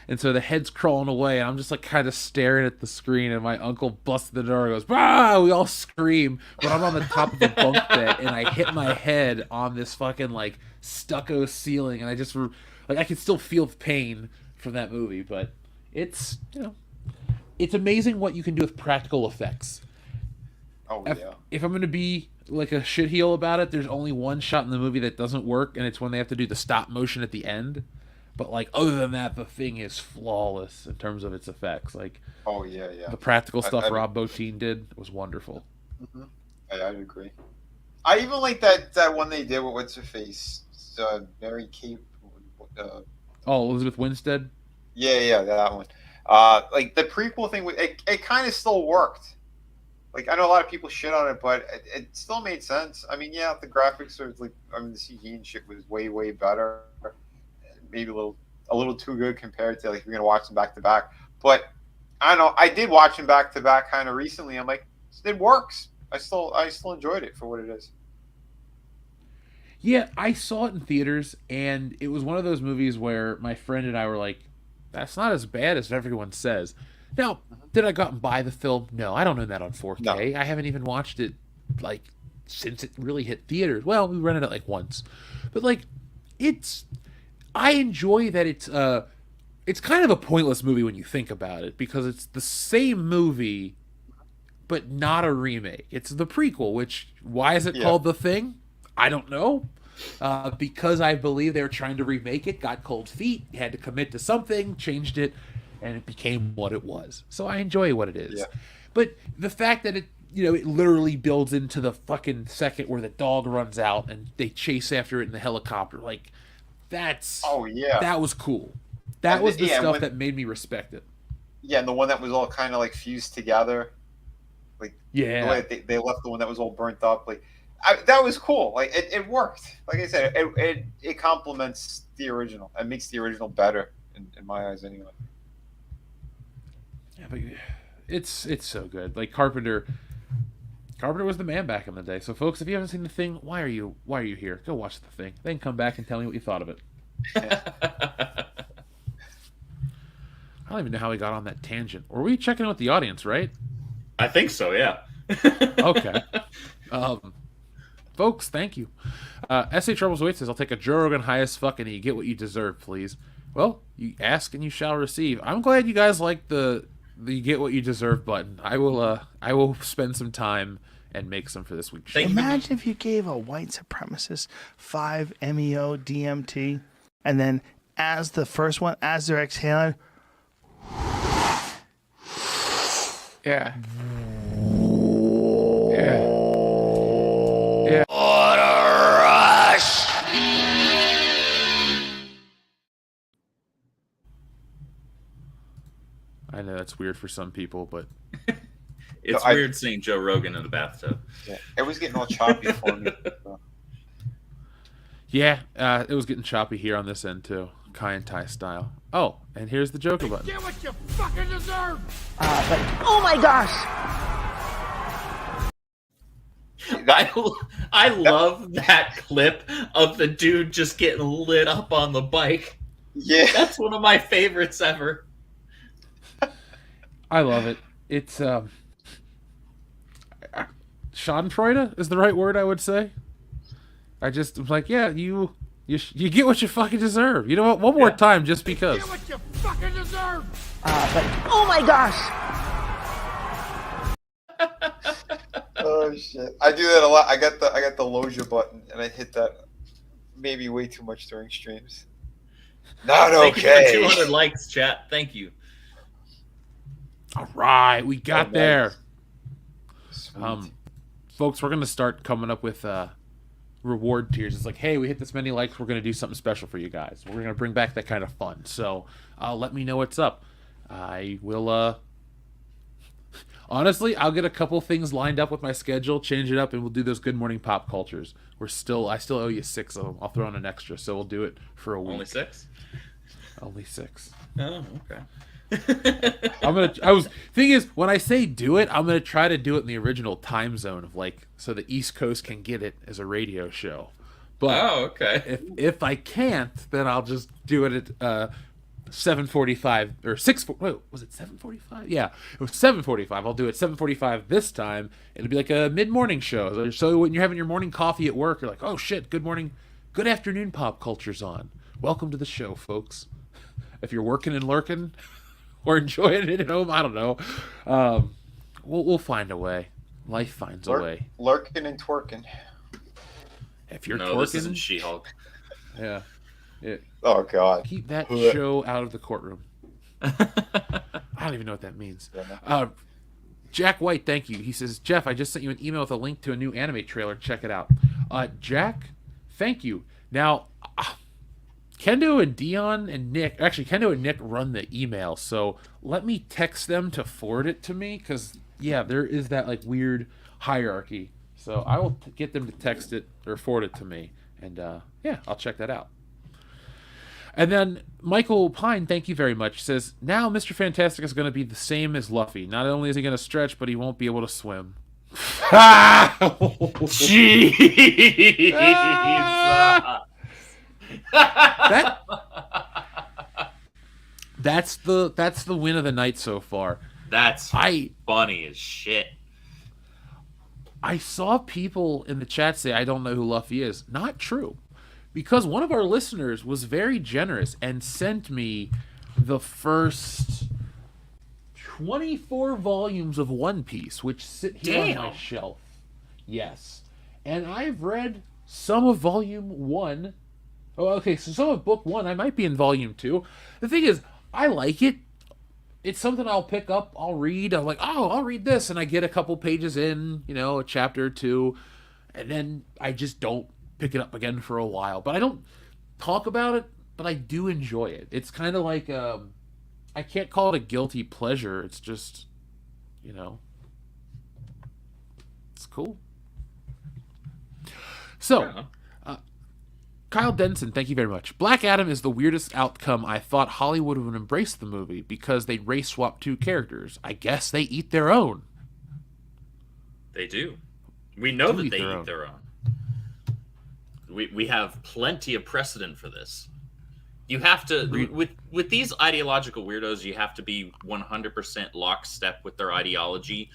A: And so the head's crawling away, and I'm just like kind of staring at the screen, and my uncle busts the door and goes, "Ah!" We all scream, but I'm on the top of the bunk bed, and I hit my head on this fucking like stucco ceiling, and I just like I can still feel the pain from that movie, but it's it's amazing what you can do with practical effects.
C: Oh yeah.
A: If I'm gonna be like a shitheel about it, there's only one shot in the movie that doesn't work, and it's when they have to do the stop motion at the end. But like other than that, the thing is flawless in terms of its effects. Like the practical stuff Rob Bottin did was wonderful.
C: I'd agree. I even like that one they did with what's her face, Mary Kate.
A: Oh, Elizabeth Winstead.
C: Yeah, that one. Like the prequel thing, it kind of still worked. Like I know a lot of people shit on it, but it still made sense. I mean, yeah, the graphics are like, I mean, the CG and shit was way better. Maybe a little too good compared to like if you're gonna watch them back to back. But I don't know. I did watch them back to back kind of recently. I'm like, it works. I still enjoyed it for what it is.
A: Yeah, I saw it in theaters, and it was one of those movies where my friend and I were like, "That's not as bad as everyone says." Now, did I go out and buy the film? No, I don't own that on 4K.
C: No.
A: I haven't even watched it like since it really hit theaters. Well, we rented it like once, but like I enjoy that it's kind of a pointless movie when you think about it because it's the same movie, but not a remake. It's the prequel. Which why is it called The Thing? I don't know. because I believe they were trying to remake it, got cold feet, had to commit to something, changed it, and it became what it was. So I enjoy what it is.
C: Yeah.
A: But the fact that it, it literally builds into the fucking second where the dog runs out and they chase after it in the helicopter, like, that was cool. That was the stuff that made me respect it.
C: Yeah, and the one that was all kind of like fused together, like the way they left the one that was all burnt up, like that was cool. Like it worked. Like I said, it complements the original. It makes the original better in my eyes, anyway.
A: Yeah, but it's so good. Like Carpenter was the man back in the day. So folks, if you haven't seen The Thing, why are you here? Go watch The Thing. Then come back and tell me what you thought of it. I don't even know how we got on that tangent. Were we checking in with the audience, right?
B: I think so, yeah.
A: Okay. Folks, thank you. S.A. Troubles Wait says, I'll take a Joe Rogan high as fuck and you get what you deserve, please. Well, you ask and you shall receive. I'm glad you guys like the you get what you deserve button. I will spend some time and make some for this week's show.
I: Imagine if you gave a white supremacist 5 MEO DMT, and then as the first one, as they're exhaling,
A: yeah.
D: What a rush!
A: I know that's weird for some people, but
B: it's weird seeing Joe Rogan in the bathtub.
C: Yeah, it was getting all choppy for me.
A: Yeah, it was getting choppy here on this end too, Kai and Tai style. Oh, and here's the Joker button.
D: Get what you fucking deserve!
E: But oh my gosh!
B: I love that clip of the dude just getting lit up on the bike.
C: Yeah,
B: that's one of my favorites ever.
A: I love it. It's Schadenfreude is the right word, I would say. I just was like, yeah, you get what you fucking deserve. You know what? One more time, just because.
D: Get what you fucking deserve!
E: But oh my gosh!
C: Oh shit! I do that a lot. I got the Loja button, and I hit that maybe way too much during streams. Not okay.
B: Thank you for 200 likes, chat. Thank you.
A: All right, we got there.
C: Sweet.
A: Folks, we're gonna start coming up with reward tiers. It's like, hey, we hit this many likes, we're gonna do something special for you guys. We're gonna bring back that kind of fun. So let me know what's up. I will. Honestly, I'll get a couple things lined up with my schedule, change it up, and we'll do those Good Morning Pop Cultures. I still owe you 6 of them. I'll throw in an extra, so we'll do it for a week.
B: Only 6?
A: Only 6.
B: Oh, okay.
A: Thing is, when I say do it, I'm gonna try to do it in the original time zone of so the East Coast can get it as a radio show. But
B: okay.
A: If I can't, then I'll just do it at 7:45 or 6. Wait, was it 7:45? Yeah, it was 7:45. I'll do it 7:45 this time. It'll be like a mid-morning show. So when you're having your morning coffee at work, you're like, oh shit, good morning, good afternoon, pop culture's on. Welcome to the show, folks. If you're working and lurking or enjoying it at home, I don't know. We'll find a way. Life finds a way.
C: Lurking and twerking.
A: If you're
B: twerking, this isn't She-Hulk.
A: Yeah.
C: Oh God.
A: Keep that show out of the courtroom. I don't even know what that means. Jack White, thank you. He says, Jeff, I just sent you an email with a link to a new anime trailer. Check it out. Jack, thank you. Now, Kendo and Dion and Nick, actually Kendo and Nick run the email, so let me text them to forward it to me, because, yeah, there is that, weird hierarchy. So I will get them to text it or forward it to me, and, yeah, I'll check that out. And then Michael Pine, thank you very much, says, now Mr. Fantastic is going to be the same as Luffy. Not only is he going to stretch, but he won't be able to swim.
B: Jeez.
A: That's the win of the night so far.
B: That's funny as shit.
A: I saw people in the chat say, I don't know who Luffy is. Not true. Because one of our listeners was very generous and sent me the first 24 volumes of One Piece, which sit here on my shelf. Yes. And I've read some of volume 1. Oh, okay, so some of book 1, I might be in volume 2. The thing is, I like it. It's something I'll pick up, I'll read. I'm like, oh, I'll read this, and I get a couple pages in, a chapter or two, and then I just don't pick it up again for a while. But I don't talk about it, but I do enjoy it. It's kind of like, I can't call it a guilty pleasure. It's just, it's cool. So, Kyle Denson, thank you very much. Black Adam is the weirdest outcome. I thought Hollywood would embrace the movie because they race swap 2 characters. I guess they eat their own.
B: They do. We know that they eat their own. We have plenty of precedent for this. You have to with these ideological weirdos, you have to be 100% lockstep with their ideology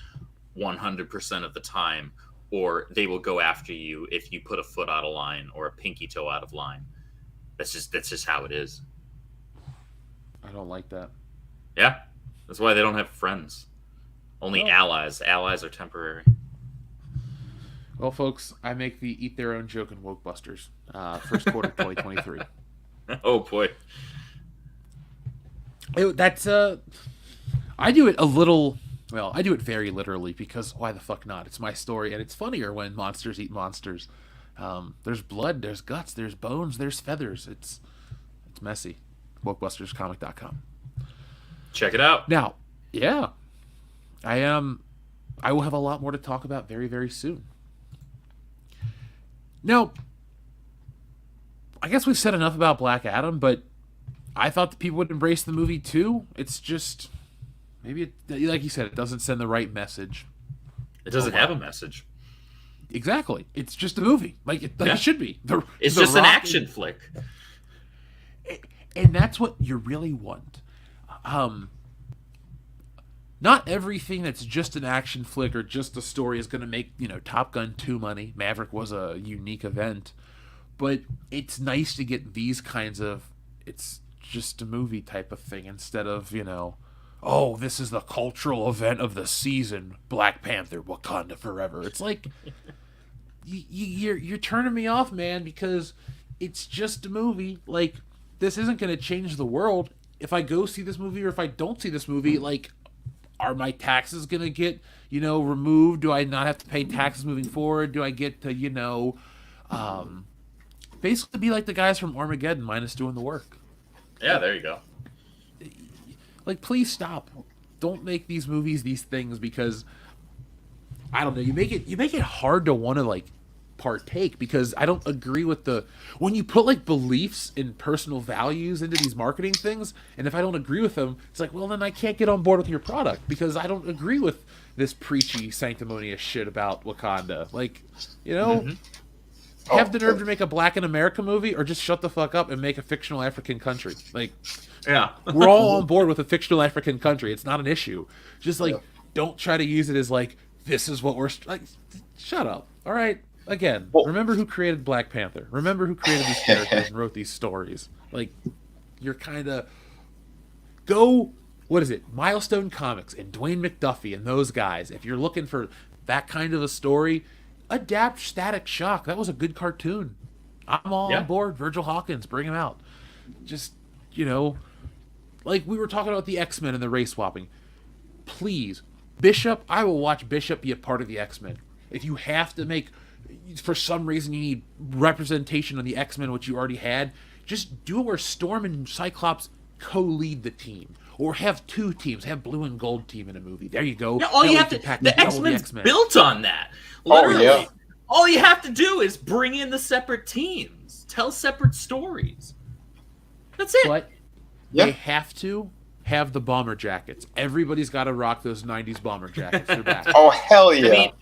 B: 100% of the time, or they will go after you if you put a foot out of line or a pinky toe out of line. That's just how it is.
A: I don't like that.
B: Yeah, that's why they don't have friends. Only allies. Allies are temporary.
A: Well, folks, I make the eat their own joke in Wokebusters. First quarter 2023.
B: Oh boy.
A: I do it a little. Well, I do it very literally because why the fuck not? It's my story, and it's funnier when monsters eat monsters. There's blood, there's guts, there's bones, there's feathers. It's messy. WokebustersComic.com.
B: Check it out.
A: Now, yeah, I will have a lot more to talk about very, very soon. Now, I guess we've said enough about Black Adam, but I thought the people would embrace the movie too. It's just maybe, like you said, it doesn't send the right message.
B: It doesn't have a message.
A: Exactly. It's just a movie, like it should be.
B: It's just an action flick,
A: and that's what you really want. Not everything that's just an action flick or just a story is going to make, Top Gun 2 money. Maverick was a unique event. But it's nice to get these kinds of, it's just a movie type of thing instead of, oh, this is the cultural event of the season, Black Panther, Wakanda Forever. It's like, you're turning me off, man, because it's just a movie. Like, this isn't going to change the world. If I go see this movie or if I don't see this movie, like, are my taxes going to get, removed? Do I not have to pay taxes moving forward? Do I get to, basically be like the guys from Armageddon minus doing the work?
B: Yeah, there you go.
A: Like, please stop. Don't make these movies these things because, I don't know, you make it hard to want to, like, partake because I don't agree with when you put like beliefs and personal values into these marketing things, and if I don't agree with them, it's like, well, then I can't get on board with your product because I don't agree with this preachy sanctimonious shit about Wakanda. Like, have the nerve to make a Black in America movie or just shut the fuck up and make a fictional African country. Like,
B: yeah.
A: We're all on board with a fictional African country. It's not an issue. Just like, don't try to use it as like, this is what we're like, shut up. All right. Again, remember who created Black Panther. Remember who created these characters and wrote these stories. Like, you're kind of... Go, what is it? Milestone Comics and Dwayne McDuffie and those guys. If you're looking for that kind of a story, adapt Static Shock. That was a good cartoon. I'm all on board. Virgil Hawkins, bring him out. Just, like we were talking about the X-Men and the race swapping. Please, Bishop, I will watch Bishop be a part of the X-Men. If you have to make... For some reason you need representation on the X-Men, which you already had, just do it where Storm and Cyclops co-lead the team. Or have 2 teams. Have Blue and Gold team in a movie. There you go.
B: Yeah, all you have to... The X-Men's built on that. Literally. Oh, yeah. All you have to do is bring in the separate teams. Tell separate stories. That's it.
A: But they have to have the bomber jackets. Everybody's got to rock those 90s bomber jackets. They're back.
C: Oh, hell yeah.
B: I mean,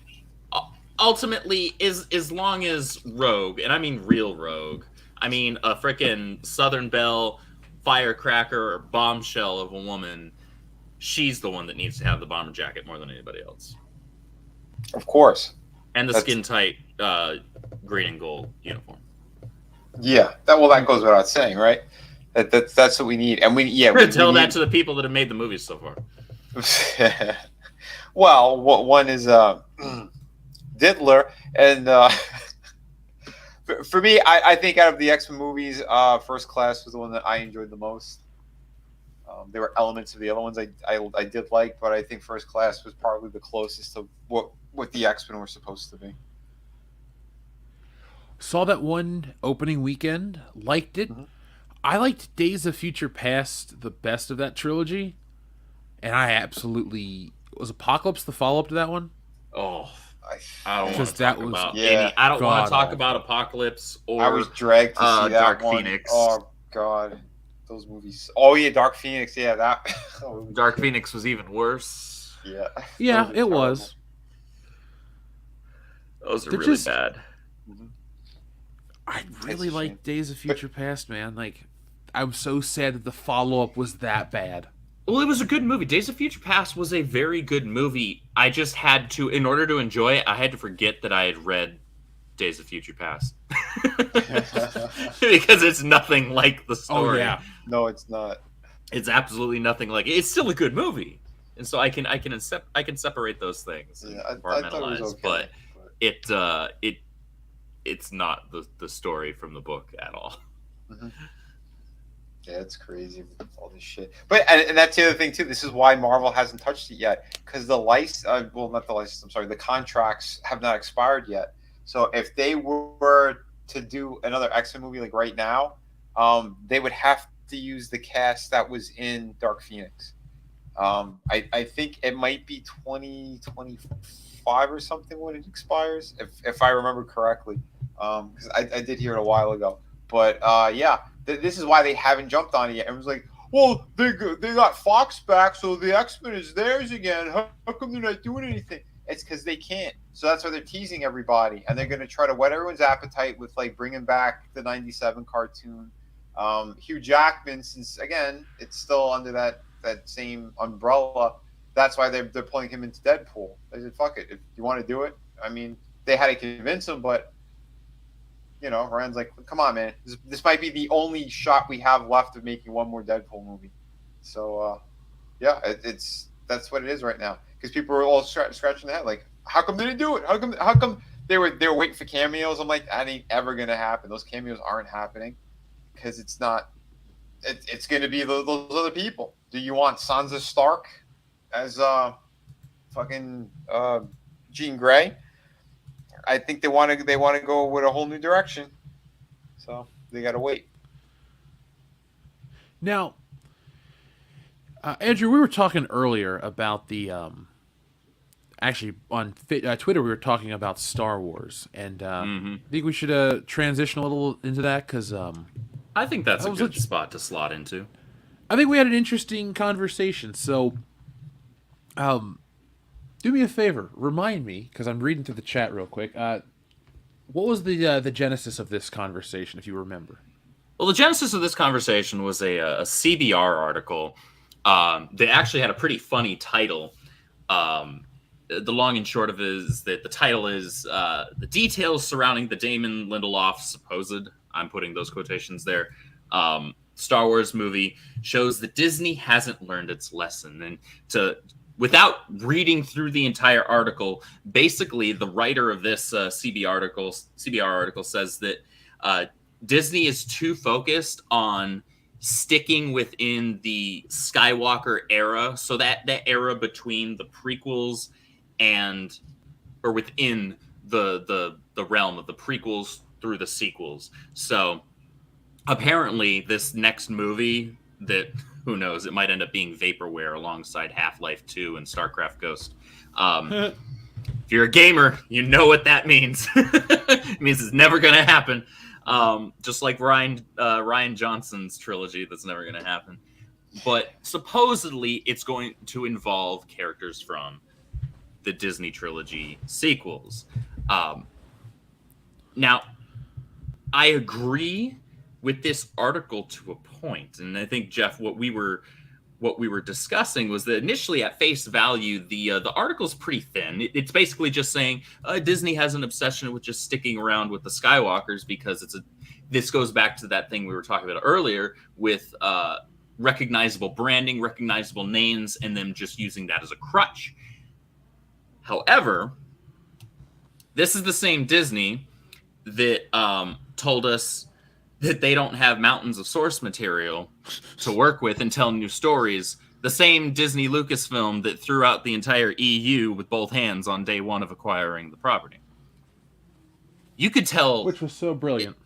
B: ultimately, as long as Rogue, and I mean real Rogue, I mean a frickin' Southern Belle, firecracker, or bombshell of a woman, she's the one that needs to have the bomber jacket more than anybody else.
C: Of course.
B: And the skin-tight green and gold uniform.
C: Yeah, that goes without saying, right? That's what we need, and we
B: tell that to the people that have made the movies so far.
C: Well, one is Diddler, and For me, I think out of the X-Men movies, First Class was the one that I enjoyed the most. There were elements of the other ones I did like, but I think First Class was probably the closest to what the X-Men were supposed to be.
A: Saw that one opening weekend, liked it. I liked Days of Future Past the best of that trilogy, and I absolutely was Apocalypse the follow up to that one.
B: Oh, I don't want
A: Because
B: to
A: that
B: talk
A: was
B: about any. I don't want to talk
A: god-awful.
B: about Apocalypse or
C: I was dragged to see that
B: Dark
C: one.
B: Phoenix.
C: Oh God, those movies. Oh yeah, Dark Phoenix. Yeah, that.
B: Dark Phoenix was even worse.
C: Yeah.
A: Yeah,
C: Those were
A: it
C: terrible.
A: was.
B: Those are
A: They're
B: really
A: just-
B: bad.
A: I really
C: It's a
A: like
C: shame.
A: Days of Future Past, man. Like, I'm so sad that the follow up was that bad.
B: Well, it was a good movie. Days of Future Past was a very good movie. I just had to, in order to enjoy it, I had to forget that I had read Days of Future Past. Because it's nothing like the story.
A: Oh yeah,
C: No, it's not.
B: It's absolutely nothing like it. It's still a good movie. And so I can separate those things and
C: Yeah, I thought it
B: compartmentalize,
C: was okay.
B: but it's not the story from the book at all.
C: Yeah, it's crazy with all this shit. But and that's the other thing too. This is why Marvel hasn't touched it yet, because the license, well, not the license. I'm sorry, the contracts have not expired yet. So if they were to do another X-Men movie like right now, they would have to use the cast that was in Dark Phoenix. I think it might be 2025 or something when it expires, if I remember correctly. Because I did hear it a while ago. But yeah, this is why they haven't jumped on it yet. Everyone's like, well, they got Fox back, so the X-Men is theirs again. How come they're not doing anything? It's because they can't. So that's why they're teasing everybody, and they're going to try to whet everyone's appetite with like bringing back the '97 cartoon. Hugh Jackman, since again it's still under that same umbrella. That's why they're pulling him into Deadpool. They said, "Fuck it, if you want to do it." I mean, they had to convince him, but you know, Ryan's like, "Come on, man, this might be the only shot we have left of making one more Deadpool movie." So, yeah, that's what it is right now. Because people are all scratching their head, like, "How come they didn't do it? How come they were waiting for cameos?" I'm like, that ain't ever gonna happen. Those cameos aren't happening because it's not. It's going to be those other people. Do you want Sansa Stark as fucking Jean Grey? I think they want to go with a whole new direction. So they got to wait.
A: Now, Andrew, we were talking earlier about the actually on Twitter we were talking about Star Wars, and I think we should transition a little into that because
B: I think that's a
A: was
B: good spot to slot into.
A: I think we had an interesting conversation. So, do me a favor, remind me because I'm reading through the chat real quick. What was the genesis of this conversation, if you remember?
B: Well, the genesis of this conversation was a CBR article. They actually had a pretty funny title. The long and short of it is that the title is the details surrounding the Damon Lindelof supposed, I'm putting those quotations there, Star Wars movie shows that Disney hasn't learned its lesson. And without reading through the entire article, basically the writer of this CBR article says that Disney is too focused on sticking within the Skywalker era, so that era between the prequels or within the realm of the prequels through the sequels. So apparently this next movie that, who knows, it might end up being vaporware alongside Half-Life 2 and StarCraft Ghost. If you're a gamer, you know what that means. It means it's never going to happen. Just like Ryan Johnson's trilogy, that's never going to happen. But supposedly it's going to involve characters from the Disney trilogy sequels. Now, I agree with this article to a point, and I think, Jeff, what we were discussing was that initially, at face value, the article's pretty thin. It's basically just saying Disney has an obsession with just sticking around with the Skywalkers because this goes back to that thing we were talking about earlier with recognizable branding, recognizable names, and them just using that as a crutch. However, this is the same Disney that told us that they don't have mountains of source material to work with and tell new stories. The same Disney Lucasfilm that threw out the entire EU with both hands on day one of acquiring the property. You could tell...
A: Which was so brilliant.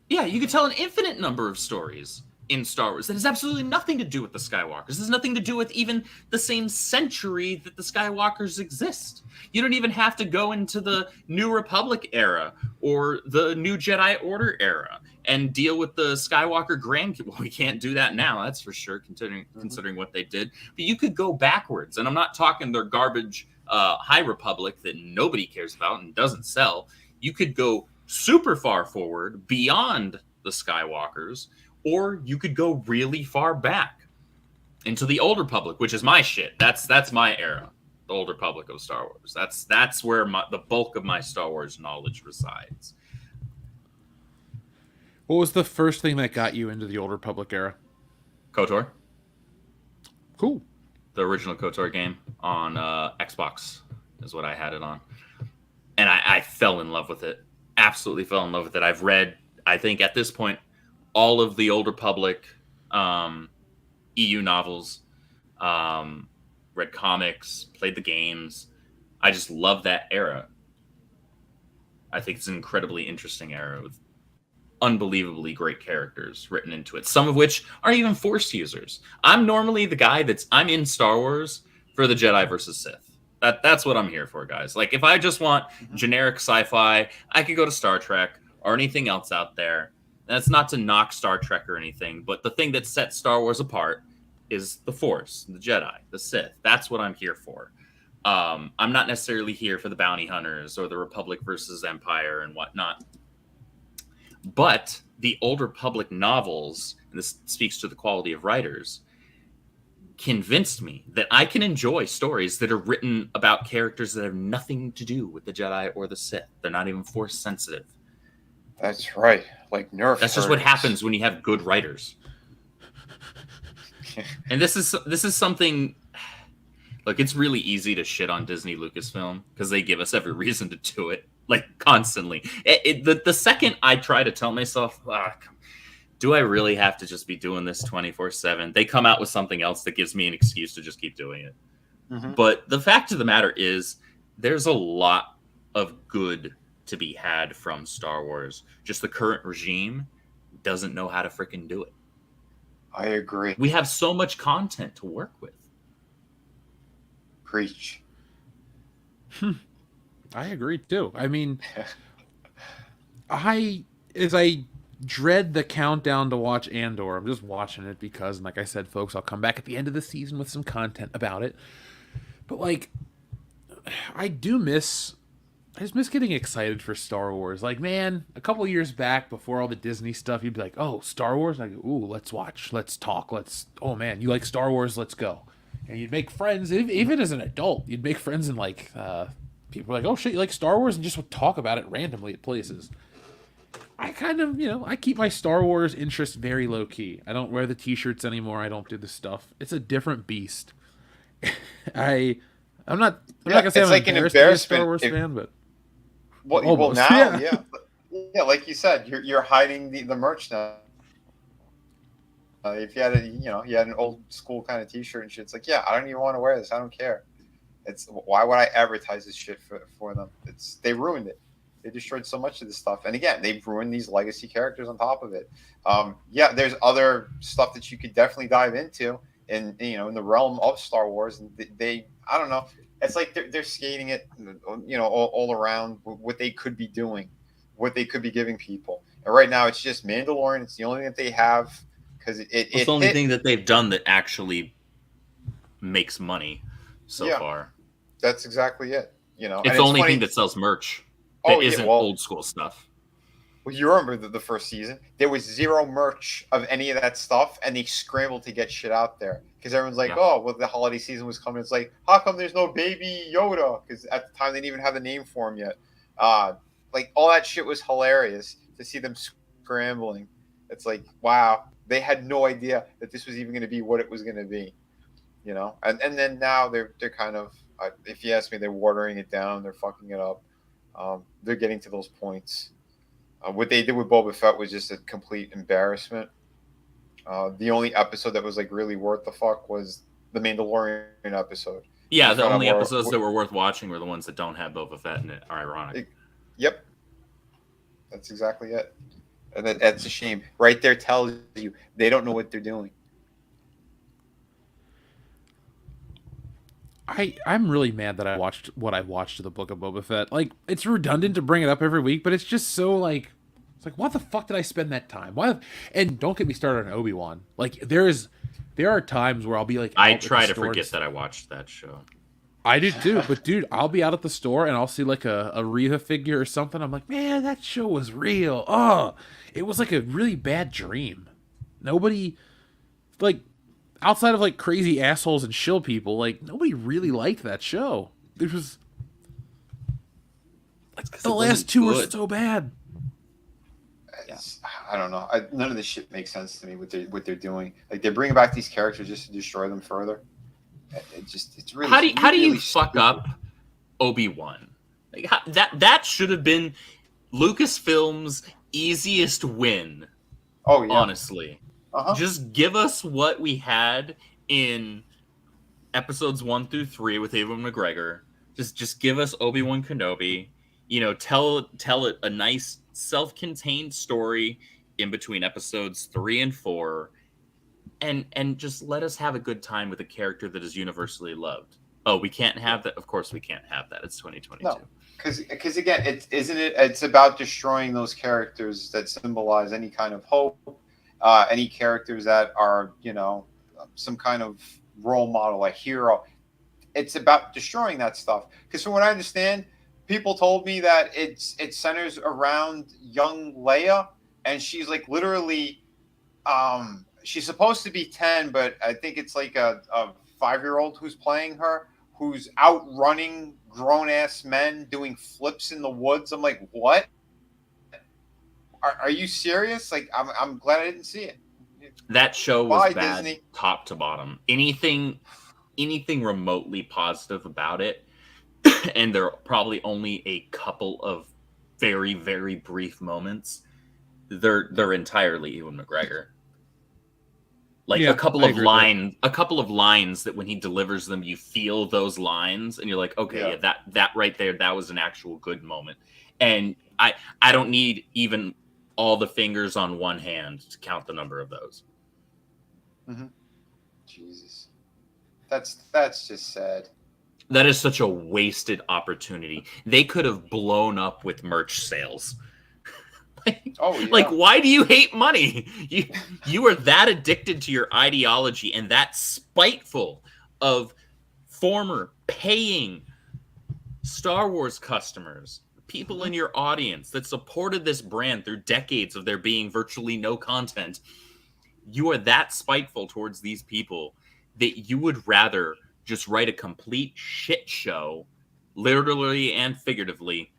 B: Yeah, you could tell an infinite number of stories in Star Wars that has absolutely nothing to do with the Skywalkers. This has nothing to do with even the same century that the Skywalkers exist. You don't even have to go into the New Republic era or the New Jedi Order era and deal with the Skywalker Grand... Well, we can't do that now, that's for sure, considering what they did. But you could go backwards, and I'm not talking their garbage High Republic that nobody cares about and doesn't sell. You could go super far forward beyond the Skywalkers, or you could go really far back into the Old Republic, which is my shit. That's my era, the Old Republic of Star Wars. That's where the bulk of my Star Wars knowledge resides.
A: What was the first thing that got you into the Old Republic era?
B: KOTOR.
A: Cool.
B: The original KOTOR game on Xbox is what I had it on. And I fell in love with it. Absolutely fell in love with it. I've read, I think at this point, all of the Old Republic EU novels, read comics, played the games. I just love that era. I think it's an incredibly interesting era with unbelievably great characters written into it, some of which are even Force users. I'm normally the guy I'm in Star Wars for the Jedi versus Sith. That's what I'm here for, guys. Like, if I just want generic sci-fi, I could go to Star Trek or anything else out there. That's not to knock Star Trek or anything, but the thing that sets Star Wars apart is the Force, the Jedi, the Sith. That's what I'm here for. I'm not necessarily here for the bounty hunters or the Republic versus Empire and whatnot. But the Old Republic novels, and this speaks to the quality of writers, convinced me that I can enjoy stories that are written about characters that have nothing to do with the Jedi or the Sith. They're not even Force sensitive.
C: That's right. Like Nerf.
B: That's just what happens when you have good writers. And this is something. Look, it's really easy to shit on Disney Lucasfilm because they give us every reason to do it, like constantly. The second I try to tell myself, do I really have to just be doing this 24/7? They come out with something else that gives me an excuse to just keep doing it. Mm-hmm. But the fact of the matter is, there's a lot of good to be had from Star Wars. Just the current regime doesn't know how to freaking do it.
C: I agree.
B: We have so much content to work with.
C: Preach.
A: I agree too. I mean, as I dread the countdown to watch Andor, I'm just watching it because, like I said, folks, I'll come back at the end of the season with some content about it. But like, I just miss getting excited for Star Wars. Like, man, a couple years back, before all the Disney stuff, you'd be like, oh, Star Wars? And I go, ooh, let's watch, let's talk, oh man, you like Star Wars? Let's go. And you'd make friends, even as an adult, you'd make friends and like, people are like, oh shit, you like Star Wars? And just would talk about it randomly at places. I kind of, I keep my Star Wars interest very low key. I don't wear the t-shirts anymore. I don't do the stuff. It's a different beast. I'm not gonna say I'm
C: like
A: embarrassed to be a Star Wars fan, but
C: well now, yeah, like you said, you're hiding the merch now. If you had an old school kind of t-shirt and shit, it's like, yeah, I don't even want to wear this. I don't care. Why would I advertise this shit for them? They ruined it. They destroyed so much of this stuff, and again, they've ruined these legacy characters on top of it. There's other stuff that you could definitely dive into, in the realm of Star Wars, and I don't know. It's like they're skating it, all around what they could be doing, what they could be giving people. And right now, it's just Mandalorian. It's the only thing that they have because it's
B: the only thing that they've done that actually makes money so far.
C: That's exactly it.
B: It's the only thing that sells merch. That isn't old school stuff.
C: Well, you remember the first season? There was zero merch of any of that stuff, and they scrambled to get shit out there because everyone's like, "Oh, well, the holiday season was coming." It's like, how come there's no Baby Yoda? Because at the time they didn't even have the name for him yet. Like all that shit was hilarious to see them scrambling. It's like, wow, they had no idea that this was even going to be what it was going to be, And then now they're kind of, if you ask me, they're watering it down. They're fucking it up. They're getting to those points. What they did with Boba Fett was just a complete embarrassment. The only episode that was like really worth the fuck was the Mandalorian episode.
B: Yeah, the only episodes that were worth watching were the ones that don't have Boba Fett in it. Are ironic.
C: Yep, that's exactly it. And that's a shame. Right there tells you they don't know what they're doing.
A: I'm really mad that I watched what I watched of the Book of Boba Fett. Like, it's redundant to bring it up every week, but it's just so like, it's like, why the fuck did I spend that time? And don't get me started on Obi-Wan. Like, there are times where I'll be like,
B: I try to forget that I watched that show.
A: I do too, but dude, I'll be out at the store and I'll see like a Reva figure or something. I'm like, man, that show was real. Oh, it was like a really bad dream. Nobody, like, outside of like crazy assholes and shill people, like nobody really liked that show. It was the last two were so bad.
C: I don't know. None of this shit makes sense to me. What they're doing, like they're bringing back these characters just to destroy them further. It's really.
B: How do you fuck up Obi-Wan? Like, that should have been Lucasfilm's easiest win.
C: Oh yeah,
B: honestly. Just give us what we had in episodes 1 through 3 with Ewan McGregor. Just give us Obi-Wan Kenobi. You know, tell it a nice self-contained story in between episodes 3 and 4, and just let us have a good time with a character that is universally loved. Oh, we can't have that. Of course, we can't have that. It's 2022.
C: No, because again, it's about destroying those characters that symbolize any kind of hope. Any characters that are, some kind of role model, a hero. It's about destroying that stuff. Because from what I understand, people told me that it centers around young Leia, and she's like literally, she's supposed to be 10, but I think it's like a 5-year-old who's playing her, who's outrunning grown-ass men doing flips in the woods. I'm like, what? Are you serious? Like, I'm glad I didn't see it.
B: That show was bad,
C: Disney.
B: Top to bottom. Anything remotely positive about it, and there are probably only a couple of very, very brief moments. They're entirely Ewan McGregor. Like a couple of lines that when he delivers them, you feel those lines, and you're like, okay, yeah, that right there, that was an actual good moment. And I don't need even all the fingers on one hand to count the number of those.
C: Mm-hmm. Jesus, that's just sad.
B: That is such a wasted opportunity. They could have blown up with merch sales. Like, why do you hate money? You are that addicted to your ideology and that spiteful of former paying Star Wars customers, people in your audience that supported this brand through decades of there being virtually no content. You are that spiteful towards these people that you would rather just write a complete shit show, literally and figuratively,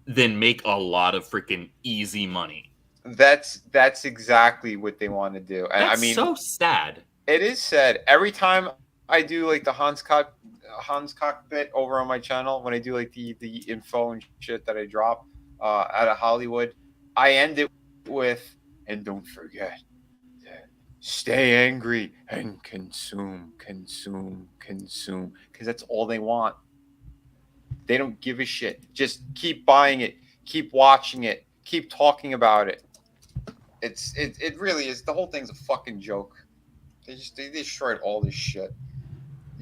B: than make a lot of freaking easy money.
C: That's exactly what they want to do. And
B: that's
C: I mean,
B: so sad.
C: It is sad. Every time I do like the Hans Cockpit over on my channel, when I do like the info and shit that I drop out of Hollywood, I end it with, and don't forget, stay angry and consume, because that's all they want. They don't give a shit. Just keep buying it, keep watching it, keep talking about it. It really is. The whole thing's a fucking joke. They destroyed all this shit,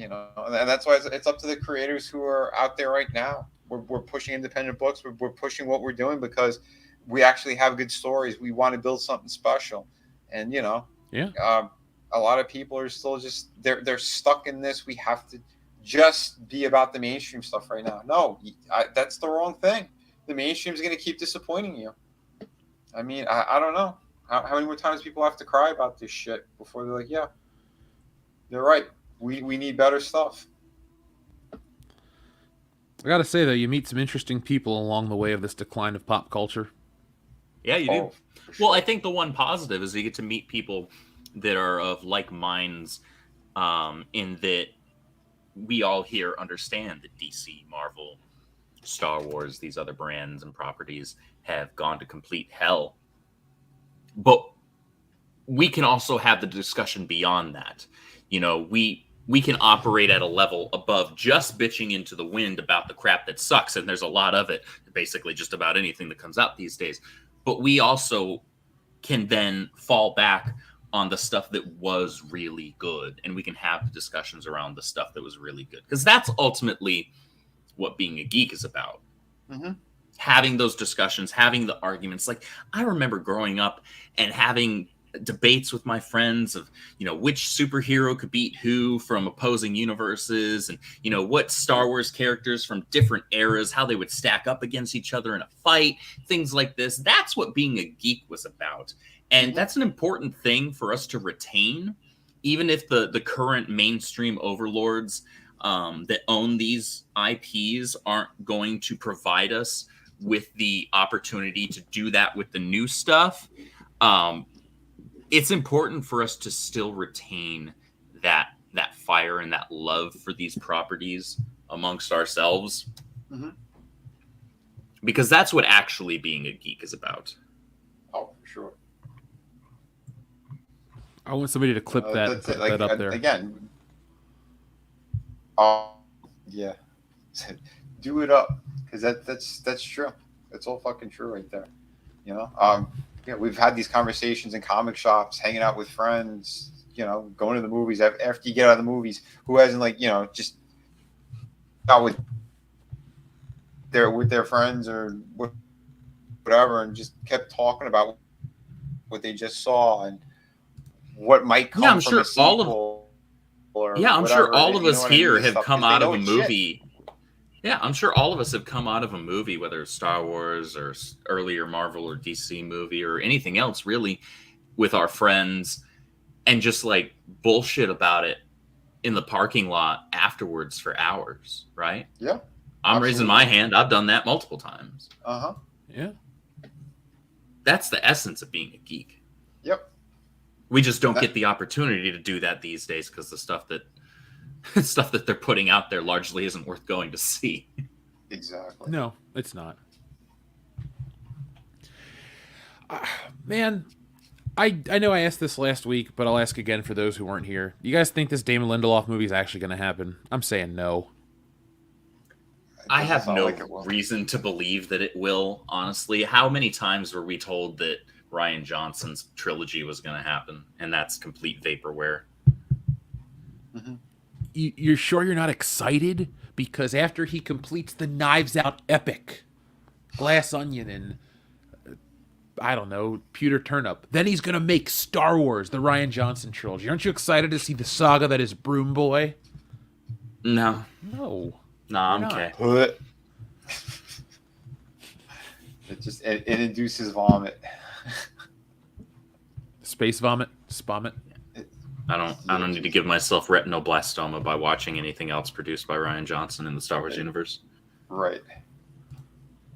C: and that's why it's up to the creators who are out there right now. We're pushing independent books. We're pushing what we're doing because we actually have good stories. We want to build something special, and a lot of people are still just they're stuck in this. We have to just be about the mainstream stuff right now. No, that's the wrong thing. The mainstream is going to keep disappointing you. I mean, I don't know. How many more times people have to cry about this shit before they're like, yeah, they're right. We need better stuff.
A: I gotta say, though, you meet some interesting people along the way of this decline of pop culture.
B: Yeah, you do. Sure. Well, I think the one positive is you get to meet people that are of like minds in that we all here understand that DC, Marvel, Star Wars, these other brands and properties have gone to complete hell. But we can also have the discussion beyond that. You know, we can operate at a level above just bitching into the wind about the crap that sucks, and there's a lot of it, basically just about anything that comes out these days. But we also can then fall back on the stuff that was really good, and we can have discussions around the stuff that was really good, because that's ultimately what being a geek is about.
C: Mm-hmm.
B: Having those discussions, having the arguments. Like, I remember growing up and having debates with my friends of, you know, which superhero could beat who from opposing universes, and, you know, what Star Wars characters from different eras, how they would stack up against each other in a fight, things like this. That's what being a geek was about. And that's an important thing for us to retain, even if the current mainstream overlords that own these IPs aren't going to provide us with the opportunity to do that with the new stuff. It's important for us to still retain that fire and that love for these properties amongst ourselves, because that's what actually being a geek is about.
C: Oh, for sure.
A: I want somebody to clip that and put that up there.
C: Again, yeah. Do it up, because that's true. That's all fucking true right there. You know, yeah, we've had these conversations in comic shops, hanging out with friends, you know, going to the movies. After you get out of the movies, who hasn't, like, you know, just out with their friends or whatever, and just kept talking about what they just saw and what might come
B: I'm
C: from
B: sure
C: a sequel.
B: I'm sure all of us here have come out of a
C: shit.
B: movie. Yeah, I'm sure all of us have come out of a movie, whether it's Star Wars or earlier Marvel or DC movie or anything else, really, with our friends, and just like bullshit about it in the parking lot afterwards for hours, right?
C: Yeah.
B: I'm raising my hand. I've done that multiple times.
A: Yeah.
B: That's the essence of being a geek.
C: Yep.
B: We just don't get the opportunity to do that these days, because the stuff that they're putting out there largely isn't worth going to see.
C: Exactly.
A: No, it's not. Man, I know I asked this last week, but I'll ask again for those who weren't here. You guys think this Damon Lindelof movie is actually going to happen? I'm saying no.
B: I have no reason to believe that it will, honestly. How many times were we told that Rian Johnson's trilogy was going to happen, and that's complete vaporware?
A: You're sure you're not excited? Because after he completes the Knives Out epic, Glass Onion, and I don't know, Pewter Turnip, then he's going to make Star Wars, the Rian Johnson trilogy. Aren't you excited to see the saga that is Broom Boy?
B: No.
A: No.
B: Nah, I'm okay.
C: It induces vomit.
A: Space vomit? Spomit?
B: I don't need to give myself retinoblastoma by watching anything else produced by Rian Johnson in the Star Wars universe.
C: Right.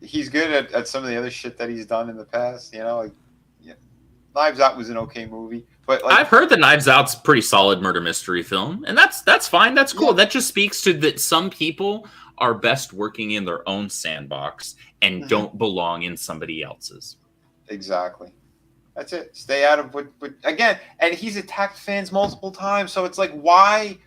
C: He's good at some of the other shit that he's done in the past. You know, like, yeah. Knives Out was an okay movie, but like,
B: I've heard that Knives Out's a pretty solid murder mystery film, and that's fine. That's cool. Yeah. That just speaks to that some people are best working in their own sandbox and don't belong in somebody else's.
C: Exactly. That's it. Stay out of what again. And he's attacked fans multiple times, so it's like, why?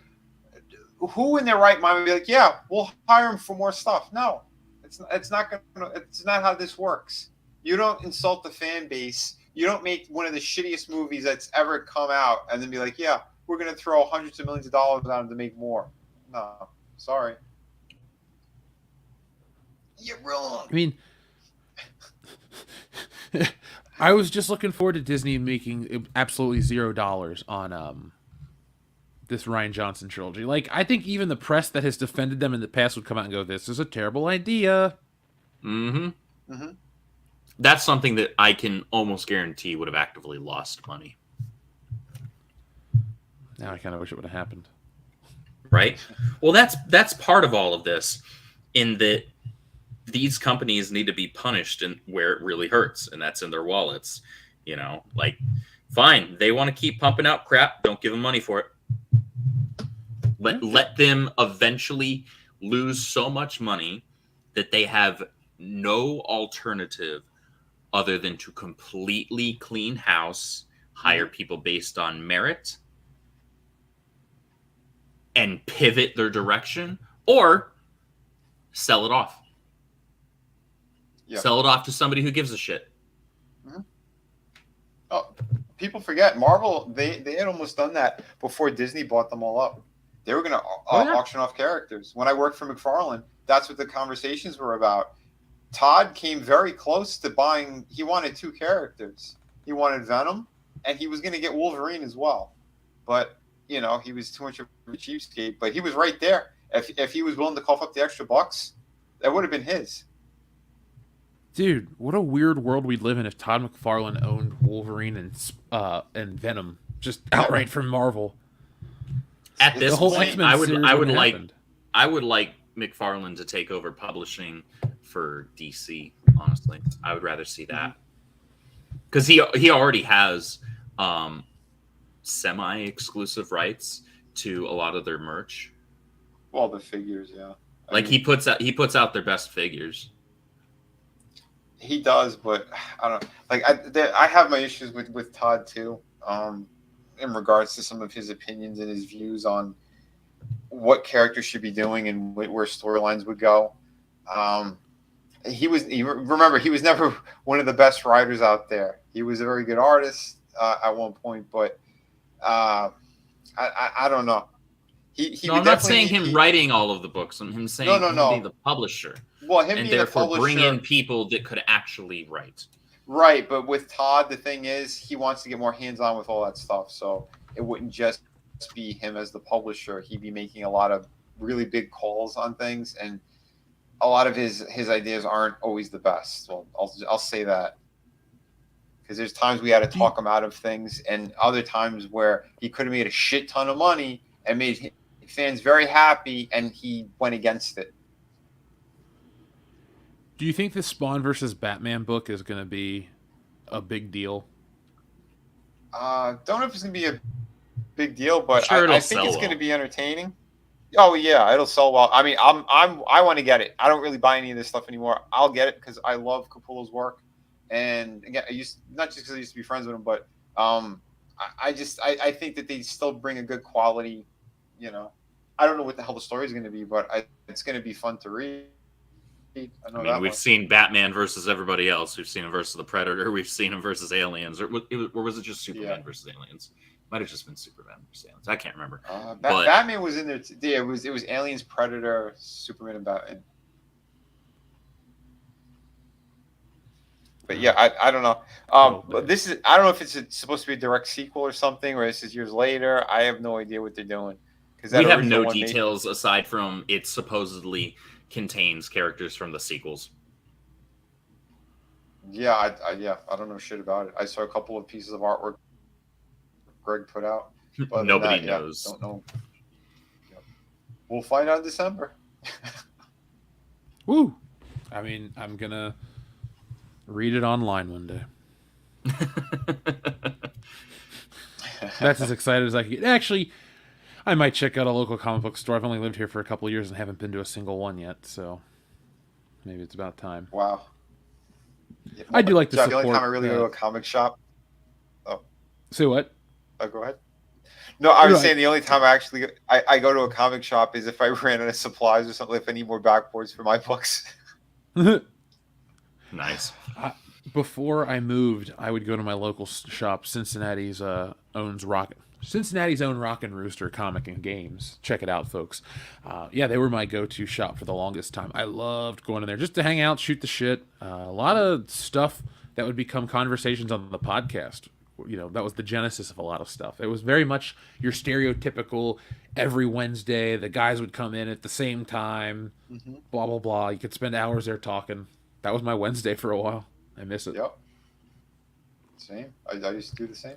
C: Who in their right mind would be like, yeah, we'll hire him for more stuff? No, it's not gonna. It's not how this works. You don't insult the fan base. You don't make one of the shittiest movies that's ever come out and then be like, yeah, we're gonna throw hundreds of millions of dollars on him to make more. No, sorry. You're wrong.
A: I mean, I was just looking forward to Disney making absolutely $0 on this Rian Johnson trilogy. Like, I think even the press that has defended them in the past would come out and go, "This is a terrible idea."
B: That's something that I can almost guarantee would have actively lost money.
A: Now I kind of wish it would have happened.
B: Right? Well, that's part of all of this, in that these companies need to be punished in where it really hurts, and that's in their wallets. You know, like, fine, they want to keep pumping out crap, don't give them money for it. Let them eventually lose so much money that they have no alternative other than to completely clean house, hire people based on merit, and pivot their direction, or sell it off.
C: Yeah.
B: Sell it off to somebody who gives a shit.
C: Oh, people forget Marvel. They had almost done that before Disney bought them all up. They were going to auction off characters. When I worked for McFarlane, that's what the conversations were about. Todd came very close to buying. He wanted 2 characters. He wanted Venom, and he was going to get Wolverine as well. But he was too much of a cheapskate. But he was right there. If he was willing to cough up the extra bucks, that would have been his.
A: Dude, what a weird world we'd live in if Todd McFarlane owned Wolverine and Venom just outright from Marvel.
B: At this point, I would like McFarlane to take over publishing for DC. Honestly, I would rather see that because he already has semi-exclusive rights to a lot of their merch.
C: Well, the figures, yeah.
B: He puts out their best figures.
C: He does, but I don't I have my issues with Todd too, in regards to some of his opinions and his views on what characters should be doing and where storylines would go. He was never one of the best writers out there. He was a very good artist at one point, but I don't know.
B: I'm not saying him writing all of the books. I'm him saying be the publisher.
C: Well, him
B: and
C: being
B: therefore
C: the publisher,
B: bring in people that could actually write.
C: Right, but with Todd, the thing is, he wants to get more hands-on with all that stuff. So it wouldn't just be him as the publisher. He'd be making a lot of really big calls on things, and a lot of his ideas aren't always the best. Well, I'll say that. Because there's times we had to talk him out of things, and other times where he could have made a shit ton of money and made fans very happy, and he went against it.
A: Do you think the Spawn versus Batman book is going to be a big deal?
C: Don't know if it's going to be a big deal, but
B: sure
C: I think it's going to be entertaining. Oh yeah, it'll sell well. I mean, I want to get it. I don't really buy any of this stuff anymore. I'll get it because I love Capullo's work, and again, not just because I used to be friends with him, but I think that they still bring a good quality. I don't know what the hell the story is going to be, but it's going to be fun to read.
B: We've seen Batman versus everybody else. We've seen him versus the Predator. We've seen him versus aliens. Or was it just Superman versus aliens? Might have just been Superman versus aliens. I can't remember.
C: Batman was in there. Yeah, it was aliens, Predator, Superman, and Batman. But yeah, I don't know. But I don't know if it's supposed to be a direct sequel or something, or this is years later. I have no idea what they're doing.
B: We have no details aside from it supposedly contains characters from the sequels.
C: Yeah, I don't know shit about it. I saw a couple of pieces of artwork Greg put out. But
B: Nobody knows.
C: Don't know. Yep. We'll find out in December.
A: Woo! I mean, I'm gonna read it online one day. That's as excited as I can get. Actually, I might check out a local comic book store. I've only lived here for a couple of years and haven't been to a single one yet, so maybe it's about time.
C: Wow.
A: Yeah, I do like to support.
C: The only time I really go to a comic shop. Oh.
A: Say what?
C: Oh, go ahead. No, I was saying the only time I go to a comic shop is if I ran out of supplies or something. If I need more backboards for my books.
B: Nice.
A: Before I moved, I would go to my local shop. Cincinnati's own Rock and Rooster comic and games. Check it out, folks. Yeah, they were my go-to shop for the longest time. I loved going in there just to hang out, shoot the shit. A lot of stuff that would become conversations on the podcast. That was the genesis of a lot of stuff. It was very much your stereotypical every Wednesday. The guys would come in at the same time, blah, blah, blah. You could spend hours there talking. That was my Wednesday for a while. I miss it.
C: Yep. Same. I used to do the same.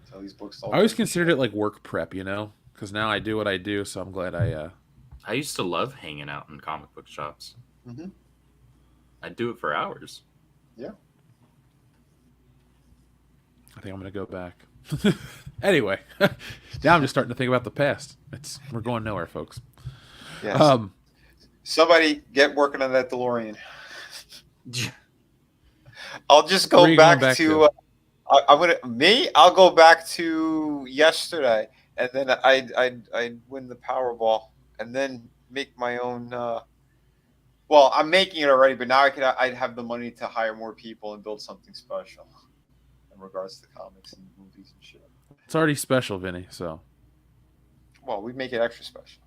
C: Tell these books.
A: I always considered it like work prep, because now I do what I do. So I'm glad
B: I used to love hanging out in comic book shops. I'd do it for hours.
C: Yeah.
A: I think I'm going to go back. Anyway, now I'm just starting to think about the past. We're going nowhere, folks.
C: Yes. Somebody get working on that DeLorean. I'll just go
A: Where are you
C: back,
A: going back
C: to. I'll go back to yesterday, and then I'd win the Powerball, and then make my own. Well, I'm making it already, but now I'd have the money to hire more people and build something special in regards to comics and movies and shit.
A: It's already special, Vinny. So
C: Well, we'd make it extra special.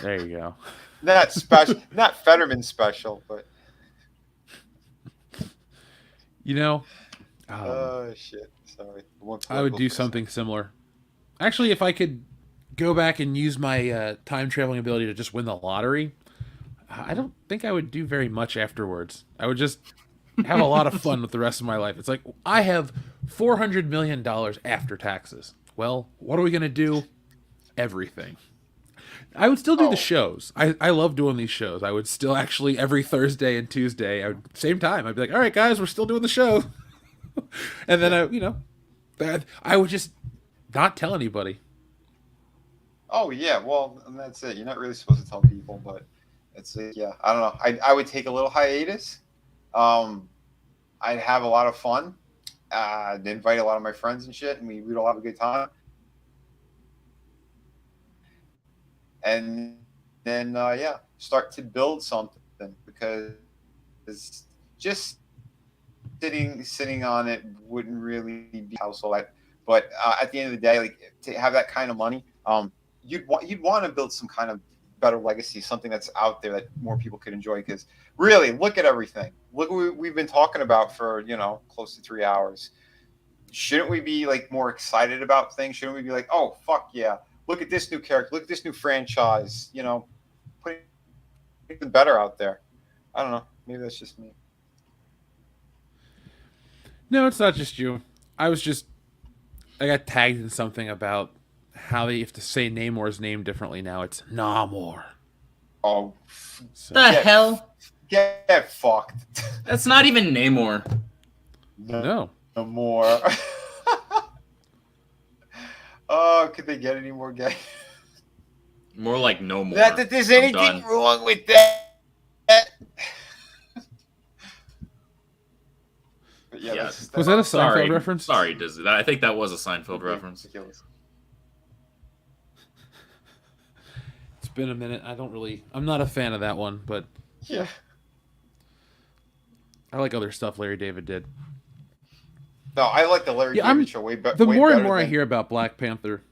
A: there you go.
C: Not special, not Fetterman special, but
A: You know,
C: shit. Sorry.
A: I would do something similar. Actually, if I could go back and use my time traveling ability to just win the lottery, I don't think I would do very much afterwards. I would just have a lot of fun with the rest of my life. It's like, I have $400 million after taxes. Well, what are we going to do? Everything. I would still do the shows. I love doing these shows. I would still actually every Thursday and Tuesday, same time, I'd be like, all right, guys, we're still doing the show. And then, I would just not tell anybody.
C: Oh, yeah. Well, and that's it. You're not really supposed to tell people, but it's yeah. I don't know. I would take a little hiatus. I'd have a lot of fun. I'd invite a lot of my friends and shit, and we'd all have a good time. And then, start to build something, because just sitting on it wouldn't really be household. But at the end of the day, like, to have that kind of money, you'd want to build some kind of better legacy, something that's out there that more people could enjoy. Because really, look at everything. Look what we've been talking about for close to 3 hours. Shouldn't we be like more excited about things? Shouldn't we be like, oh fuck yeah, look at this new character, look at this new franchise, putting something better out there? I don't know. Maybe that's just me.
A: No, it's not just you. I got tagged in something about how they have to say Namor's name differently now. It's Namor.
C: Oh,
A: So,
B: The hell?
C: get fucked.
B: That's not even Namor.
A: no.
C: No more. Oh, could they get any more gay?
B: More like no more.
C: Not that there's
B: I'm
C: anything
B: done.
C: wrong with that. But yeah,
B: Yes.
A: Was that a Seinfeld
B: Sorry,
A: reference?
B: Sorry, Disney. I think that was a Seinfeld reference.
C: ridiculous.
A: It's been a minute. I'm not a fan of that one, but
C: Yeah.
A: I like other stuff Larry David did.
C: No, I like the Larry
A: Yeah,
C: David show way better.
A: The more and more I hear about Black Panther.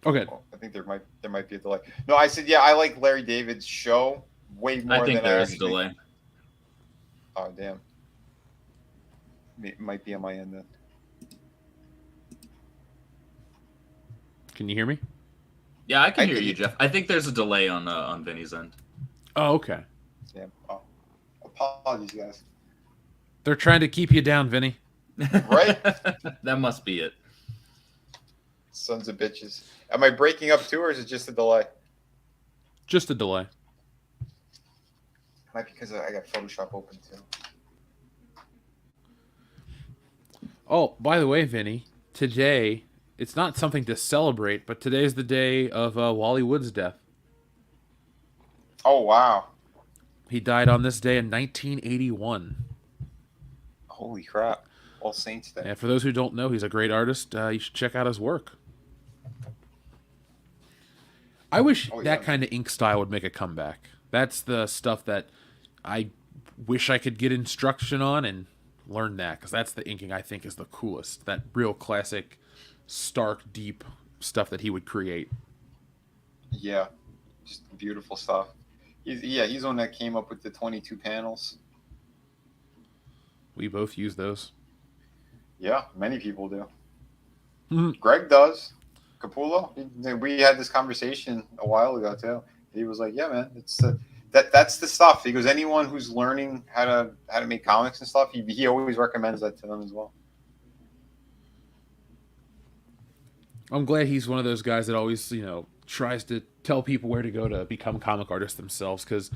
A: Okay.
C: Oh, I think there might be a delay. No, I said I like Larry David's show way more
B: I think
C: than
B: there
C: I
B: is a
C: actually...
B: delay.
C: Oh damn. It might be on my end then.
A: Can you hear me?
B: Yeah, I can hear you, Jeff. I think there's a delay on Vinny's end.
A: Oh, okay.
C: Yeah. Oh. Apologies, guys.
A: They're trying to keep you down, Vinny.
C: Right?
B: That must be it.
C: Sons of bitches. Am I breaking up too, or is it just a delay?
A: Just a delay.
C: Might be because I got Photoshop open too.
A: Oh, by the way, Vinny, today, it's not something to celebrate, but today's the day of Wally Wood's death.
C: Oh wow!
A: He died on this day in 1981.
C: Holy crap! All Saints Day.
A: And for those who don't know, he's a great artist. You should check out his work. I wish that kind of ink style would make a comeback. That's the stuff that I wish I could get instruction on and learn that, because that's the inking I think is the coolest. That real classic, stark, deep stuff that he would create.
C: Yeah, just beautiful stuff. He's the one that came up with the 22 panels.
A: We both use those.
C: Yeah, many people do.
A: Mhm.
C: Greg does. Capullo. We had this conversation a while ago too. He was like, "Yeah, man, it's that's the stuff." He goes, "Anyone who's learning how to make comics and stuff, he always recommends that to them as well."
A: I'm glad he's one of those guys that always, tries to tell people where to go to become comic artists themselves, because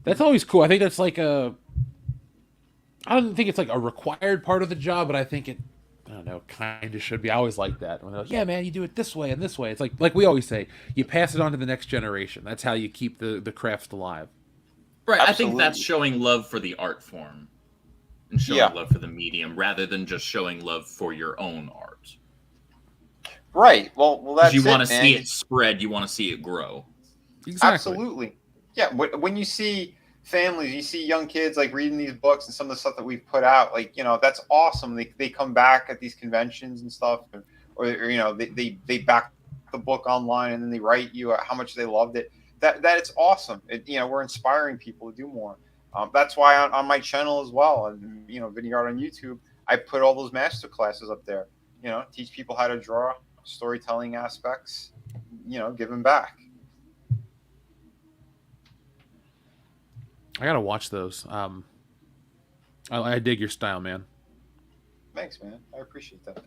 A: that's always cool. I think that's I don't think it's like a required part of the job, but I think it I don't know, kind of should be. I always like that when they're like, yeah, man, you do it this way and this way. It's like we always say, you pass it on to the next generation. That's how you keep the craft alive.
B: Right.
C: Absolutely.
B: I think that's showing love for the art form and showing love for the medium rather than just showing love for your own art.
C: Right. Well, that's
B: you want to
C: man.
B: see it spread. You want to see it grow.
A: Exactly.
C: Absolutely. Yeah. When you see families, you see young kids like reading these books and some of the stuff that we've put out, like, you know, that's awesome. They come back at these conventions and stuff, or you know, they back the book online and then they write you how much they loved it. That it's awesome. You know, we're inspiring people to do more. That's why on my channel as well, and you know, Video Art on YouTube, I put all those master classes up there. You know, teach people how to draw, storytelling aspects. You know, give them back.
A: I gotta watch those. I dig your style, man.
C: Thanks, man. I appreciate that.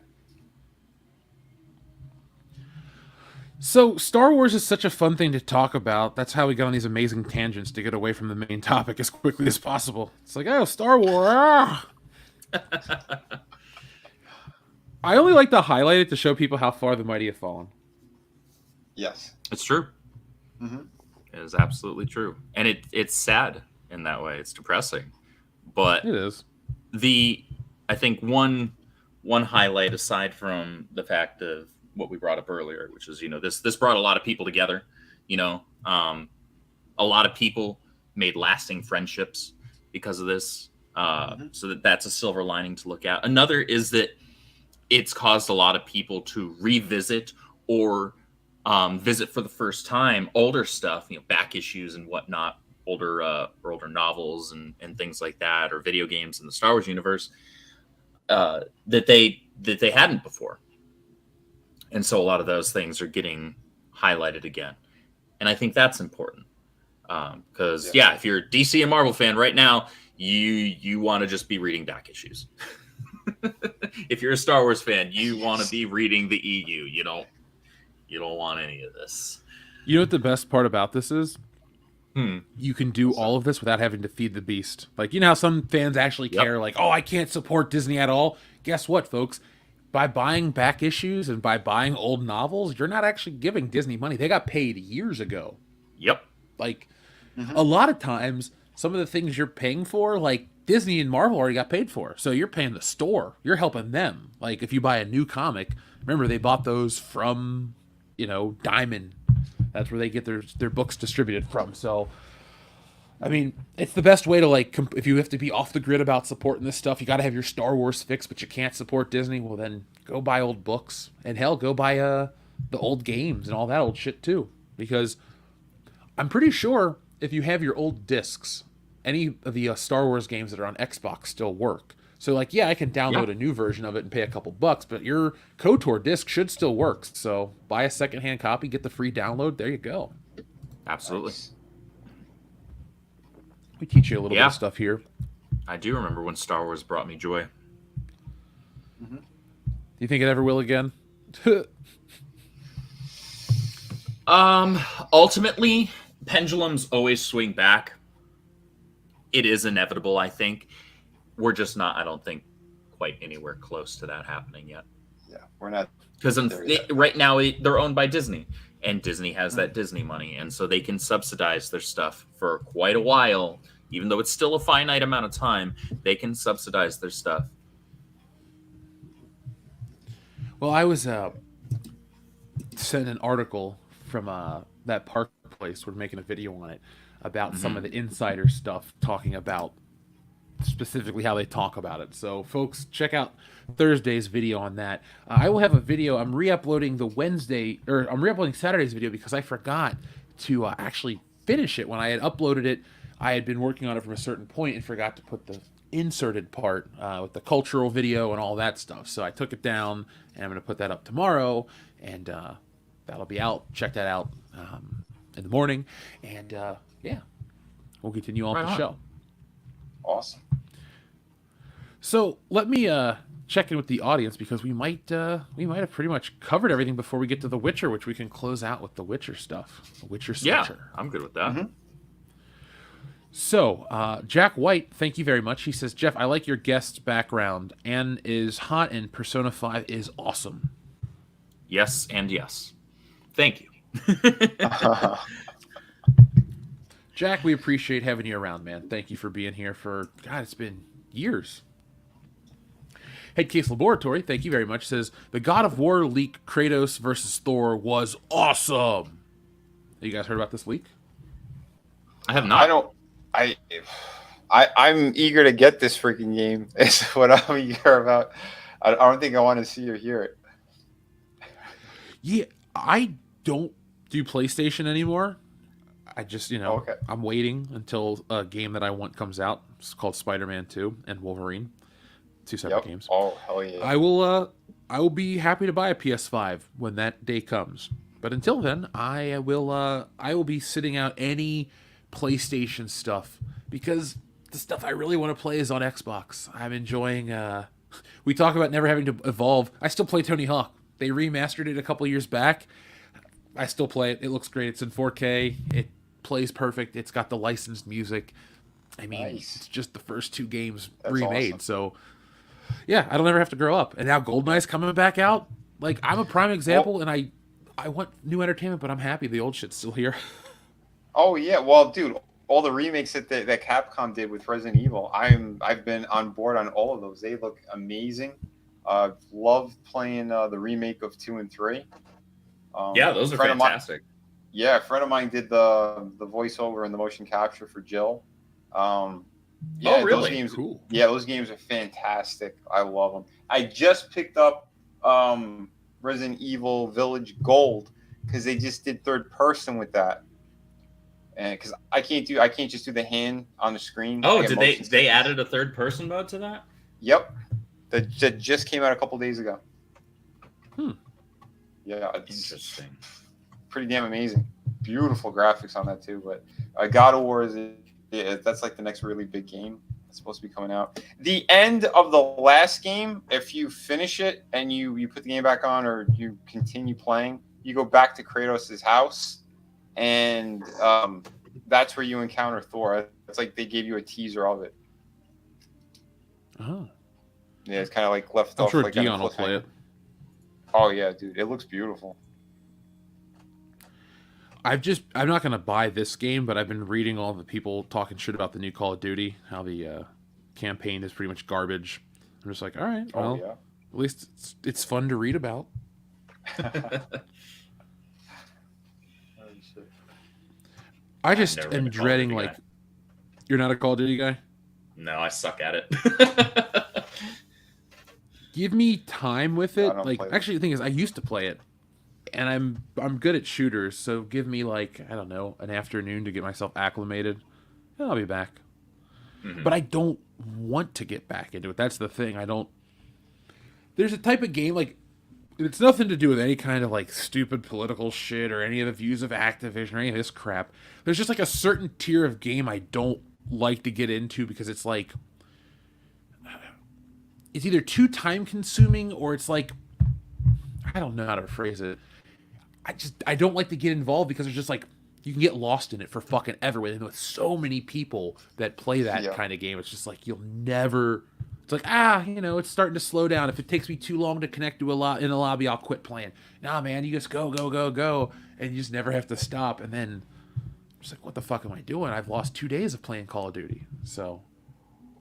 A: So, Star Wars is such a fun thing to talk about. That's how we get on these amazing tangents to get away from the main topic as quickly as possible. It's like, oh, Star Wars. Ah! I only like to highlight it to show people how far the mighty have fallen.
C: Yes.
B: It's true.
C: Mm-hmm.
B: It is absolutely true. And it's sad in that way. It's depressing. But
A: it is.
B: I think one highlight aside from the fact of what we brought up earlier, which is, you know, this brought a lot of people together. You know, a lot of people made lasting friendships because of this. So that's a silver lining to look at. Another is that it's caused a lot of people to revisit or visit for the first time older stuff, you know, back issues and whatnot, older novels and things like that, or video games in the Star Wars universe that they hadn't before. And so a lot of those things are getting highlighted again. And I think that's important. Because, if you're a DC and Marvel fan right now, you want to just be reading back issues. If you're a Star Wars fan, you want to be reading the EU. You don't want any of this.
A: You know what the best part about this is? You can do all of this without having to feed the beast. Like, you know how some fans actually care, like, oh, I can't support Disney at all. Guess what, folks? By buying back issues and by buying old novels, you're not actually giving Disney money. They got paid years ago.
B: Yep.
A: Like, a lot of times, some of the things you're paying for, like, Disney and Marvel already got paid for. So you're paying the store. You're helping them. Like, if you buy a new comic, remember, they bought those from, you know, Diamond. That's where they get their books distributed from. So, I mean, it's the best way to, like, if you have to be off the grid about supporting this stuff, you got to have your Star Wars fix, but you can't support Disney, well, then go buy old books. And hell, go buy the old games and all that old shit, too. Because I'm pretty sure if you have your old discs, any of the Star Wars games that are on Xbox still work. So, like, yeah, I can download a new version of it and pay a couple bucks, but your KOTOR disc should still work. So buy a secondhand copy, get the free download. There you go.
B: Absolutely.
C: Nice.
A: We teach you a little bit of stuff here.
B: I do remember when Star Wars brought me joy.
A: Do you think it ever will again?
B: Ultimately, pendulums always swing back. It is inevitable, I think. We're just not, I don't think, quite anywhere close to that happening yet.
C: Yeah, we're not.
B: Because right now, they're owned by Disney. And Disney has that Disney money. And so they can subsidize their stuff for quite a while. Even though it's still a finite amount of time, they can subsidize their stuff.
A: Well, I was sent an article from that park place. We're making a video on it about some of the insider stuff, talking about specifically how they talk about it. So, folks, check out Thursday's video on that. I will have a video. I'm re-uploading I'm re-uploading Saturday's video because I forgot to actually finish it. When I had uploaded it, I had been working on it from a certain point and forgot to put the inserted part with the cultural video and all that stuff. So I took it down, and I'm going to put that up tomorrow, and that'll be out. Check that out in the morning, and we'll continue on with the show.
C: Awesome.
A: So let me check in with the audience because we might have pretty much covered everything before we get to The Witcher, which we can close out with The Witcher stuff. The Witcher Switcher.
B: Yeah, I'm good with that.
A: So, Jack White, thank you very much. He says, Jeff, I like your guest's background. Anne is hot and Persona 5 is awesome.
B: Yes and yes. Thank you.
A: Jack, we appreciate having you around, man. Thank you for being here for, God, it's been years. Headcase Laboratory, thank you very much, says, the God of War leak Kratos versus Thor was awesome. You guys heard about this leak?
B: I have not.
C: I'm eager to get this freaking game. Is what I'm eager about. I don't think I want to see or hear it.
A: Yeah, I don't do PlayStation anymore. I just,
C: Okay.
A: I'm waiting until a game that I want comes out. It's called Spider-Man 2 and Wolverine. 2 separate games.
C: Oh, hell yeah.
A: I will be happy to buy a PS5 when that day comes. But until then, I will be sitting out any PlayStation stuff because the stuff I really want to play is on Xbox. I'm enjoying we talk about never having to evolve. I still play Tony Hawk. They remastered it a couple years back. I still play it. It looks great. It's in 4K. It plays perfect. It's got the licensed music. I mean, It's just the first 2 games remade.
C: Awesome.
A: So, yeah, I don't ever have to grow up. And now GoldenEye's coming back out. Like, I'm a prime example, and I want new entertainment, but I'm happy the old shit's still here.
C: Oh yeah, well, dude, all the remakes that Capcom did with Resident Evil, I've been on board on all of those. They look amazing. Loved playing the remake of 2 and 3.
B: Yeah, those are fantastic.
C: A friend of mine did the voiceover and the motion capture for Jill. Yeah,
B: oh, really?
C: Those games,
A: Cool.
C: Yeah, those games are fantastic. I love them. I just picked up Resident Evil Village Gold because they just did third person with that. And because I can't just do the hand on the screen.
B: Oh, did they added a third person mode to that?
C: Yep, that just came out a couple days ago. Yeah, it's
B: Interesting.
C: pretty damn amazing. Beautiful graphics on that too. But God of War that's like the next really big game. It's supposed to be coming out. The end of the last game, if you finish it and you put the game back on or you continue playing, you go back to Kratos' house, and that's where you encounter Thor. It's like they gave you a teaser of it.
A: Oh.
C: Yeah, it's kind of like left
A: I'm
C: off.
A: sure
C: like
A: Dion will play it.
C: Oh yeah, dude, it looks beautiful.
A: I'm not going to buy this game, but I've been reading all the people talking shit about the new Call of Duty, how the campaign is pretty much garbage. I'm just like, all right, well,
C: yeah.
A: At least it's fun to read about. I just
B: never
A: am
B: been a Call of
A: dreading,
B: Duty
A: like,
B: guy.
A: you're not a Call of Duty guy?
B: No, I suck at it.
A: Give me time with it.
C: don't
A: Like,
C: play it.
A: actually, the thing is, I used to play it, and I'm good at shooters, so give me, like, I don't know, an afternoon to get myself acclimated, and I'll be back.
B: Mhm.
A: But I don't want to get back into it. That's the thing. There's a type of game, like, it's nothing to do with any kind of, like, stupid political shit or any of the views of Activision or any of this crap. There's just, like, a certain tier of game I don't like to get into because it's, like, it's either too time-consuming or it's, like, I don't know how to phrase it. I don't like to get involved because there's just, like, you can get lost in it for fucking ever. With so many people that play that kind of game, it's just like you'll never. It's like it's starting to slow down. If it takes me too long to connect to in a lobby, I'll quit playing. Nah, man, you just go, and you just never have to stop. And then, I'm just like, what the fuck am I doing? I've lost 2 days of playing Call of Duty. So,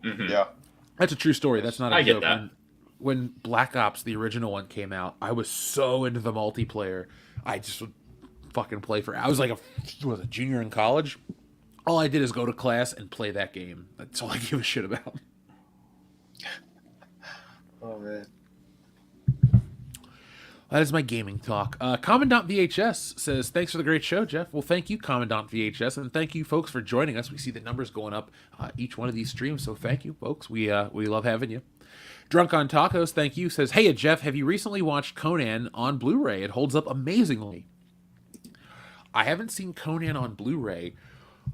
C: Yeah.
A: that's a true story. That's not a
B: I
A: joke.
B: get that.
A: When Black Ops, the original one, came out, I was so into the multiplayer. I just would fucking play I was like a junior in college. All I did is go to class and play that game. That's all I give a shit about.
C: Oh man.
A: That is my gaming talk. Commandant VHS says, thanks for the great show, Jeff. Well, thank you, Commandant VHS, and thank you, folks, for joining us. We see the numbers going up each one of these streams, so thank you, folks. We love having you. Drunk on Tacos, thank you, says, hey, Jeff, have you recently watched Conan on Blu-ray? It holds up amazingly. I haven't seen Conan on Blu-ray.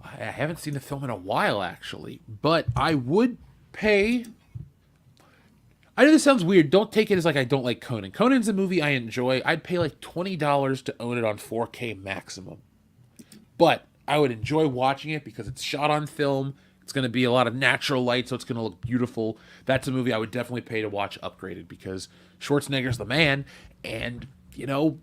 A: I haven't seen the film in a while, actually, but I would pay... I know this sounds weird. Don't take it as like I don't like Conan. Conan's a movie I enjoy. I'd pay like $20 to own it on 4K maximum. But I would enjoy watching it because it's shot on film. It's going to be a lot of natural light, so it's going to look beautiful. That's a movie I would definitely pay to watch upgraded because Schwarzenegger's the man. And, you know,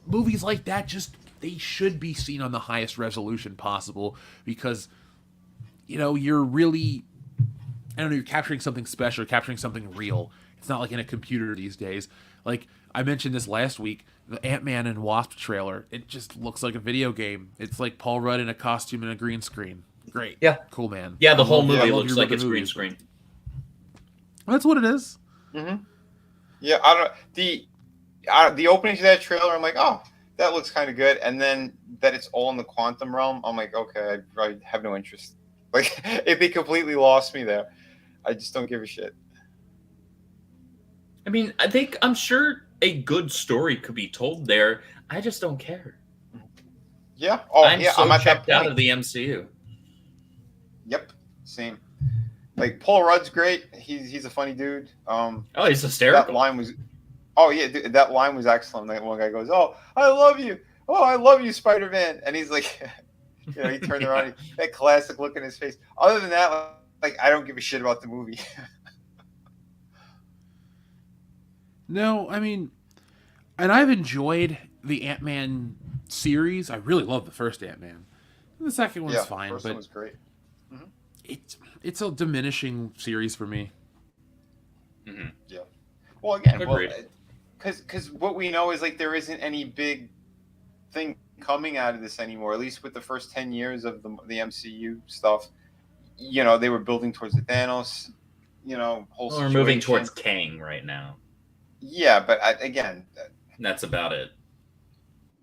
A: movies like that just, they should be seen on the highest resolution possible because, you know, you're really, I don't know, you're capturing something special, capturing something real. It's not like in a computer these days. Like, I mentioned this last week, the Ant-Man and Wasp trailer, it just looks like a video game. It's like Paul Rudd in a costume and a green screen. Great.
B: Yeah.
A: Cool, man.
B: Yeah, the whole movie
A: I love
B: looks
A: your
B: like
A: other
B: it's green
A: movies.
B: screen.
A: That's what it is.
C: Mm-hmm. Yeah, I don't the opening to that trailer, I'm like, oh, that looks kind of good, and then that it's all in the quantum realm, I'm like, okay, I have no interest. Like, they completely lost me there. I just don't give a shit.
B: I mean, I'm sure a good story could be told there. I just don't care.
C: Yeah. Oh,
B: I'm
C: yeah.
B: so
C: I'm at that
B: checked
C: point.
B: out of the MCU.
C: Yep. Same. Like, Paul Rudd's great. He's a funny dude.
B: Oh, he's hysterical.
C: That line was. Oh yeah, that line was excellent. Like, one guy goes, "Oh, I love you. Oh, I love you, Spider-Man," and he's like, you know, he turned around, that classic look in his face. Other than that, like, I don't give a shit about the movie.
A: No, I mean, and I've enjoyed the Ant-Man series. I really love the first Ant-Man. The second one's fine,
C: the first
A: but
C: one was great.
A: it's a diminishing series for me.
B: Mm-hmm.
C: Yeah. Well, again,
B: Agreed.
C: because what we know is, like, there isn't any big thing coming out of this anymore. At least with the first 10 years of the MCU stuff, you know, they were building towards the Thanos, you know, whole.
B: We're moving towards Kang right now.
C: Yeah, but again,
B: that's about it.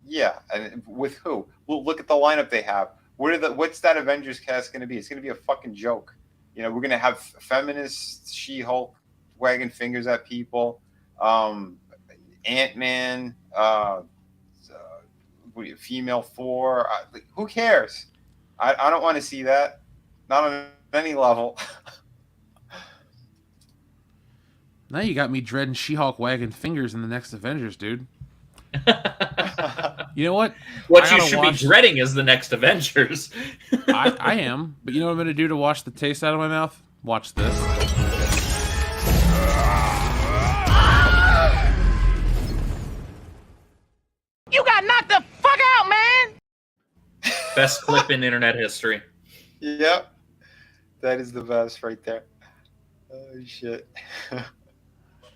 C: Yeah, and with who? Well, look at the lineup they have. What's that Avengers cast going to be? It's going to be a fucking joke. You know, we're going to have feminist She-Hulk wagging fingers at people, Ant-Man, female Thor. Who cares? I don't want to see that. Not on any level.
A: Now you got me dreading She-Hulk wagging fingers in the next Avengers, dude. You know what?
B: What you should be dreading is the next Avengers.
A: I am, but you know what I'm going to do to wash the taste out of my mouth? Watch this.
H: You got knocked the fuck out, man!
B: Best clip in internet history.
C: Yep. That is the best right there. Oh, shit.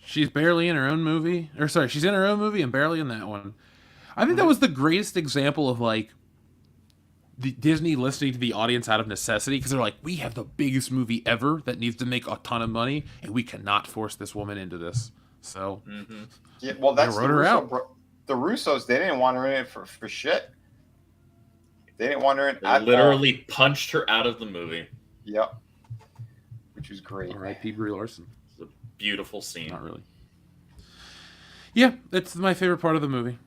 A: She's barely in her own movie. Or sorry, she's in her own movie and barely in that one. I think that was the greatest example of, like, the Disney listening to the audience out of necessity, because they're like, we have the biggest movie ever that needs to make a ton of money, and we cannot force this woman into this. So,
C: yeah, well, that's
A: wrote her out.
C: The Russos, they didn't want her in it for shit. They didn't want her in
B: They
C: at
B: literally punched her out of the movie.
C: Yep. Which was great.
A: R.I.P. Brie Larson.
B: It's a beautiful scene.
A: Not really. Yeah, it's my favorite part of the movie.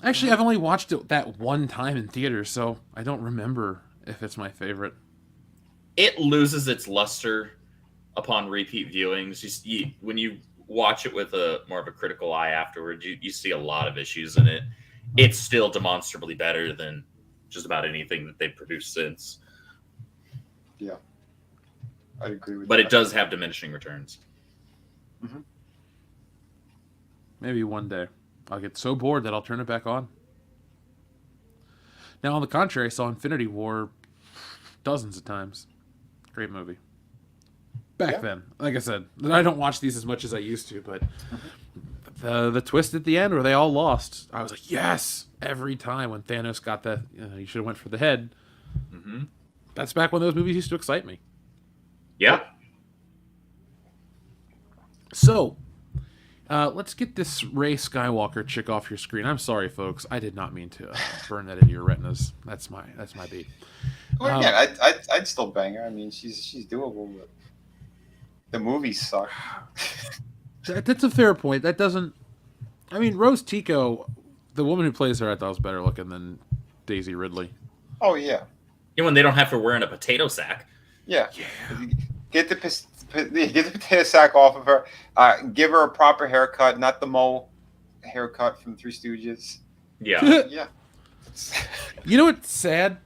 A: Actually, I've only watched it that one time in theaters, so I don't remember if it's my favorite.
B: It loses its luster upon repeat viewings. When you watch it with a more of a critical eye afterward, you see a lot of issues in it. It's still demonstrably better than just about anything that they've produced since.
C: Yeah, I agree with
B: but
C: that.
B: It does have diminishing returns.
C: Mm-hmm.
A: Maybe one day I'll get so bored that I'll turn it back on. Now, on the contrary, I saw Infinity War dozens of times. Great movie. Back then, like I said, I don't watch these as much as I used to, but the twist at the end where they all lost, I was like, yes! Every time when Thanos got that, you should have went for the head.
B: Mm-hmm.
A: That's back when those movies used to excite me.
B: Yeah.
A: So, let's get this Rey Skywalker chick off your screen. I'm sorry, folks. I did not mean to burn that into your retinas. That's my beat.
C: Well, yeah, I'd still bang her. I mean, she's doable, but the movies suck.
A: That's a fair point. That doesn't. I mean, Rose Tico, the woman who plays her, I thought was better looking than Daisy Ridley.
C: Oh yeah.
B: When they don't have her wearing a potato sack.
C: Yeah. Get the potato sack off of her. Give her a proper haircut, not the Mo haircut from Three Stooges.
B: Yeah.
C: Yeah.
A: You know what's sad?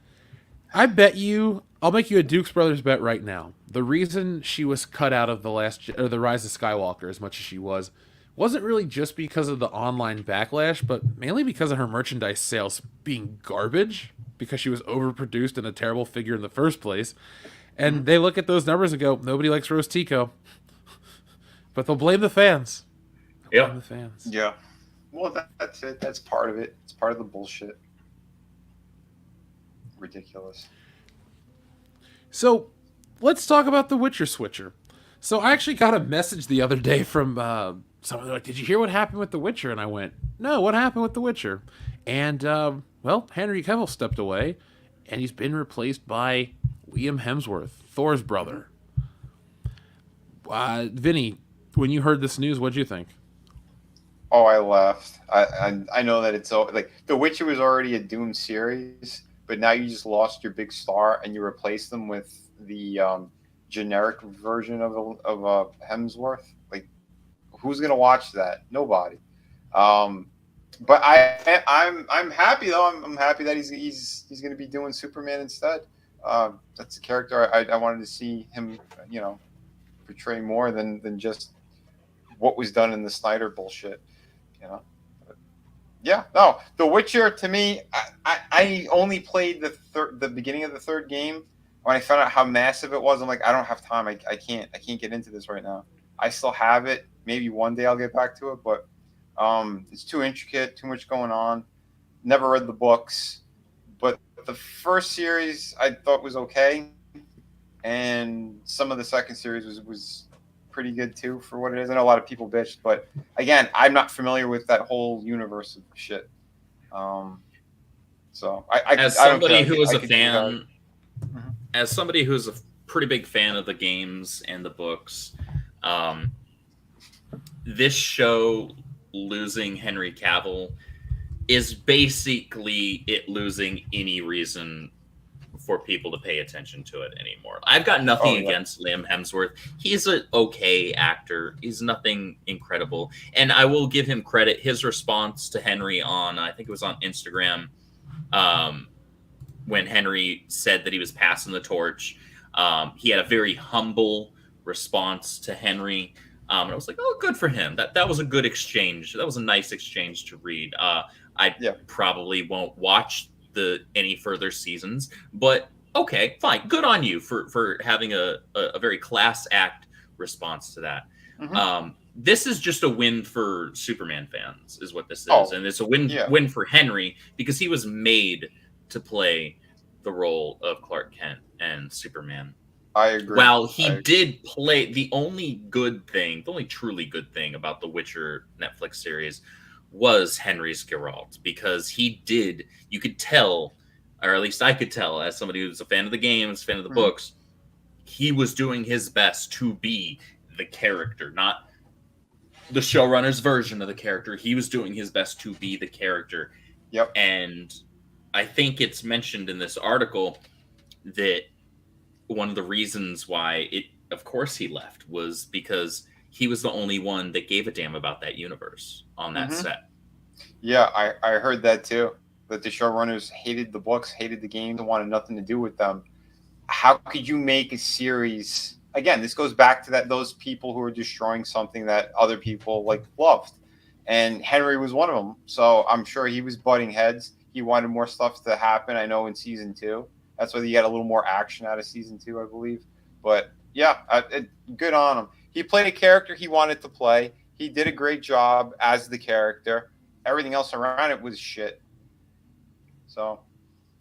A: I bet you, I'll make you a Dukes Brothers bet right now. The reason she was cut out of the Rise of Skywalker as much as she wasn't really just because of the online backlash, but mainly because of her merchandise sales being garbage, because she was overproduced and a terrible figure in the first place. And they look at those numbers and go, nobody likes Rose Tico. But they'll blame the fans. Blame the fans.
C: Yeah. Well, that's it. That's part of it. It's part of the bullshit. Ridiculous.
A: So, let's talk about the Witcher Switcher. So, I actually got a message the other day from someone like, "Did you hear what happened with the Witcher?" And I went, "No, what happened with the Witcher?" And well, Henry Cavill stepped away, and he's been replaced by Liam Hemsworth, Thor's brother. Vinny, when you heard this news, what'd you think?
C: Oh, I laughed. I know that it's like The Witcher was already a doomed series, but now you just lost your big star and you replace them with the generic version of Hemsworth. Like, who's gonna watch that? Nobody. But I'm happy though. I'm happy that he's gonna be doing Superman instead. That's a character I wanted to see him, portray more than just what was done in the Snyder bullshit. But yeah, no, The Witcher to me, I only played the beginning of the third game. When I found out how massive it was, I'm like, I don't have time. I can't get into this right now. I still have it. Maybe one day I'll get back to it, but it's too intricate, too much going on. Never read the books, but the first series I thought was okay, and some of the second series was pretty good too for what it is. I know a lot of people bitched, but again, I'm not familiar with that whole universe of shit. So
B: as somebody who is a fan, as somebody who's a pretty big fan of the games and the books, this show losing Henry Cavill is basically it losing any reason for people to pay attention to it anymore. I've got nothing against Liam Hemsworth. He's an okay actor. He's nothing incredible. And I will give him credit. His response to Henry on, I think it was on Instagram, when Henry said that he was passing the torch, he had a very humble response to Henry. And I was like, oh, good for him. That was a good exchange. That was a nice exchange to read. I probably won't watch any further seasons, but okay, fine. Good on you for having a very class act response to that. This is just a win for Superman fans, is what this is, and it's a win for Henry because he was made to play the role of Clark Kent and Superman.
C: I agree.
B: While he did play, the only truly good thing about the Witcher Netflix series was Henry's Geralt, because you could tell, or at least I could tell, as somebody who's a fan of the games, fan of the books, he was doing his best to be the character, not the showrunner's version of the character. He was doing his best to be the character.
C: Yep.
B: And I think it's mentioned in this article that one of the reasons why of course he left was because he was the only one that gave a damn about that universe on that set.
C: Yeah, I heard that too. That the showrunners hated the books, hated the games, and wanted nothing to do with them. How could you make a series? Again, this goes back to those people who are destroying something that other people loved. And Henry was one of them. So I'm sure he was butting heads. He wanted more stuff to happen, I know, in season 2. That's why you got a little more action out of season 2, I believe. But yeah, good on him. He played a character he wanted to play. He did a great job as the character. Everything else around it was shit. So,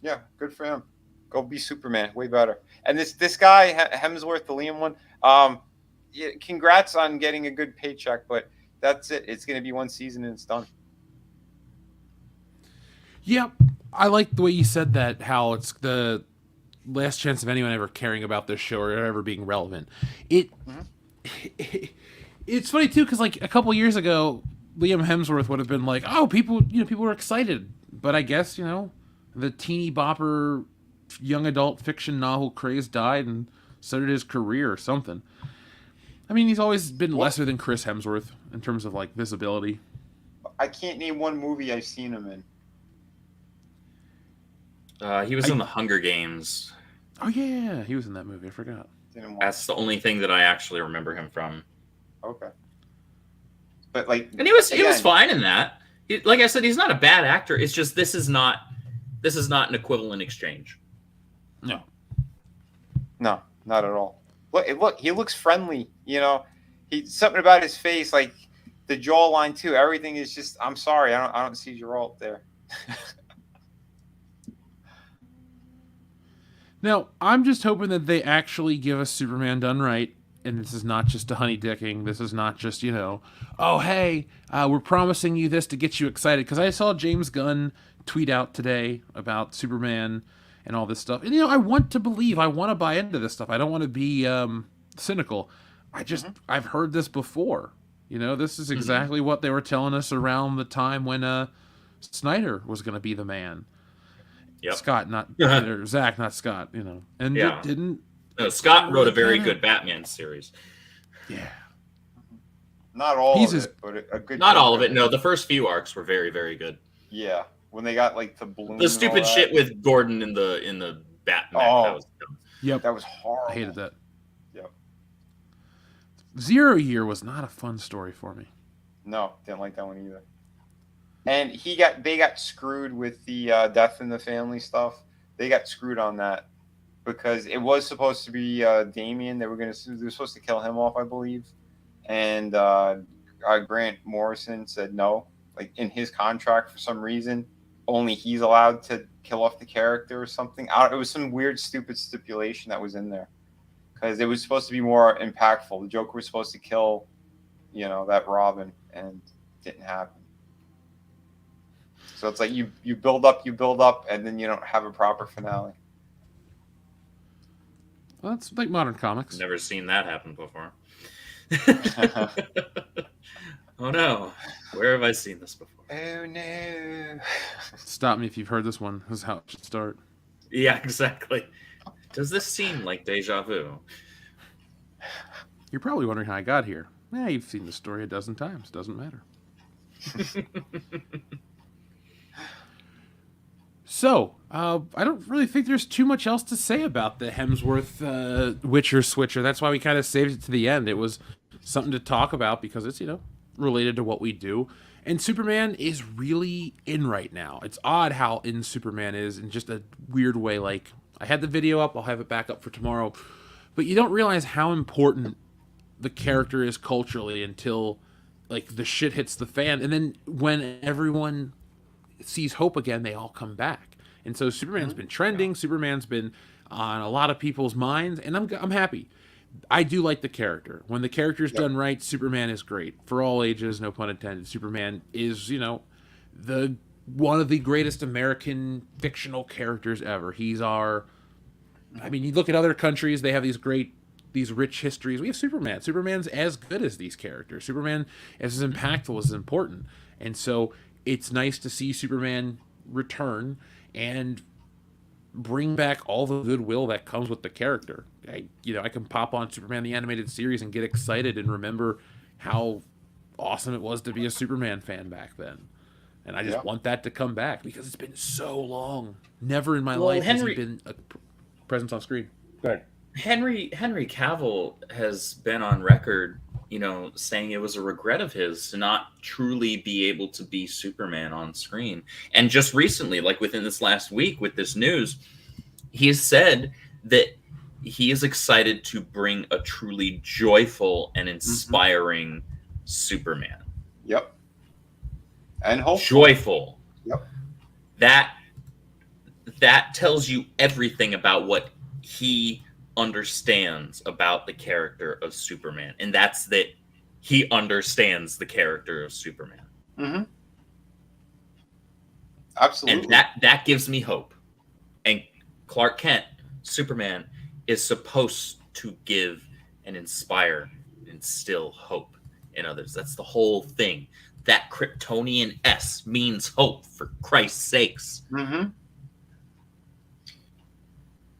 C: yeah, good for him. Go be Superman. Way better. And this guy, Hemsworth, the Liam one, congrats on getting a good paycheck, but that's it. It's going to be one season and it's done.
A: Yeah, I like the way you said that, how it's the last chance of anyone ever caring about this show or ever being relevant. It's funny too, because a couple years ago, Liam Hemsworth would have been like, "Oh, people were excited," but I guess the teeny bopper young adult fiction novel craze died, and so did his career or something. I mean, he's always been lesser than Chris Hemsworth in terms of visibility.
C: I can't name one movie I've seen him in.
B: He was in the Hunger Games.
A: Oh yeah, he was in that movie. I forgot.
C: Didn't watch.
B: That's the only thing that I actually remember him from.
C: Okay. But like,
B: And he was fine in that. Like I said, he's not a bad actor. It's just this is not an equivalent exchange.
A: No.
C: No, not at all. Look, he looks friendly. You know, something about his face, like the jawline too. Everything is just. I'm sorry, I don't see Geralt there.
A: Now, I'm just hoping that they actually give us Superman done right, and this is not just a honey dicking. This is not just, oh, hey, we're promising you this to get you excited. Because I saw James Gunn tweet out today about Superman and all this stuff. And, I want to believe. I want to buy into this stuff. I don't want to be cynical. I've heard this before. This is exactly what they were telling us around the time when Snyder was going to be the man.
B: Yep.
A: Scott, or Zach, not Scott, And it didn't.
B: No, Scott wrote a very good Batman series.
A: Yeah.
C: Not all of it, but a good.
B: Not all of it. No, the first few arcs were very, very good.
C: Yeah, when they got like the balloon.
B: The stupid shit with Gordon in the Batman.
C: Oh,
B: that was dumb.
A: Yep,
C: that was horrible.
A: I hated that.
C: Yep.
A: 0 Year was not a fun story for me.
C: No, didn't like that one either. And they got screwed with the death in the family stuff. They got screwed on that because it was supposed to be Damian. They were supposed to kill him off, I believe. And Grant Morrison said no. Like in his contract, for some reason, only he's allowed to kill off the character or something. It was some weird, stupid stipulation that was in there because it was supposed to be more impactful. The Joker was supposed to kill, that Robin, and it didn't happen. So it's like you build up, and then you don't have a proper finale.
A: Well, that's like modern comics.
B: Never seen that happen before. Oh no, where have I seen this before?
C: Oh no!
A: Stop me if you've heard this one. This is how it should start.
B: Yeah, exactly. Does this seem like deja vu?
A: You're probably wondering how I got here. Yeah, you've seen the story a dozen times. Doesn't matter. So, I don't really think there's too much else to say about the Hemsworth Witcher switcher. That's why we kind of saved it to the end. It was something to talk about because it's, related to what we do. And Superman is really in right now. It's odd how in Superman is in just a weird way. Like, I had the video up. I'll have it back up for tomorrow. But you don't realize how important the character is culturally until, like, the shit hits the fan. And then when everyone sees hope again, they all come back. And so Superman's been trending. Superman's been on a lot of people's minds, and I'm happy. I do like the character. When the character's done right, Superman is great. For all ages, no pun intended. Superman is, the one of the greatest American fictional characters ever. He's you look at other countries, they have these rich histories. We have Superman. Superman's as good as these characters. Superman is as impactful, as important. And so it's nice to see Superman return and bring back all the goodwill that comes with the character. I can pop on Superman the Animated Series and get excited and remember how awesome it was to be a Superman fan back then. And I just want that to come back because it's been so long. Never in my life has he been a presence on screen. Go ahead.
B: Henry Cavill has been on record, saying it was a regret of his to not truly be able to be Superman on screen. And just recently, like within this last week with this news, he has said that he is excited to bring a truly joyful and inspiring Superman.
C: Yep. And hopeful.
B: Joyful.
C: Yep.
B: That tells you everything about what he understands about the character of Superman, and that's that he understands the character of Superman.
C: Mm-hmm. Absolutely.
B: And that gives me hope. And Clark Kent, Superman, is supposed to give and inspire and instill hope in others. That's the whole thing. That Kryptonian S means hope, for Christ's sakes.
C: Mm-hmm.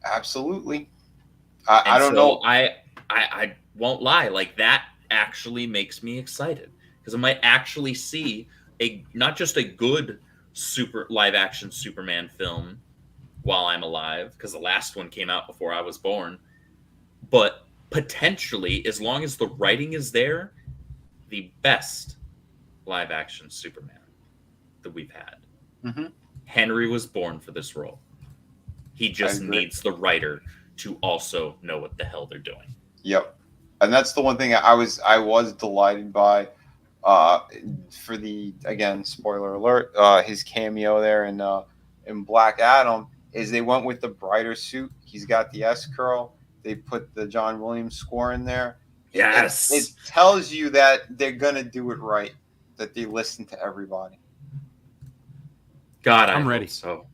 C: Absolutely. I don't know.
B: I won't lie. Like, that actually makes me excited because I might actually see not just a good live action Superman film, while I'm alive, because the last one came out before I was born. But potentially, as long as the writing is there, the best live action Superman that we've had.
C: Mm-hmm.
B: Henry was born for this role. He just needs the writer to also know what the hell they're doing.
C: Yep. And that's the one thing I was delighted by for the, again, spoiler alert, his cameo there in Black Adam is they went with the brighter suit. He's got the S curl. They put the John Williams score in there.
B: Yes.
C: It tells you that they're going to do it right, that they listen to everybody.
B: God,
A: I'm ready.
B: Hope so.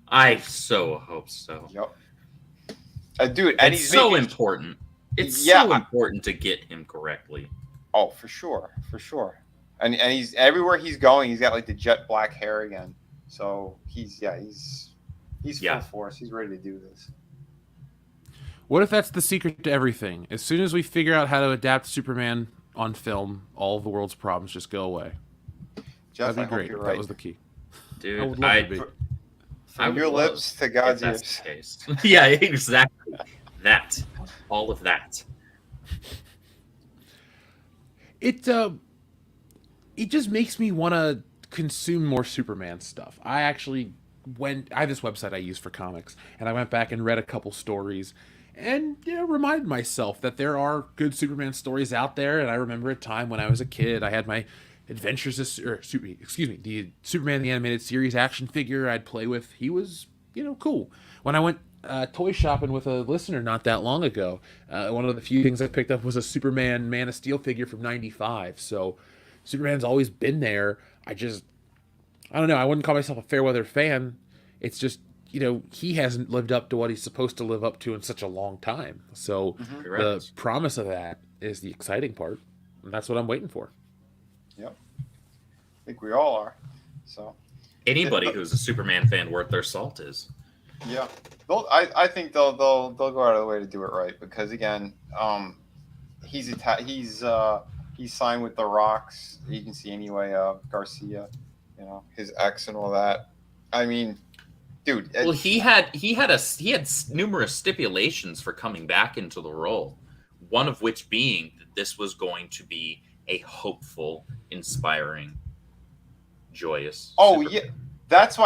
B: I so hope so.
C: Yep. Dude, and
B: it's so important. It's so important to get him correctly.
C: Oh, for sure. For sure. And he's everywhere he's going, he's got like the jet black hair again. So he's full force. He's ready to do this.
A: What if that's the secret to everything? As soon as we figure out how to adapt Superman on film, all of the world's problems just go away.
C: Jeff,
A: That'd be great.
C: You're
A: That
C: right.
A: was the key.
B: Dude,
A: I would love to be.
C: From your lips to God's ears.
B: Yeah, exactly. That. All of that.
A: It just makes me want to consume more Superman stuff. I have this website I use for comics, and I went back and read a couple stories and reminded myself that there are good Superman stories out there. And I remember a time when I was a kid, I had my the Superman the Animated Series action figure I'd play with. He was, cool. When I went toy shopping with a listener not that long ago, one of the few things I picked up was a Superman Man of Steel figure from '95. So Superman's always been there. I don't know. I wouldn't call myself a fair weather fan. It's just, he hasn't lived up to what he's supposed to live up to in such a long time. So the promise of that is the exciting part. And that's what I'm waiting for.
C: Yep. I think we all are. So
B: anybody who's a Superman fan worth their salt is.
C: Yeah. I think they'll go out of the way to do it right because again, he's signed with the Rocks. You can see anyway, Garcia, his ex and all that. I mean, dude.
B: Well, he had numerous stipulations for coming back into the role. One of which being that this was going to be a hopeful, inspiring, joyous.
C: Oh
B: Superman.
C: yeah, that's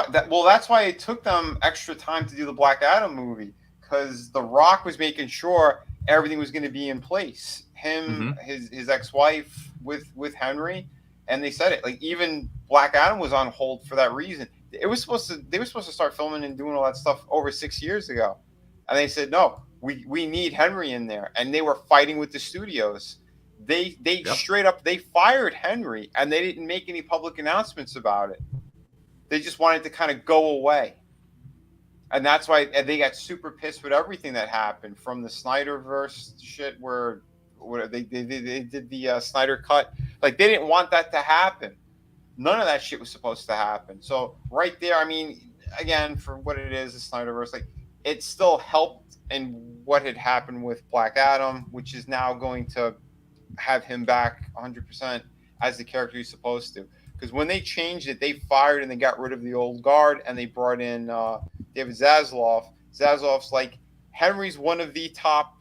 C: why it took them extra time to do the Black Adam movie because The Rock was making sure everything was going to be in place. Him, his ex-wife with Henry, and they said it. Like even Black Adam was on hold for that reason. They were supposed to start filming and doing all that stuff over 6 years ago, and they said no. We need Henry in there, and they were fighting with the studios. They straight up fired Henry, and they didn't make any public announcements about it. They just wanted to kind of go away, and that's why they got super pissed with everything that happened from the Snyderverse shit, where they did the Snyder cut. Like they didn't want that to happen. None of that shit was supposed to happen. So right there, I mean, again, for what it is, the Snyderverse, like it still helped in what had happened with Black Adam, which is now going to have him back 100% as the character he's supposed to. Because when they changed it, they fired and they got rid of the old guard and they brought in David Zaslav. Zaslav's like, Henry's one of the top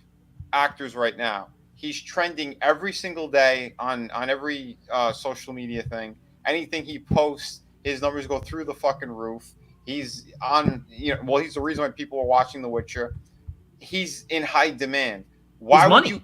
C: actors right now. He's trending every single day on every social media thing. Anything he posts, his numbers go through the fucking roof. He's on, he's the reason why people are watching The Witcher. He's in high demand. Why would you?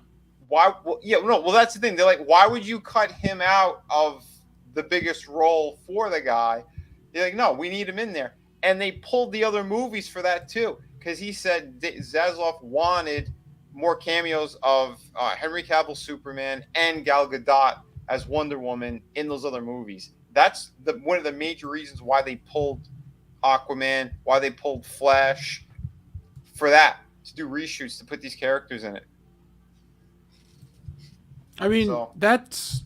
C: Why? Well, that's the thing. They're like, why would you cut him out of the biggest role for the guy? They're like, no, we need him in there. And they pulled the other movies for that too, because he said Zaslav wanted more cameos of Henry Cavill Superman and Gal Gadot as Wonder Woman in those other movies. That's one of the major reasons why they pulled Aquaman, why they pulled Flash, for that, to do reshoots, to put these characters in it.
A: I mean, that's...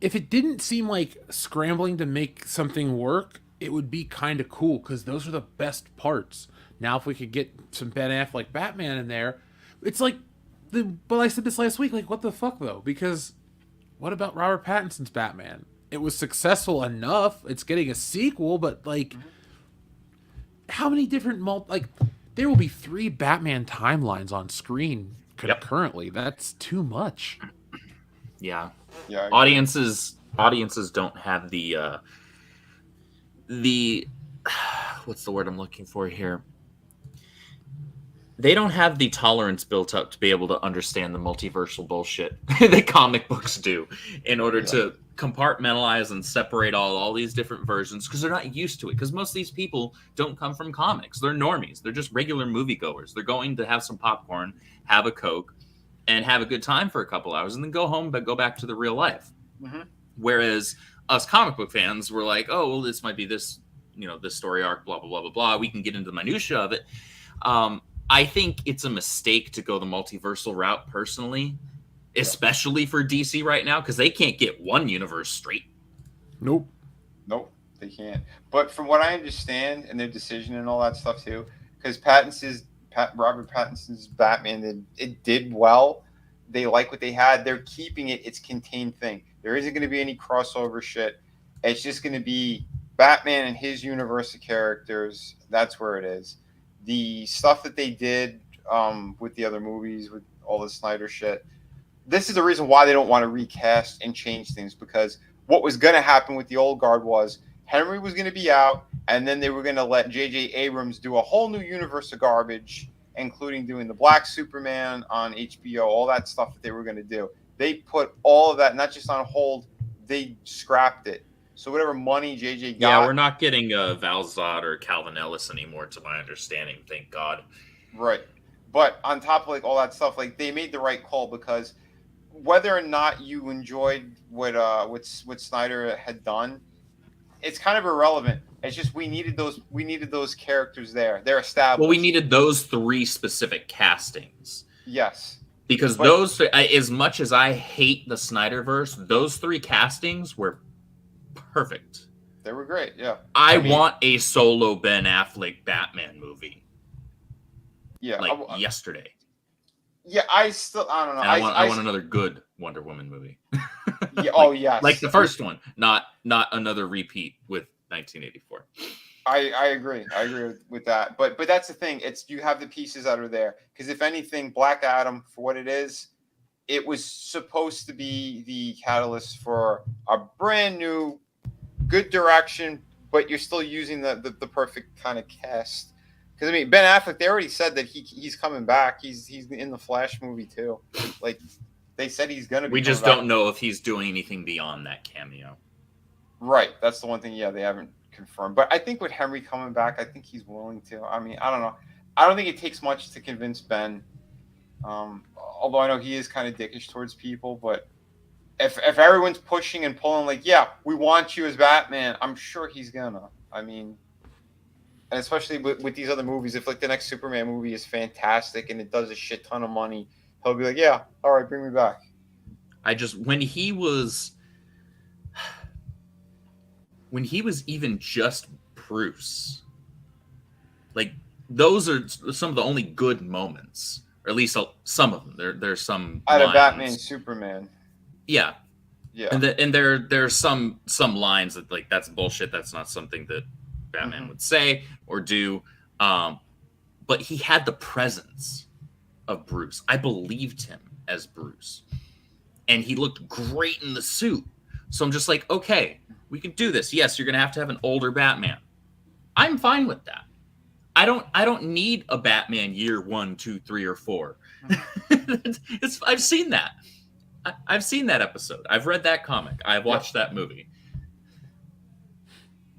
A: If it didn't seem like scrambling to make something work, it would be kind of cool, because those are the best parts. Now, if we could get some Ben Affleck Batman in there, it's like... But I said this last week, like, what the fuck, though? Because what about Robert Pattinson's Batman? It was successful enough. It's getting a sequel, but, like... how many different there will be 3 Batman timelines on screen concurrently. That's too much.
B: Yeah.
C: Yeah.
B: Audiences don't have the what's the word I'm looking for here? They don't have the tolerance built up to be able to understand the multiversal bullshit that comic books do in order to compartmentalize and separate all these different versions, because they're not used to it. Because most of these people don't come from comics. They're normies. They're just regular moviegoers. They're going to have some popcorn, have a Coke, and have a good time for a couple hours, and then go home, but go back to the real life.
C: Mm-hmm.
B: Whereas us comic book fans were like, oh, well, this might be this, this story arc, blah, blah, blah, blah, blah. We can get into the minutia of it. I think it's a mistake to go the multiversal route personally, especially for DC right now, because they can't get one universe straight.
A: Nope,
C: they can't. But from what I understand, and their decision and all that stuff too, because Robert Pattinson's Batman, it did well. They like what they had. They're keeping it its contained thing. There isn't going to be any crossover shit. It's just going to be Batman and his universe of characters. That's where it is. The stuff that they did with the other movies, with all the Snyder shit, this is the reason why they don't want to recast and change things, because what was going to happen with the old guard was Henry was going to be out, and then they were going to let J.J. Abrams do a whole new universe of garbage, including doing the Black Superman on HBO, all that stuff that they were going to do. They put all of that not just on hold, they scrapped it. So whatever money JJ got...
B: Yeah, we're not getting Val Zod or Calvin Ellis anymore, to my understanding, thank God.
C: Right. But on top of all that stuff, they made the right call, because whether or not you enjoyed what Snyder had done, it's kind of irrelevant. It's just we needed those characters there. They're established.
B: Well, we needed those 3 specific castings.
C: Yes.
B: Because those, as much as I hate the Snyderverse, those 3 castings were perfect.
C: They were great, yeah.
B: I want a solo Ben Affleck Batman movie.
C: Yeah.
B: Yesterday.
C: Yeah, I don't know.
B: I want another good Wonder Woman movie.
C: Yeah, yes.
B: Like the first one, not another repeat with 1984.
C: I agree. I agree with that. But that's the thing. You have the pieces that are there. Because if anything, Black Adam, for what it is, it was supposed to be the catalyst for a brand new, good direction, but you're still using the perfect kind of cast. Because Ben Affleck, they already said that he's coming back. He's in the Flash movie too. They said he's gonna be.
B: We just don't know if he's doing anything beyond that cameo.
C: Right. That's the one thing. Yeah, they haven't confirmed. But I think with Henry coming back, I think he's willing to. I mean, I don't know. I don't think it takes much to convince Ben. Although I know he is kind of dickish towards people, but if everyone's pushing and pulling, yeah, we want you as Batman, I'm sure he's gonna. I mean, and especially with these other movies, if the next Superman movie is fantastic and it does a shit ton of money, he'll be like, yeah, all right, bring me back.
B: When he was even just Bruce, those are some of the only good moments. Or at least some of them. There's some
C: out of
B: lines.
C: Batman, Superman.
B: Yeah.
C: And
B: there's some lines that that's bullshit. That's not something that Batman would say or do. But he had the presence of Bruce. I believed him as Bruce, and he looked great in the suit. So I'm just like, okay, we can do this. Yes, you're gonna have to have an older Batman. I'm fine with that. I don't need a Batman year 1, 2, 3, or 4. I've seen that. I've seen that episode. I've read that comic. I've watched that movie.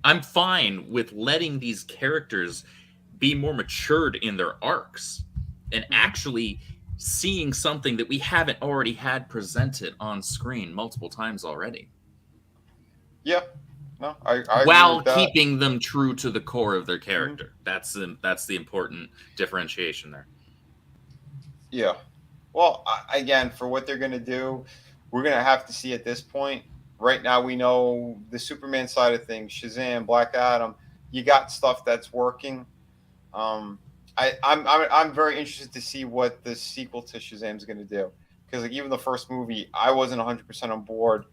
B: I'm fine with letting these characters be more matured in their arcs and actually seeing something that we haven't already had presented on screen multiple times already.
C: Yeah. No, I
B: while keeping them true to the core of their character. That's the important differentiation there.
C: Yeah. Well, again, for what they're going to do, we're going to have to see at this point. Right now, we know the Superman side of things, Shazam, Black Adam. You got stuff that's working. I'm very interested to see what the sequel to Shazam is going to do, because even the first movie, I wasn't 100% on board.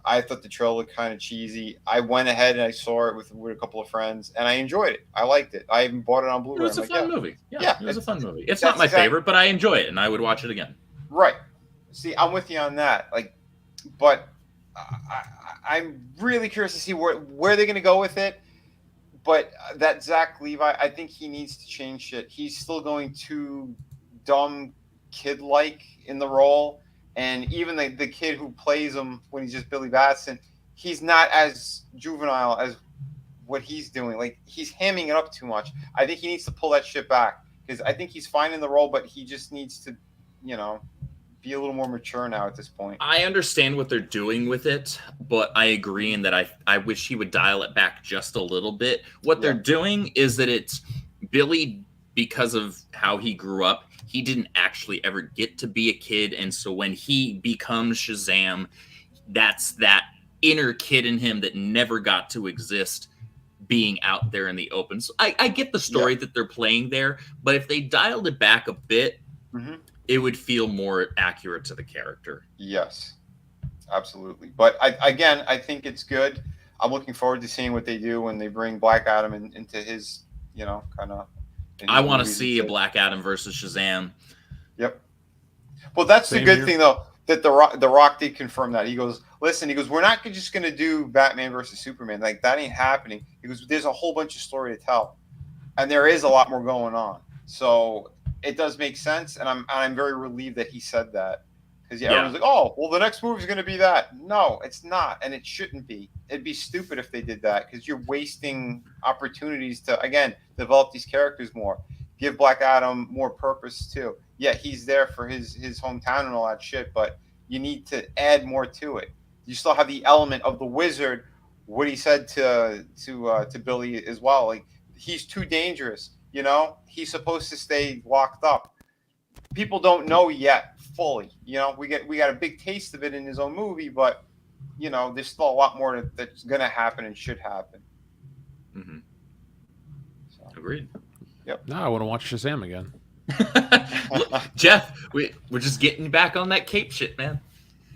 C: I thought the trailer looked kind of cheesy. I went ahead and I saw it with a couple of friends, and I enjoyed it. I liked it. I even bought it on Blu-ray.
B: It was a fun movie. Yeah, it was a fun movie. It's
C: that's
B: not my
C: exactly-
B: favorite, but I enjoy it, and I would watch it again.
C: Right. See, I'm with you on that. Like, but I'm really curious to see where they're going to go with it. But that Zach Levi, I think he needs to change shit. He's still going too dumb, kid-like in the role. And even the kid who plays him when he's just Billy Batson, he's not as juvenile as what he's doing. Like, he's hamming it up too much. I think he needs to pull that shit back. Because I think he's fine in the role, but he just needs to, be a little more mature now at this point.
B: I understand what they're doing with it, but I agree in that I wish he would dial it back just a little bit. What they're doing is that it's Billy, because of how he grew up, he didn't actually ever get to be a kid. And so when he becomes Shazam, that's that inner kid in him that never got to exist being out there in the open. So I get the story that they're playing there, but if they dialed it back a bit, it would feel more accurate to the character.
C: Yes, absolutely. But I think it's good. I'm looking forward to seeing what they do when they bring Black Adam into his, kind of.
B: I want to see a Black Adam versus Shazam.
C: Yep. Well, that's the good thing, though, that the Rock did confirm that. He goes, listen, we're not just going to do Batman versus Superman. Like, that ain't happening. He goes, there's a whole bunch of story to tell. And there is a lot more going on. So it does make sense, and I'm very relieved that he said that, because everyone's like, oh, well, the next movie is going to be that. No, it's not, and it shouldn't be. It'd be stupid if they did that, because you're wasting opportunities to, again, develop these characters more, give Black Adam more purpose too. Yeah, he's there for his hometown and all that shit, but you need to add more to it. You still have the element of the Wizard, what he said to Billy as well, like, he's too dangerous. He's supposed to stay locked up. People don't know yet fully. We got a big taste of it in his own movie, but there's still a lot more that's going to happen and should happen.
B: Mm-hmm. So. Agreed.
C: Yep.
A: Now I want to watch Shazam again.
B: Look, Jeff, we're just getting back on that cape shit, man.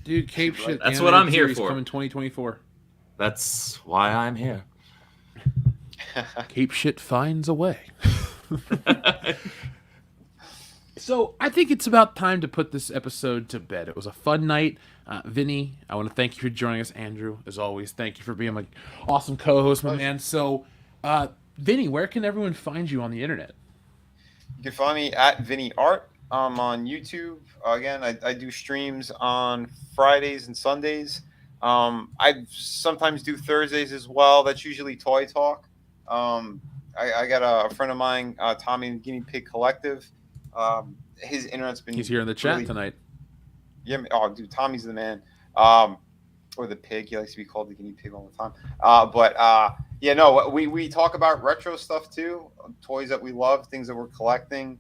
A: Dude, cape shit.
B: That's what I'm here for.
A: Coming 2024.
B: That's why I'm here.
A: Cape shit finds a way. So I think it's about time to put this episode to bed. It was a fun night. Vinny, I want to thank you for joining us. Andrew, as always, thank you for being my awesome co-host, my man. So, Vinny, where can everyone find you on the internet?
C: You can find me at Vinny Art. On YouTube. Again, I do streams on Fridays and Sundays. I sometimes do Thursdays as well. That's usually Toy Talk. I got a friend of mine, Tommy the Guinea Pig Collective. His internet's been.
A: He's here in the chat tonight.
C: Yeah. Oh, dude, Tommy's the man. Or the pig. He likes to be called the guinea pig all the time. Yeah, no, we talk about retro stuff too, toys that we love, things that we're collecting.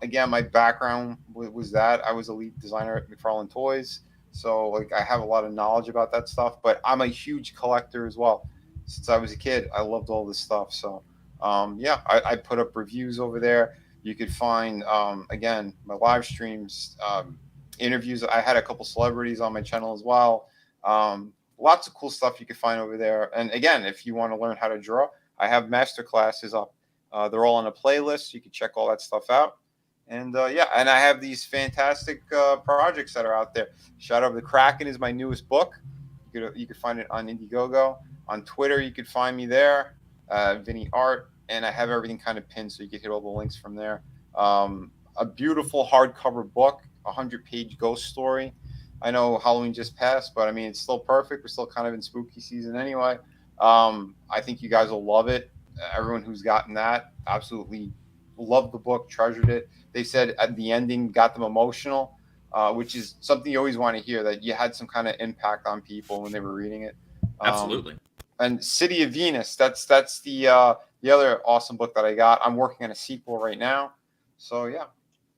C: Again, my background was that I was a lead designer at McFarlane Toys, so like I have a lot of knowledge about that stuff. But I'm a huge collector as well. Since I was a kid, I loved all this stuff. So yeah, I put up reviews over there. You could find again my live streams, interviews. I had a couple celebrities on my channel as well. Lots of cool stuff you can find over there. And again, if you want to learn how to draw, I have master classes up. They're all on a playlist. You can check all that stuff out. And yeah, and I have these fantastic projects that are out there. Shadow of the Kraken is my newest book. You could find it on Indiegogo. On Twitter, you could find me there, Vinny Art, and I have everything kind of pinned so you can hit all the links from there. A beautiful hardcover book, 100-page ghost story. I know Halloween just passed, but I mean, it's still perfect. We're still kind of in spooky season anyway. I think you guys will love it. Everyone who's gotten that absolutely loved the book, treasured it. They said at the ending got them emotional, which is something you always want to hear, that you had some kind of impact on people when they were reading it.
B: Absolutely.
C: And City of Venus, that's the other awesome book that I got. I'm working on a sequel right now. So yeah,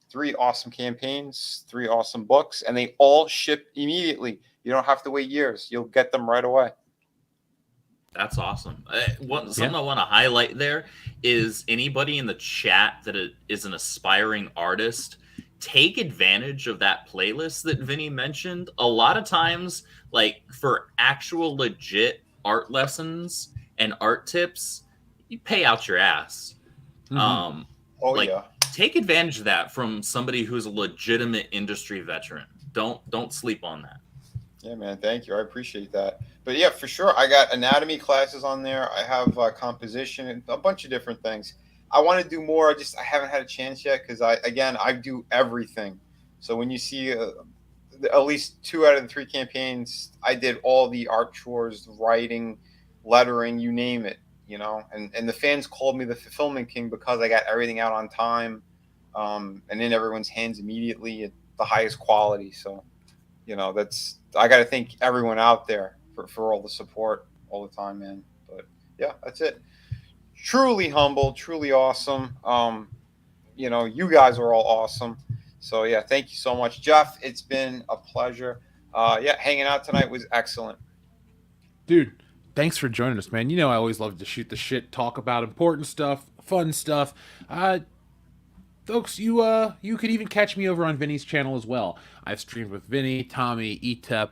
C: 3 awesome campaigns, 3 awesome books, and they all ship immediately. You don't have to wait years. You'll get them right away.
B: That's awesome. Something I want to highlight there is anybody in the chat that is an aspiring artist. take advantage of that playlist that Vinny mentioned. A lot of times, like for actual legit art lessons and art tips, you pay out your ass. Take advantage of that from somebody who's a legitimate industry veteran. Don't sleep on that.
C: Yeah, man. Thank you. I appreciate that. But yeah, for sure. I got anatomy classes on there. I have composition and a bunch of different things. I want to do more. I haven't had a chance yet because I do everything. So when you see at least 2 out of the 3 campaigns, I did all the art chores, writing, lettering, you name it, you know. And the fans called me the fulfillment king because I got everything out on time, and in everyone's hands immediately at the highest quality. So, you know, I got to thank everyone out there for all the support all the time, man. But yeah, that's it. Truly humble, truly awesome. You know, you guys are all awesome. So yeah, thank you so much, Jeff. It's been a pleasure. Yeah, hanging out tonight was excellent.
A: Dude, thanks for joining us, man. You know I always love to shoot the shit, talk about important stuff, fun stuff. Folks, you could even catch me over on Vinny's channel as well. I've streamed with Vinny, Tommy, Etep,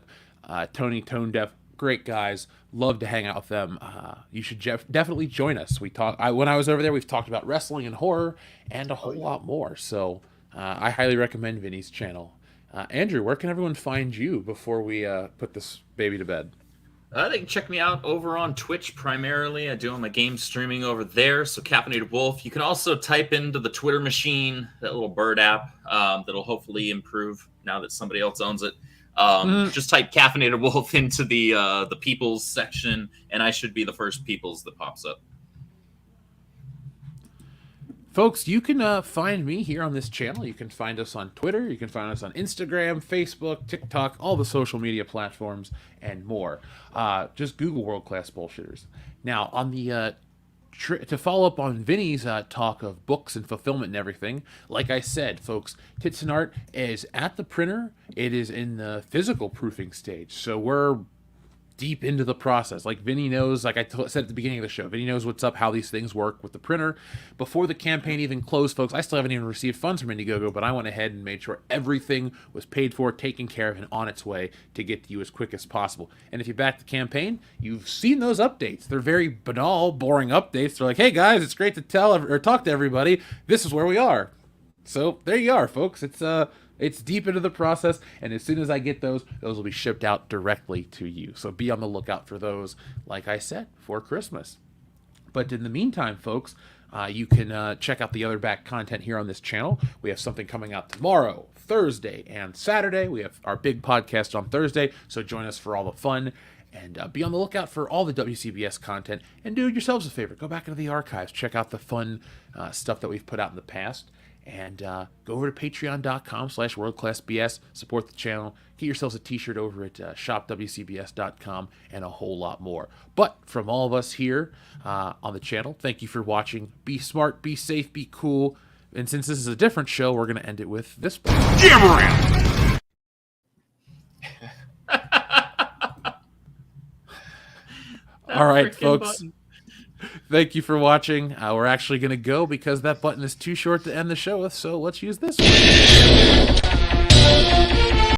A: Tony Tone Deaf. Great guys. Love to hang out with them. You should definitely join us. When I was over there, we've talked about wrestling and horror and a whole lot more. So I highly recommend Vinny's channel. Andrew, where can everyone find you before we put this baby to bed?
B: They can check me out over on Twitch primarily. I do all my game streaming over there. So Caffeinated Wolf. You can also type into the Twitter machine, that little bird app that'll hopefully improve now that somebody else owns it. Just type Caffeinated Wolf into the Peoples section, and I should be the first Peoples that pops up.
A: Folks, you can find me here on this channel. You can find us on Twitter. You can find us on Instagram, Facebook, TikTok, all the social media platforms, and more. Just Google World Class Bullshitters. Now, on the to follow up on Vinny's talk of books and fulfillment and everything, like I said, folks, Tits and Art is at the printer. It is in the physical proofing stage. So we're deep into the process. Like Vinny knows, like I said at the beginning of the show, Vinny knows what's up, how these things work with the printer. Before the campaign even closed, folks, I still haven't even received funds from Indiegogo, but I went ahead and made sure everything was paid for, taken care of, and on its way to get to you as quick as possible. And if you back the campaign, you've seen those updates. They're very banal, boring updates. They're like, hey guys, it's great to talk to everybody. This is where we are. So there you are, folks. It's deep into the process, and as soon as I get those will be shipped out directly to you. So be on the lookout for those, like I said, for Christmas. But in the meantime, folks, you can check out the other back content here on this channel. We have something coming out tomorrow, Thursday, and Saturday. We have our big podcast on Thursday, so join us for all the fun. And be on the lookout for all the WCBS content. And do yourselves a favor. Go back into the archives. Check out the fun stuff that we've put out in the past. And go over to patreon.com/worldclassbs. Support the channel. Get yourselves a t-shirt over at shopwcbs.com and a whole lot more. But from all of us here on the channel, thank you for watching. Be smart, be safe, be cool. And since this is a different show, we're going to end it with this. Jam around! All right, folks. Button. Thank you for watching. We're actually going to go because that button is too short to end the show with, so let's use this one.